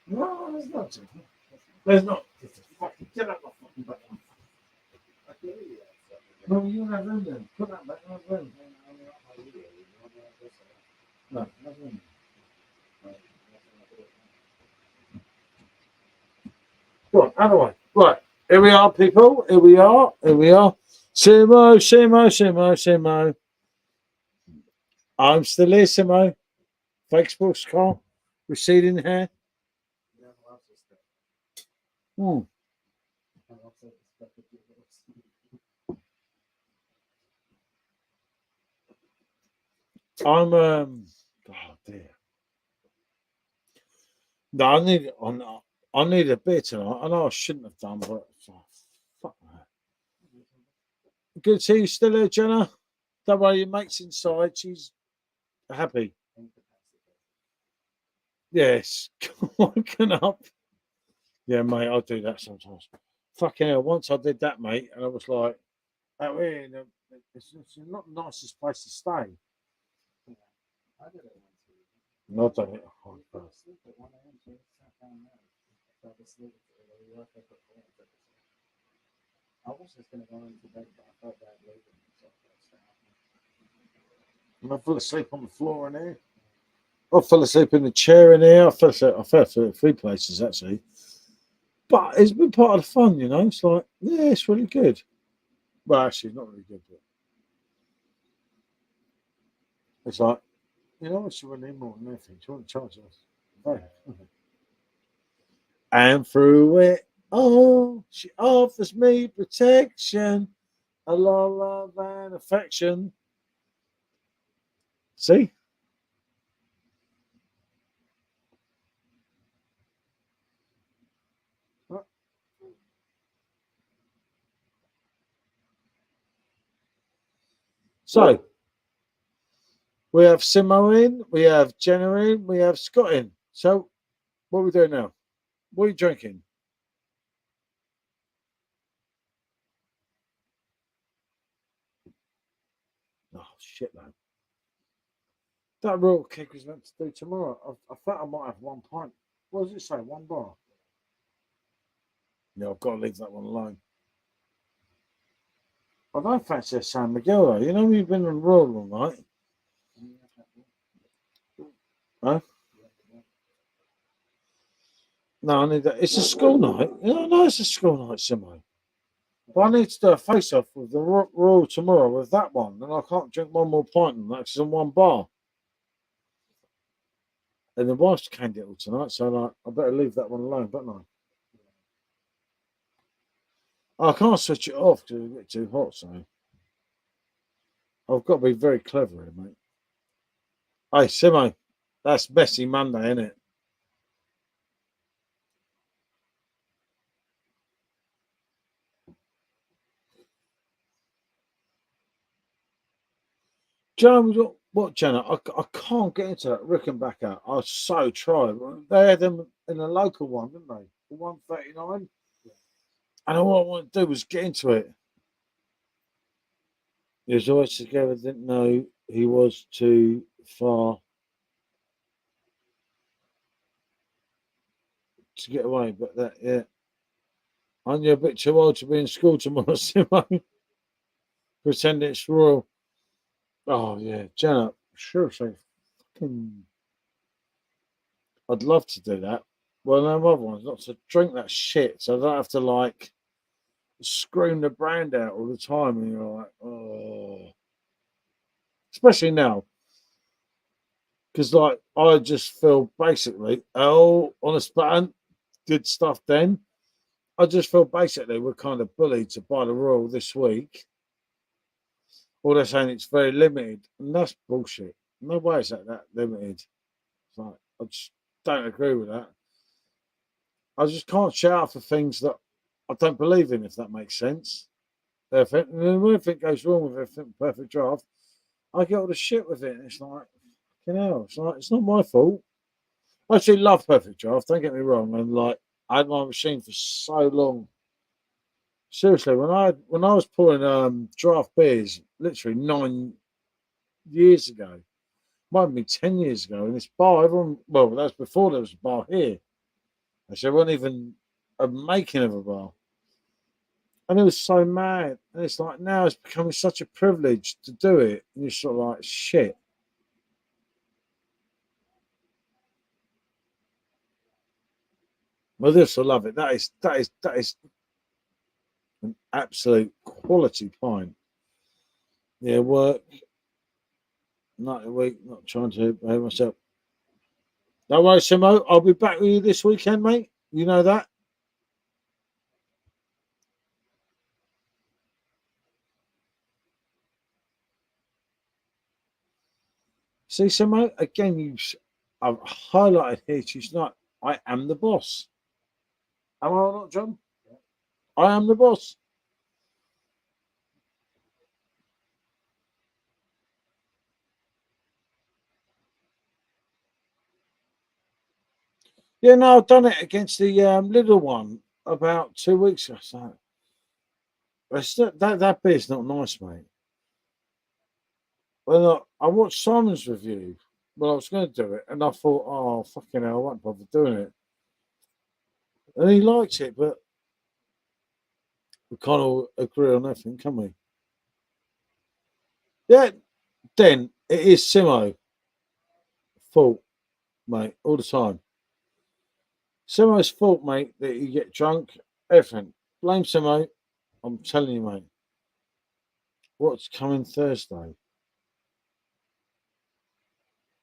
No, there's not. There's not. Fucking get up my fucking back. No, you have room then. Put that back. Have room. No, have room. Right, otherwise. Right, here we are, people. Here we are. Here we are. Simo, Simo, Simo, Simo. I'm still here, Simo. Fake sports car. Receding hair. Hmm. I'm oh dear. No, I need a bit tonight. I know I shouldn't have done, but oh, fuck that. Good to see you still here, Jenna. Don't worry, your mate's inside. She's happy. Yes. Waking up. Yeah, mate, I'll do that sometimes. Fucking hell, once I did that, mate, and I was like, out here, it's not the nicest place to stay. I did it once. No, I don't. Oh, I fell asleep at 1 a.m. So I sat down there. I fell asleep. We woke up at 4. I was just going to go into bed, but I felt bad leaving. So I fell asleep on the floor in here. I fell asleep in the chair in here. I fell asleep at 3 places, actually. But it's been part of the fun, you know. It's like, yeah, it's really good. Well, actually, it's not really good. But it's like, you know, it's really more than anything. Do you want to charge us? Right. And through it all, she offers me protection, a lot of love and affection. See? So, we have Simo in, we have Jenna in, we have Scott in. So, what are we doing now? What are you drinking? Oh, shit, man. That real keg was meant to do tomorrow. I thought I might have 1 pint. What does it say? 1 bar? No, I've got to leave that one alone. I don't fancy a San Miguel, though. You know, we've been on roll all night. Huh? No, I need that. It's a school night. Yeah, I know it's a school night, Simo. But I need to do a face off with the Royal tomorrow with that one. And I can't drink 1 more pint than that 'cause it's in 1 bar. And the wife's canned it all tonight, so like, I better leave that one alone, don't I can't switch it off because it'll get too hot, so I've got to be very clever here, mate. Hey, Simo, that's messy Monday, isn't it? Joe, what channel? I can't get into that Rickenbacker. I so tried. They had them in a local one, didn't they? For 139. And all I wanted to do was get into it. He was always together, didn't know he was too far to get away. But that, yeah. Aren't you a bit too old to be in school tomorrow, Simo? Pretend it's royal. Oh, yeah. Jenna, sure. So I'd love to do that. Well, no other ones, not to drink that shit. So I don't have to, like, scream the brand out all the time. And you're like, oh. Especially now. Because, like, I just feel basically, oh, on a button, good stuff then. I just feel basically we're kind of bullied to buy the Royal this week. Or they're saying it's very limited. And that's bullshit. No way is that limited. It's like, I just don't agree with that. I just can't shout for things that I don't believe in, if that makes sense. And when anything goes wrong with a perfect draft, I get all the shit with it. And it's like, you know, it's like, it's not my fault. I actually love perfect draft, don't get me wrong. And like, I had my machine for so long. Seriously, when I was pouring draft beers, literally 9 years ago, might have been 10 years ago, in this bar, everyone, well, that was before there was a bar here. There wasn't even a making of a bar. And it was so mad. And it's like now it's becoming such a privilege to do it. And you're sort of like, shit. Well, this I love it. That is an absolute quality pint. Yeah, work. Night a week, not trying to behave myself. No worries, Simo. I'll be back with you this weekend, mate. You know that. See, Simo, again, I've highlighted here. She's not. I am the boss. Am I not, John? I am the boss. Yeah, no, I've done it against the little one about 2 weeks ago. So that beer's not nice, mate. Well, I watched Simon's review. Well, I was going to do it, and I thought, oh, fucking hell, I won't bother doing it. And he liked it, but we can't all agree on everything, can we? Yeah, then it is Simo fault, mate, all the time. Simo's fault, mate, that you get drunk, everything. Blame Simo. I'm telling you, mate. What's coming Thursday?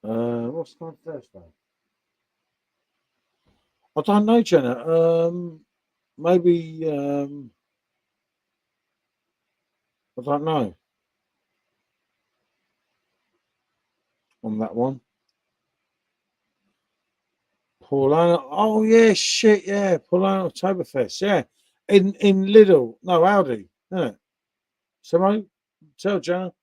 What's coming Thursday? I don't know, Jenna. Maybe I don't know on that one. Paulana. Oh yeah, shit, yeah. Paulana Oktoberfest, yeah. In Lidl. No, Aldi, isn't it? Simo, tell Jenna.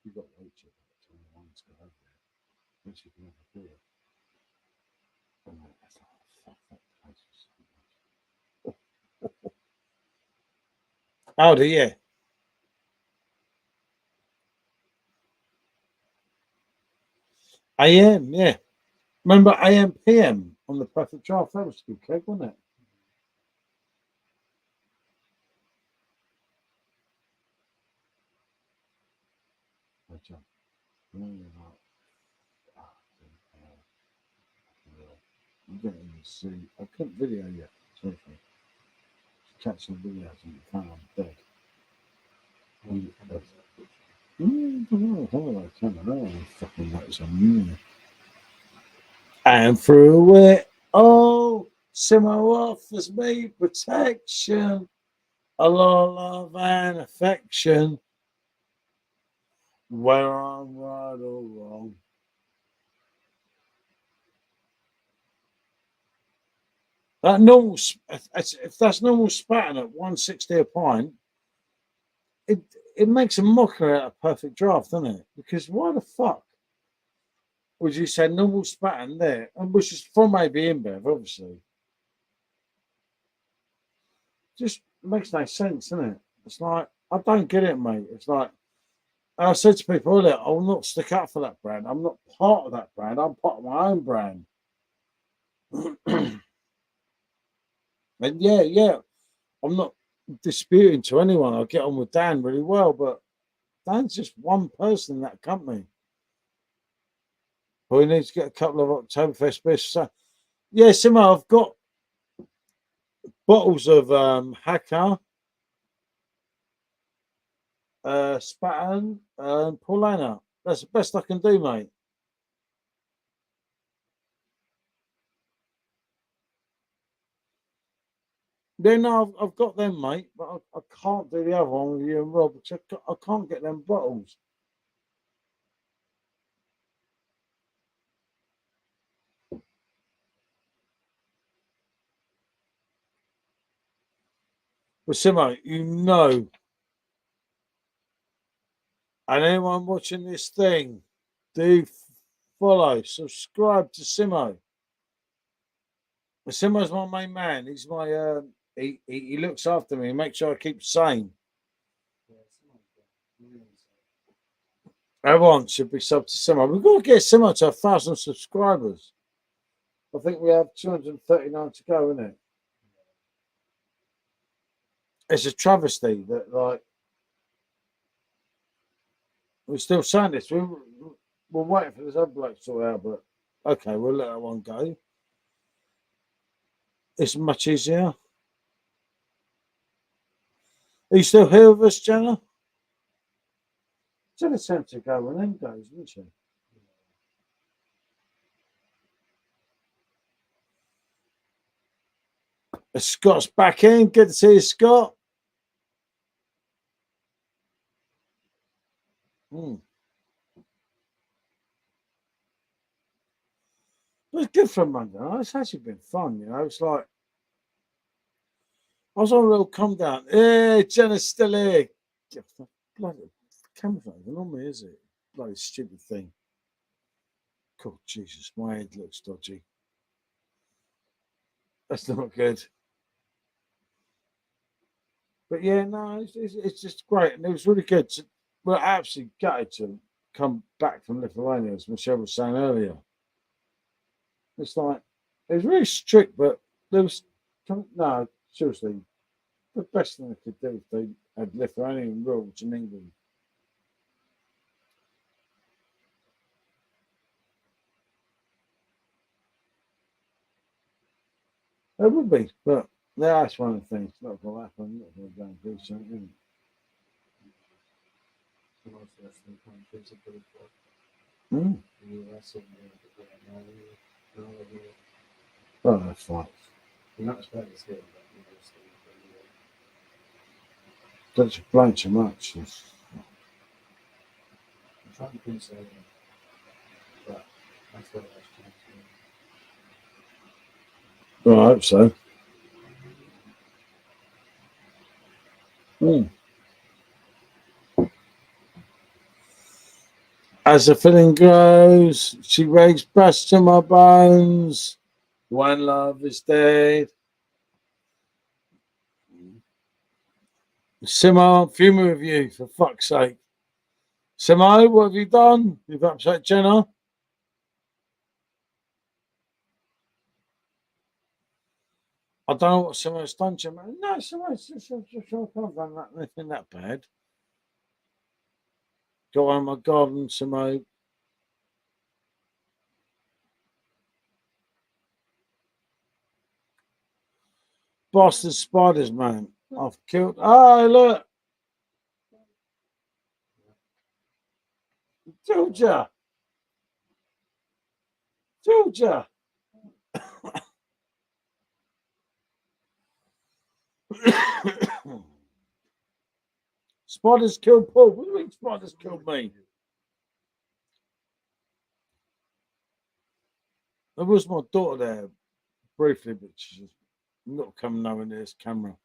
You got to wait till the wines go over there. Then you can have a beer. Oh, that's like, fuck, that place is so nice. Aldi, yeah. AM, yeah. Remember AM PM on the perfect draft? That was a good keg, wasn't it? But, no, you're not. You don't even see. I couldn't video yet. Sorry. Catch some videos and you can't. I'm dead. I don't know. I can't know. Fucking notice on you. And through it, oh, Simo offers me protection, a lot of love and affection, whether I'm right or wrong. That normal, if that's normal spatting at 160 a pint, it it makes a mockery out of perfect draft, doesn't it? Because why the fuck would you say normal spatting there, and which is from AB InBev, obviously, just makes no sense, doesn't it? It's like I don't get it, mate. It's like I said to people earlier, I will not stick up for that brand. I'm not part of that brand. I'm part of my own brand. And yeah, I'm not disputing to anyone. I get on with Dan really well, but Dan's just one person in that company. We need to get a couple of Oktoberfest beers. So, yeah, Simo, I've got bottles of Hacker, Spaten, and Paulana. That's the best I can do, mate. Then I've got them, mate, but I can't do the other one with you and Rob. Because I can't get them bottles. Well, Simo, you know, and anyone watching this thing, do follow, subscribe to Simo. Simo's my main man. He's my he looks after me, makes sure I keep sane. Yeah, someone's got really sad. Everyone should be sub to Simo. We've got to get Simo to 1,000 subscribers. I think we have 239 to go, isn't it? It's a travesty that, like, we're still saying this. We're waiting for this other bloke to sort out, but okay, we'll let that one go. It's much easier. Are you still here with us, Jenna? Jenna sent to go when then goes, isn't she? Scott's back in. Good to see you, Scott. It was good for Monday night. It's actually been fun, you know. It's like I was on a real calm down. Hey, Jenna's still here. Bloody camera's not even on me, is it? Bloody stupid thing. God, Jesus, my head looks dodgy. That's not good. But yeah, no, it's just great, and it was really good. We're absolutely gutted to come back from Lithuania, as Michelle was saying earlier. It's like it was really strict, but there was no, seriously, the best thing they could do if they had Lithuanian rules in England. It would be, but yeah, that's one of the things. Not going to happen. Not going to go and do something. Most Western countries are pretty good. Mm. The US and Norway, Oh, that's fine. you're not as bad as here, but you're still pretty good. Don't you blame too much. I'm trying to think so, but that's what I was trying to do. Well, I hope so. Mm. As the feeling grows, she rakes brass to my bones. When love is dead. Simo, I'm fuming with you, for fuck's sake. Simo, what have you done? You've upset Jenna. I don't know what Simo's done, Jenna. No, Simo's not done anything that bad. Go on my garden, Simo. Bastard spiders, man. I've killed. Oh, look. Georgia. Georgia. Spiders killed Paul. What do you mean spiders killed me? There was my daughter there briefly, but she's not coming nowhere near this camera.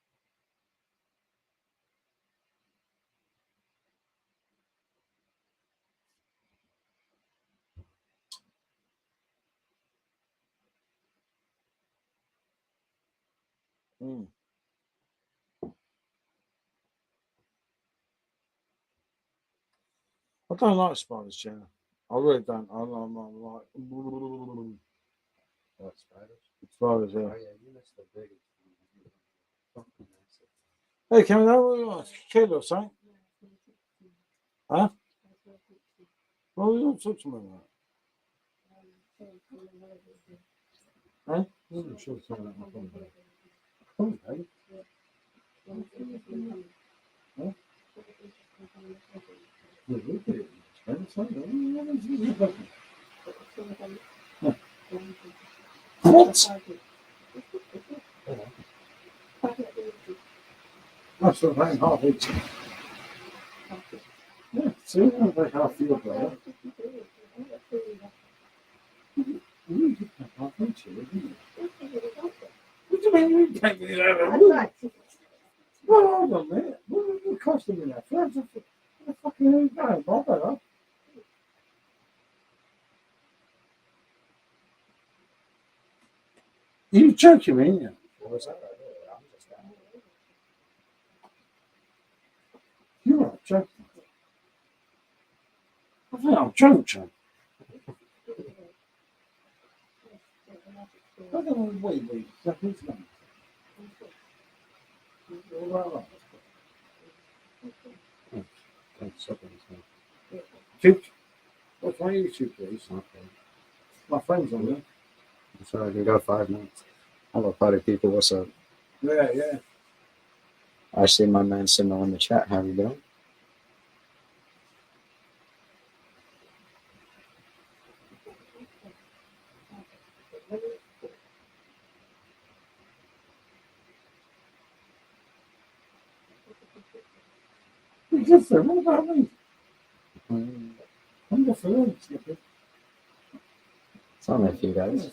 Mm. I don't like spiders, Jenna. I really don't. I'm like What, spiders? spiders. Yeah. Oh, yeah, you missed the biggest one. Fucking massive. Hey, can we know a kid or something? Huh? Well, you don't talk to me about that. Huh? I'm sure it's not that much fun, but- Oh, okay. Huh? Yeah, we'll get it. It's fine. What? That's what I'm half each. Yeah, see, I'm like half your brother. You did have half each, didn't you? What do you mean you can't get it over? Well, hold on a minute. What are the cost of that? Where the fucking hell are you going? Bother. Are you joking me, ain't you? What's that right there? I'm just down. You are joking. I think I'm drunk, John. I don't know what you that is now. Dude, what's my YouTube, please? Okay. My friend's on there. So I can go 5 minutes. Hello, party people. What's up? Yeah, yeah. I see my man Simo in the chat. How you doing? You're different. What about me? Mm, I'm different. It's only a few guys.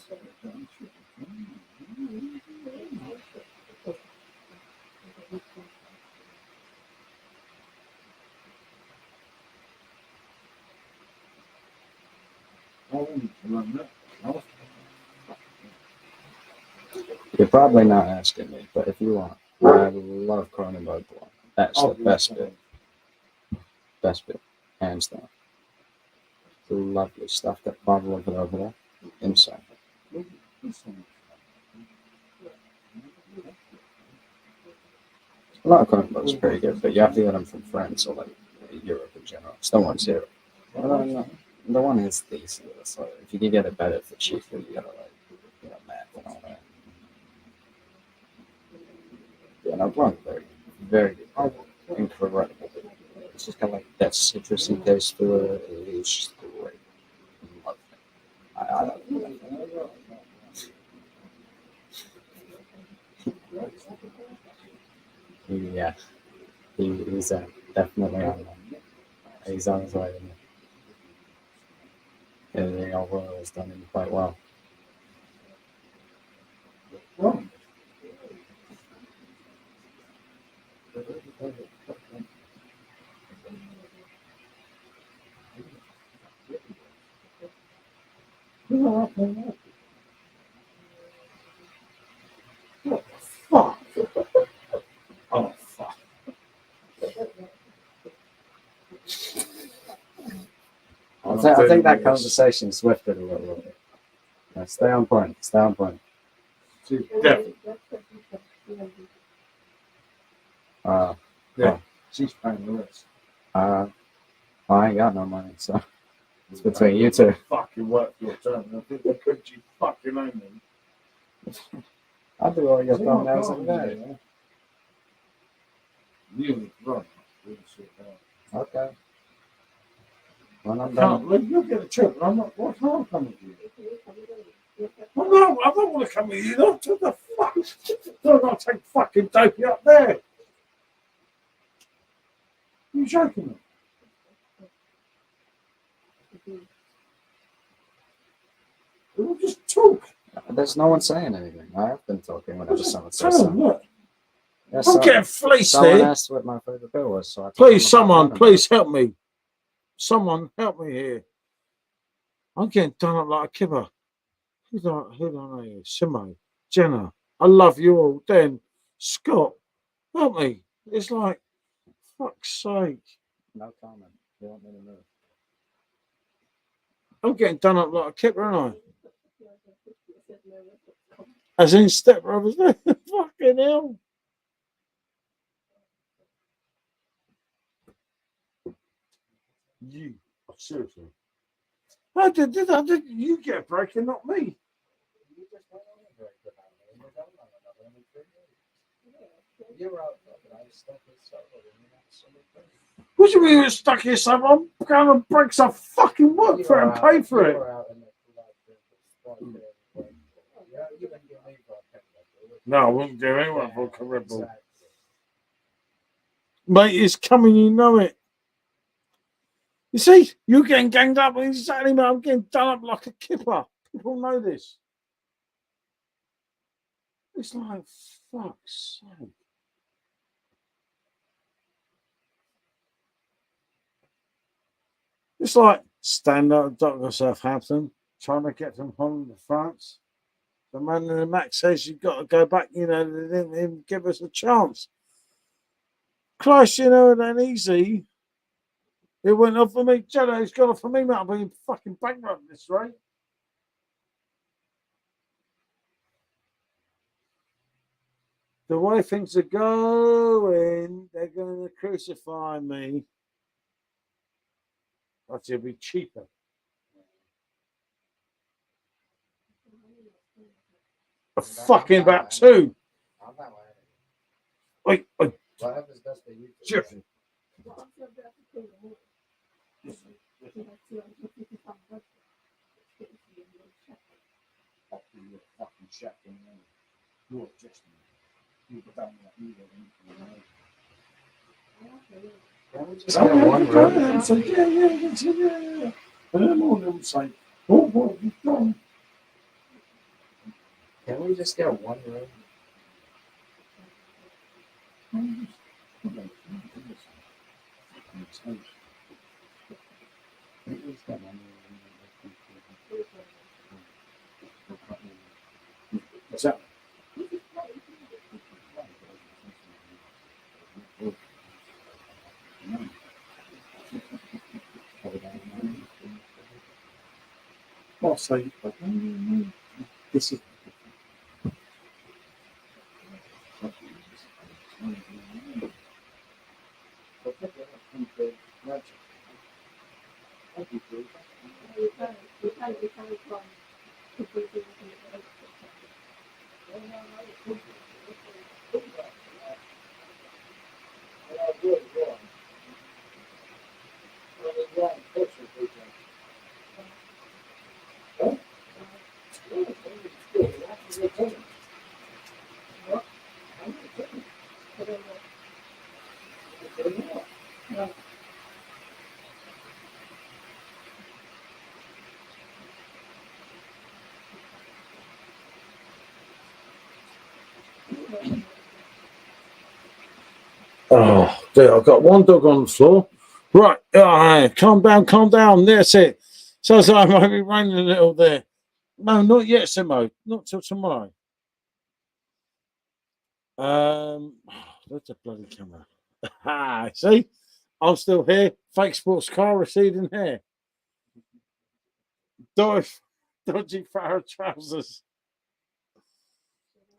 You're probably not asking me, but if you want, I love Cronenberg porn. That's the best bit. Best bit. Hands down. Lovely stuff. That bottle of it over there. Inside. A lot of Cronenberg's pretty good, but you have to get them from France or like Europe in general. It's no one's here. The one is decent. So if you can get it better for cheaper, you gotta math and all that. Yeah, no, Cronenberg, very good. Incredible. It's just kind of like that citrusy taste to it. It's just great. Love it. I love it. Yeah, he's definitely on that. He's on his way. Everything overall has done him quite well. Fuck. Oh, fuck. I think that conversation swifted a little bit. Yeah, stay on point. Stay on point. Definitely. Yeah. She's paying the rest. I ain't got no money, so it's between you two. Fucking work for your turn. I think they could you fucking own them. I'll do all your thumbnails every day. You right. Okay. When I'm Can't done. believe you'll get a trip. I'm not. Why can't I come with you? Well, no, I don't want to come with you. Not to the fuck. Don't I take fucking dopey up there? You joking me? We'll just talk. There's no one saying anything. I have been talking whenever someone says Tell them, something. look. Yeah, I'm getting fleeced someone here. asked what my favorite bill was, so I Please, someone, please help me. Someone help me here. I'm getting done up like a kibber. Who do I know here? Simo, Jenna. I love you all. Dan, Scott, help me. It's like, fuck's sake. No comment. You want me to move? I'm getting done up like a kipper, aren't I? As in Step Brothers. Fucking hell. You, seriously. How did you get a break and not me? What do you mean you're stuck here, son? I'm going to break some fucking work for it and pay for it. No, I wouldn't do anyone for a Red Bull. Mate, it's coming, you know it. You see, you're getting ganged up exactly, mate. I'm getting done up like a kipper. People know this. It's like, fuck's sake. It's like standing at the dock of Southampton, trying to get from Holland to France. The man in the Mac says you've got to go back. You know, they didn't even give us a chance. Christ, you know, it ain't easy. It went off for me. Jello, it's gone off for me, mate. I'm being fucking bankrupt at this rate. The way things are going, they're going to crucify me. But it'll be cheaper. A fucking about two. Wait, Whatever's best for you. Jeffrey. Just get one room. Yeah. And then all of them say, oh, what have you done? Can we just get one room? Exactly. I'll say, this is. Oh, dear, I've got one dog on the floor. Right, calm down. That's it. So I might be raining a little there. No, not yet, Simo. Not till tomorrow. Where's the bloody camera? See? I'm still here. Fake sports car, receding hair. Dodgy Farrah trousers.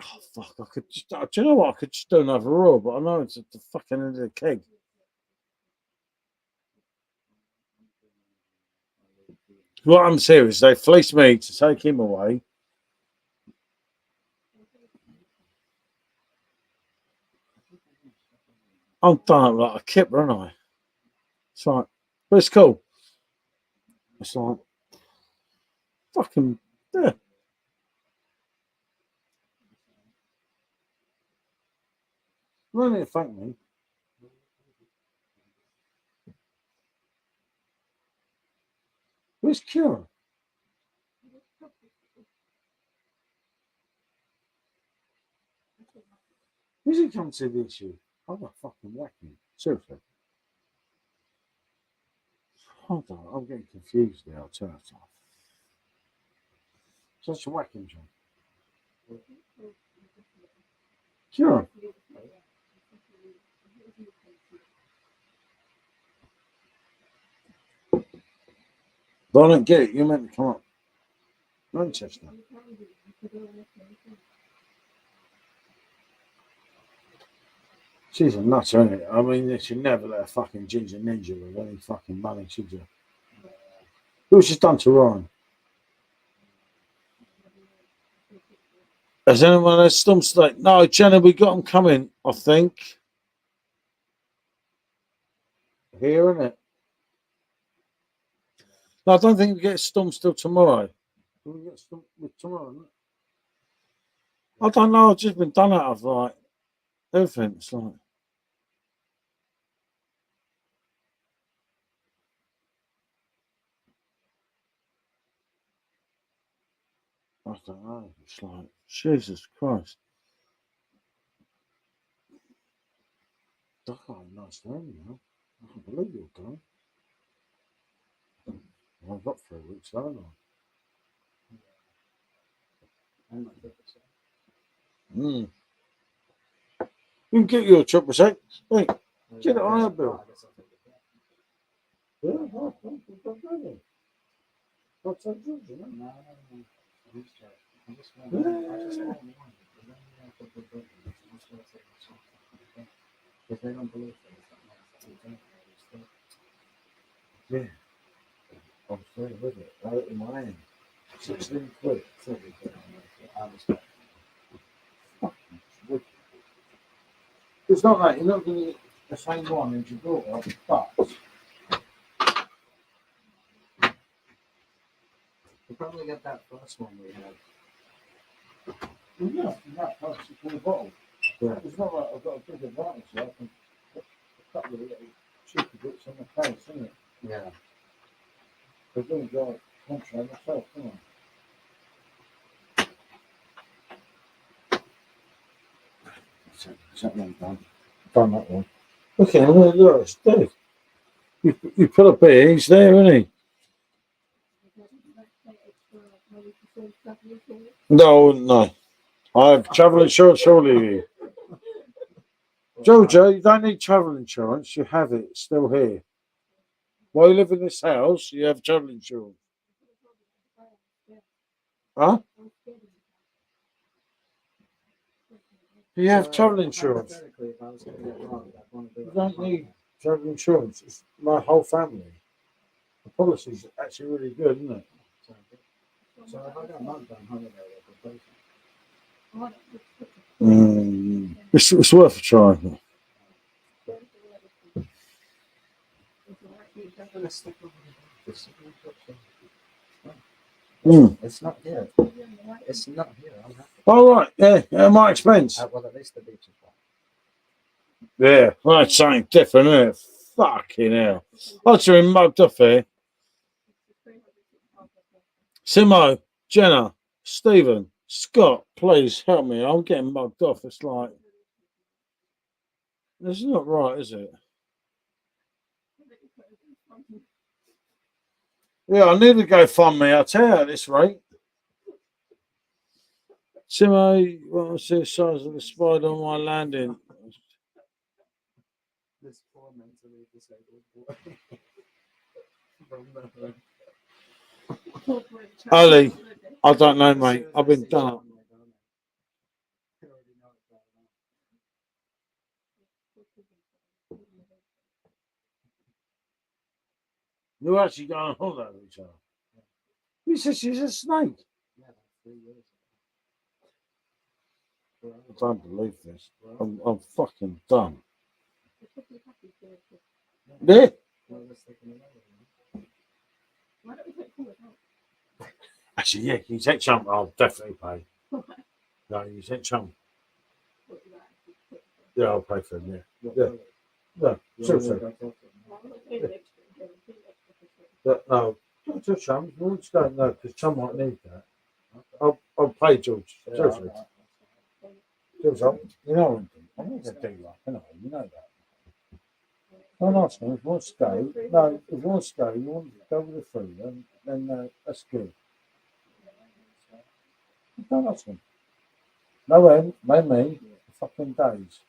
Oh, fuck. I could just, do you know what? I could just do another raw, but I know it's at the fucking end of the keg. What I'm serious, they fleeced me to take him away. I'm done like a kipper, aren't I? It's like, but it's cool. It's like, fucking, yeah. You don't need to thank me. Where's Kieran? Who's he come to the issue? I'm not fucking whacking. Seriously. Hold on, I'm getting confused now. Turn it off. Such a whacking job. Kieran. But I don't get it. You're meant to come up Manchester. She's a nutter, isn't it? I mean, you should never let a fucking ginger ninja with any fucking money, should you? Who's she's done to Ryan? Has anyone had Stump State? No, Jenna, we got them coming, I think. Here, isn't it? No, I don't think we get Stumps till tomorrow. We get Stump with tomorrow, isn't it? I don't know. I've just been done out of like everything. It's like. I don't know. It's like, Jesus Christ. I can't nice name now. I can't believe you're gone. I've got 3 weeks, haven't I? Mm. You can get your triple sec. Wait, get it on our bill. Yeah, no, what's that, George, you know? If they don't believe Yeah. I'm straight with it. Right in my hand. 16 quid. It's not that you're not going to get the same one in Gibraltar, but you probably get that first one we had. yeah, that helps you for the bottle. Yeah. It's not like I've got a big advantage. I can put a couple of little cheeky bits on the case, isn't it? Yeah. I don't go contra myself, can I? Is that one done? Done that one. Okay, look, it's dead. You put a beer, he's there, isn't he? No, no. I have travel insurance surely. Georgia, you don't need travel insurance. You have it still here. While you live in this house, you have travel insurance. Huh? You have travel insurance. You don't need travel insurance. It's my whole family. The policy's actually really good, isn't it? So if I got mugged on holiday, they could It's worth a try. It's not here. It's not here. I'm happy. All right, yeah, at my expense. Well, at least the beach is fine. Yeah, well, that's something different, isn't it? Fucking hell. I was being mugged off here. Simo, Jenna, Stephen, Scott, please help me. I'm getting mugged off. It's like, this is not right, is it? Yeah, I need to go fund me. I'll tell you at this rate. Simo, what was the size of the spider on my landing? This poor mentally disabled boy. Ali, I don't know, mate. I've been done up. You're actually going on holiday with each other. He says she's a snake. I don't believe this. I'm fucking done. Yeah. Actually, yeah, you take chump. I'll definitely pay. No, you take chump. Yeah, I'll pay for him. Yeah. No, seriously. No, don't touch chum. We just don't know because chum might need that. I'll pay George. Seriously. George, you know, I'm not going to do that. You know that. Don't ask him if he wants to go. No, if he wants to go, you want to go with the food, then that's good. Don't ask him. No end, no me, fucking days.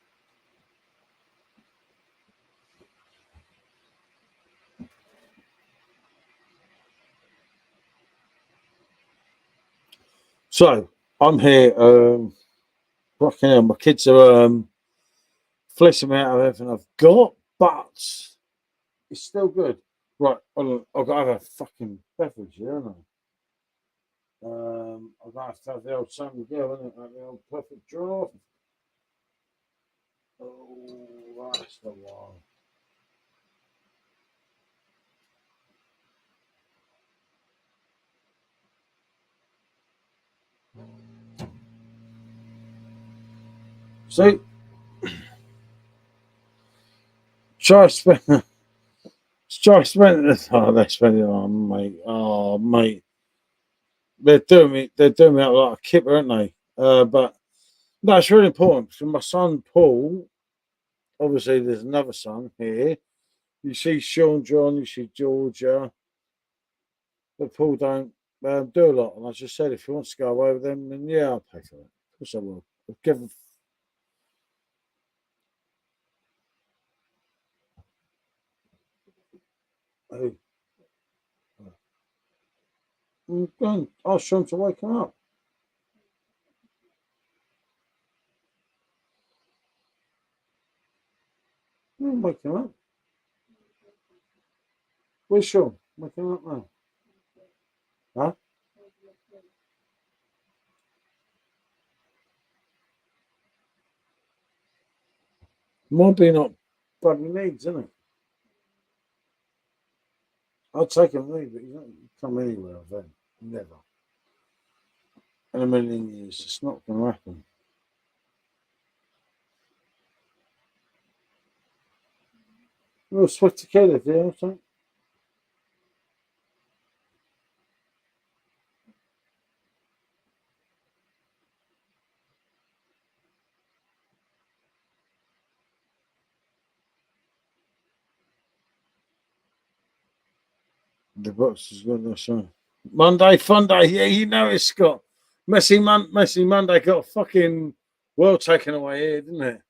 So, I'm here, fucking hell, my kids are fleecing me out of everything I've got, but it's still good. Right, hold on, I've got to have a fucking beverage here, haven't I? I've got to have the old Sunday girl, isn't it? Like the old perfect draft. Oh, that's the one. See, try spending. Try spending this. Oh, they're spending it on mate. Oh, mate, they're doing me. They're doing me out like a kipper, aren't they? But no, it's really important because my son Paul. Obviously, there's another son here. You see Sean John. You see Georgia. but Paul don't do a lot. And I just said, if he wants to go away with them, then yeah, I'll pay for it. Of course I will. I'll give him. Hey, I'm going to ask him to wake him up. Wake him up. Where's Sean? Wake him up now. Huh? Might be not bloody needs, isn't it? I'll take him with me, but you don't come anywhere then. Never. In a million years, it's not going to happen. We'll switch together, do you think? The box is good, that's right. Monday fun day, yeah, you know it's Scott. Messy Monday got fucking world taken away here, didn't it?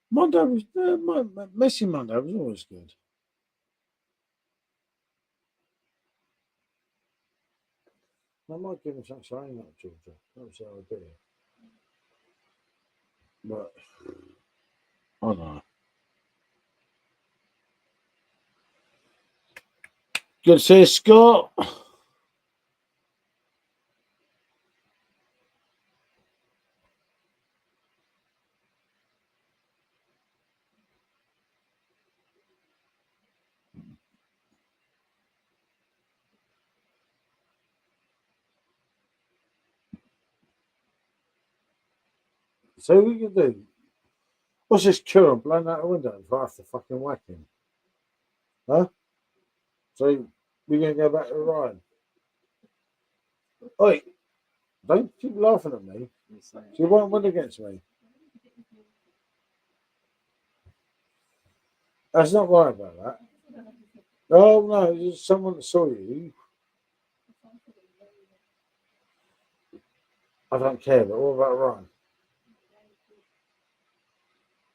Monday was Messy Monday was always good. I might give him some saying up, Georgia. That was the idea. But I don't know. Good to see you, Scott. So what you can do? What's this current blowing out the window for after fucking whacking? Huh? So we're gonna go back to Ryan. Oi, don't keep laughing at me. So you won't win against me. That's not right about that. Oh no, it's someone that saw you. I don't care, but what about Ryan?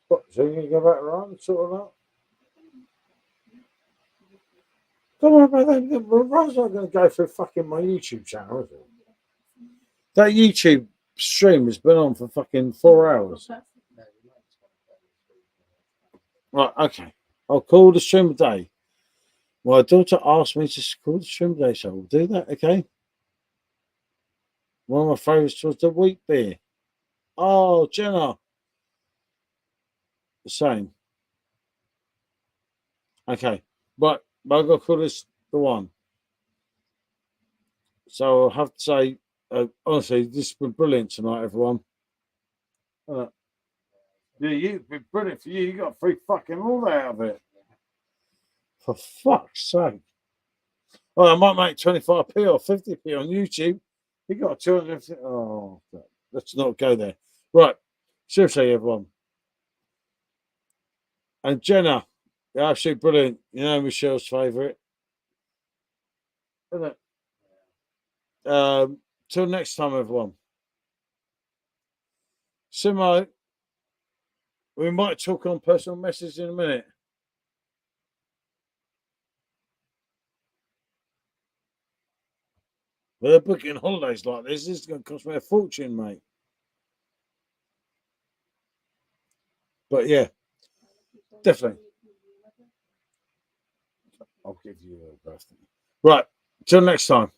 What, so you're gonna go back to Ryan and sort it out? Don't worry about that. Ryan's not gonna go through fucking my YouTube channel, is it? That YouTube stream has been on for fucking 4 hours. Right, okay. I'll call the stream a day. My daughter asked me to call the stream a day, so we'll do that, okay? One of my favourites was the wheat beer. Oh, Jenna. The same. Okay. But I've got to call this the one. So I'll have to say, honestly, this has been brilliant tonight, everyone. Yeah, you've been brilliant for you. You got free fucking all out of it. For fuck's sake. Well, I might make 25p or 50p on YouTube. You got 250. Oh, let's not go there. Right. Seriously, everyone. And Jenna, you're absolutely brilliant. You know Michelle's favourite. Isn't it? Till next time, everyone. Simo, we might talk on personal messages in a minute. We're booking holidays like this. This is going to cost me a fortune, mate. But yeah, definitely. I'll give you a birthday. Right. Till next time.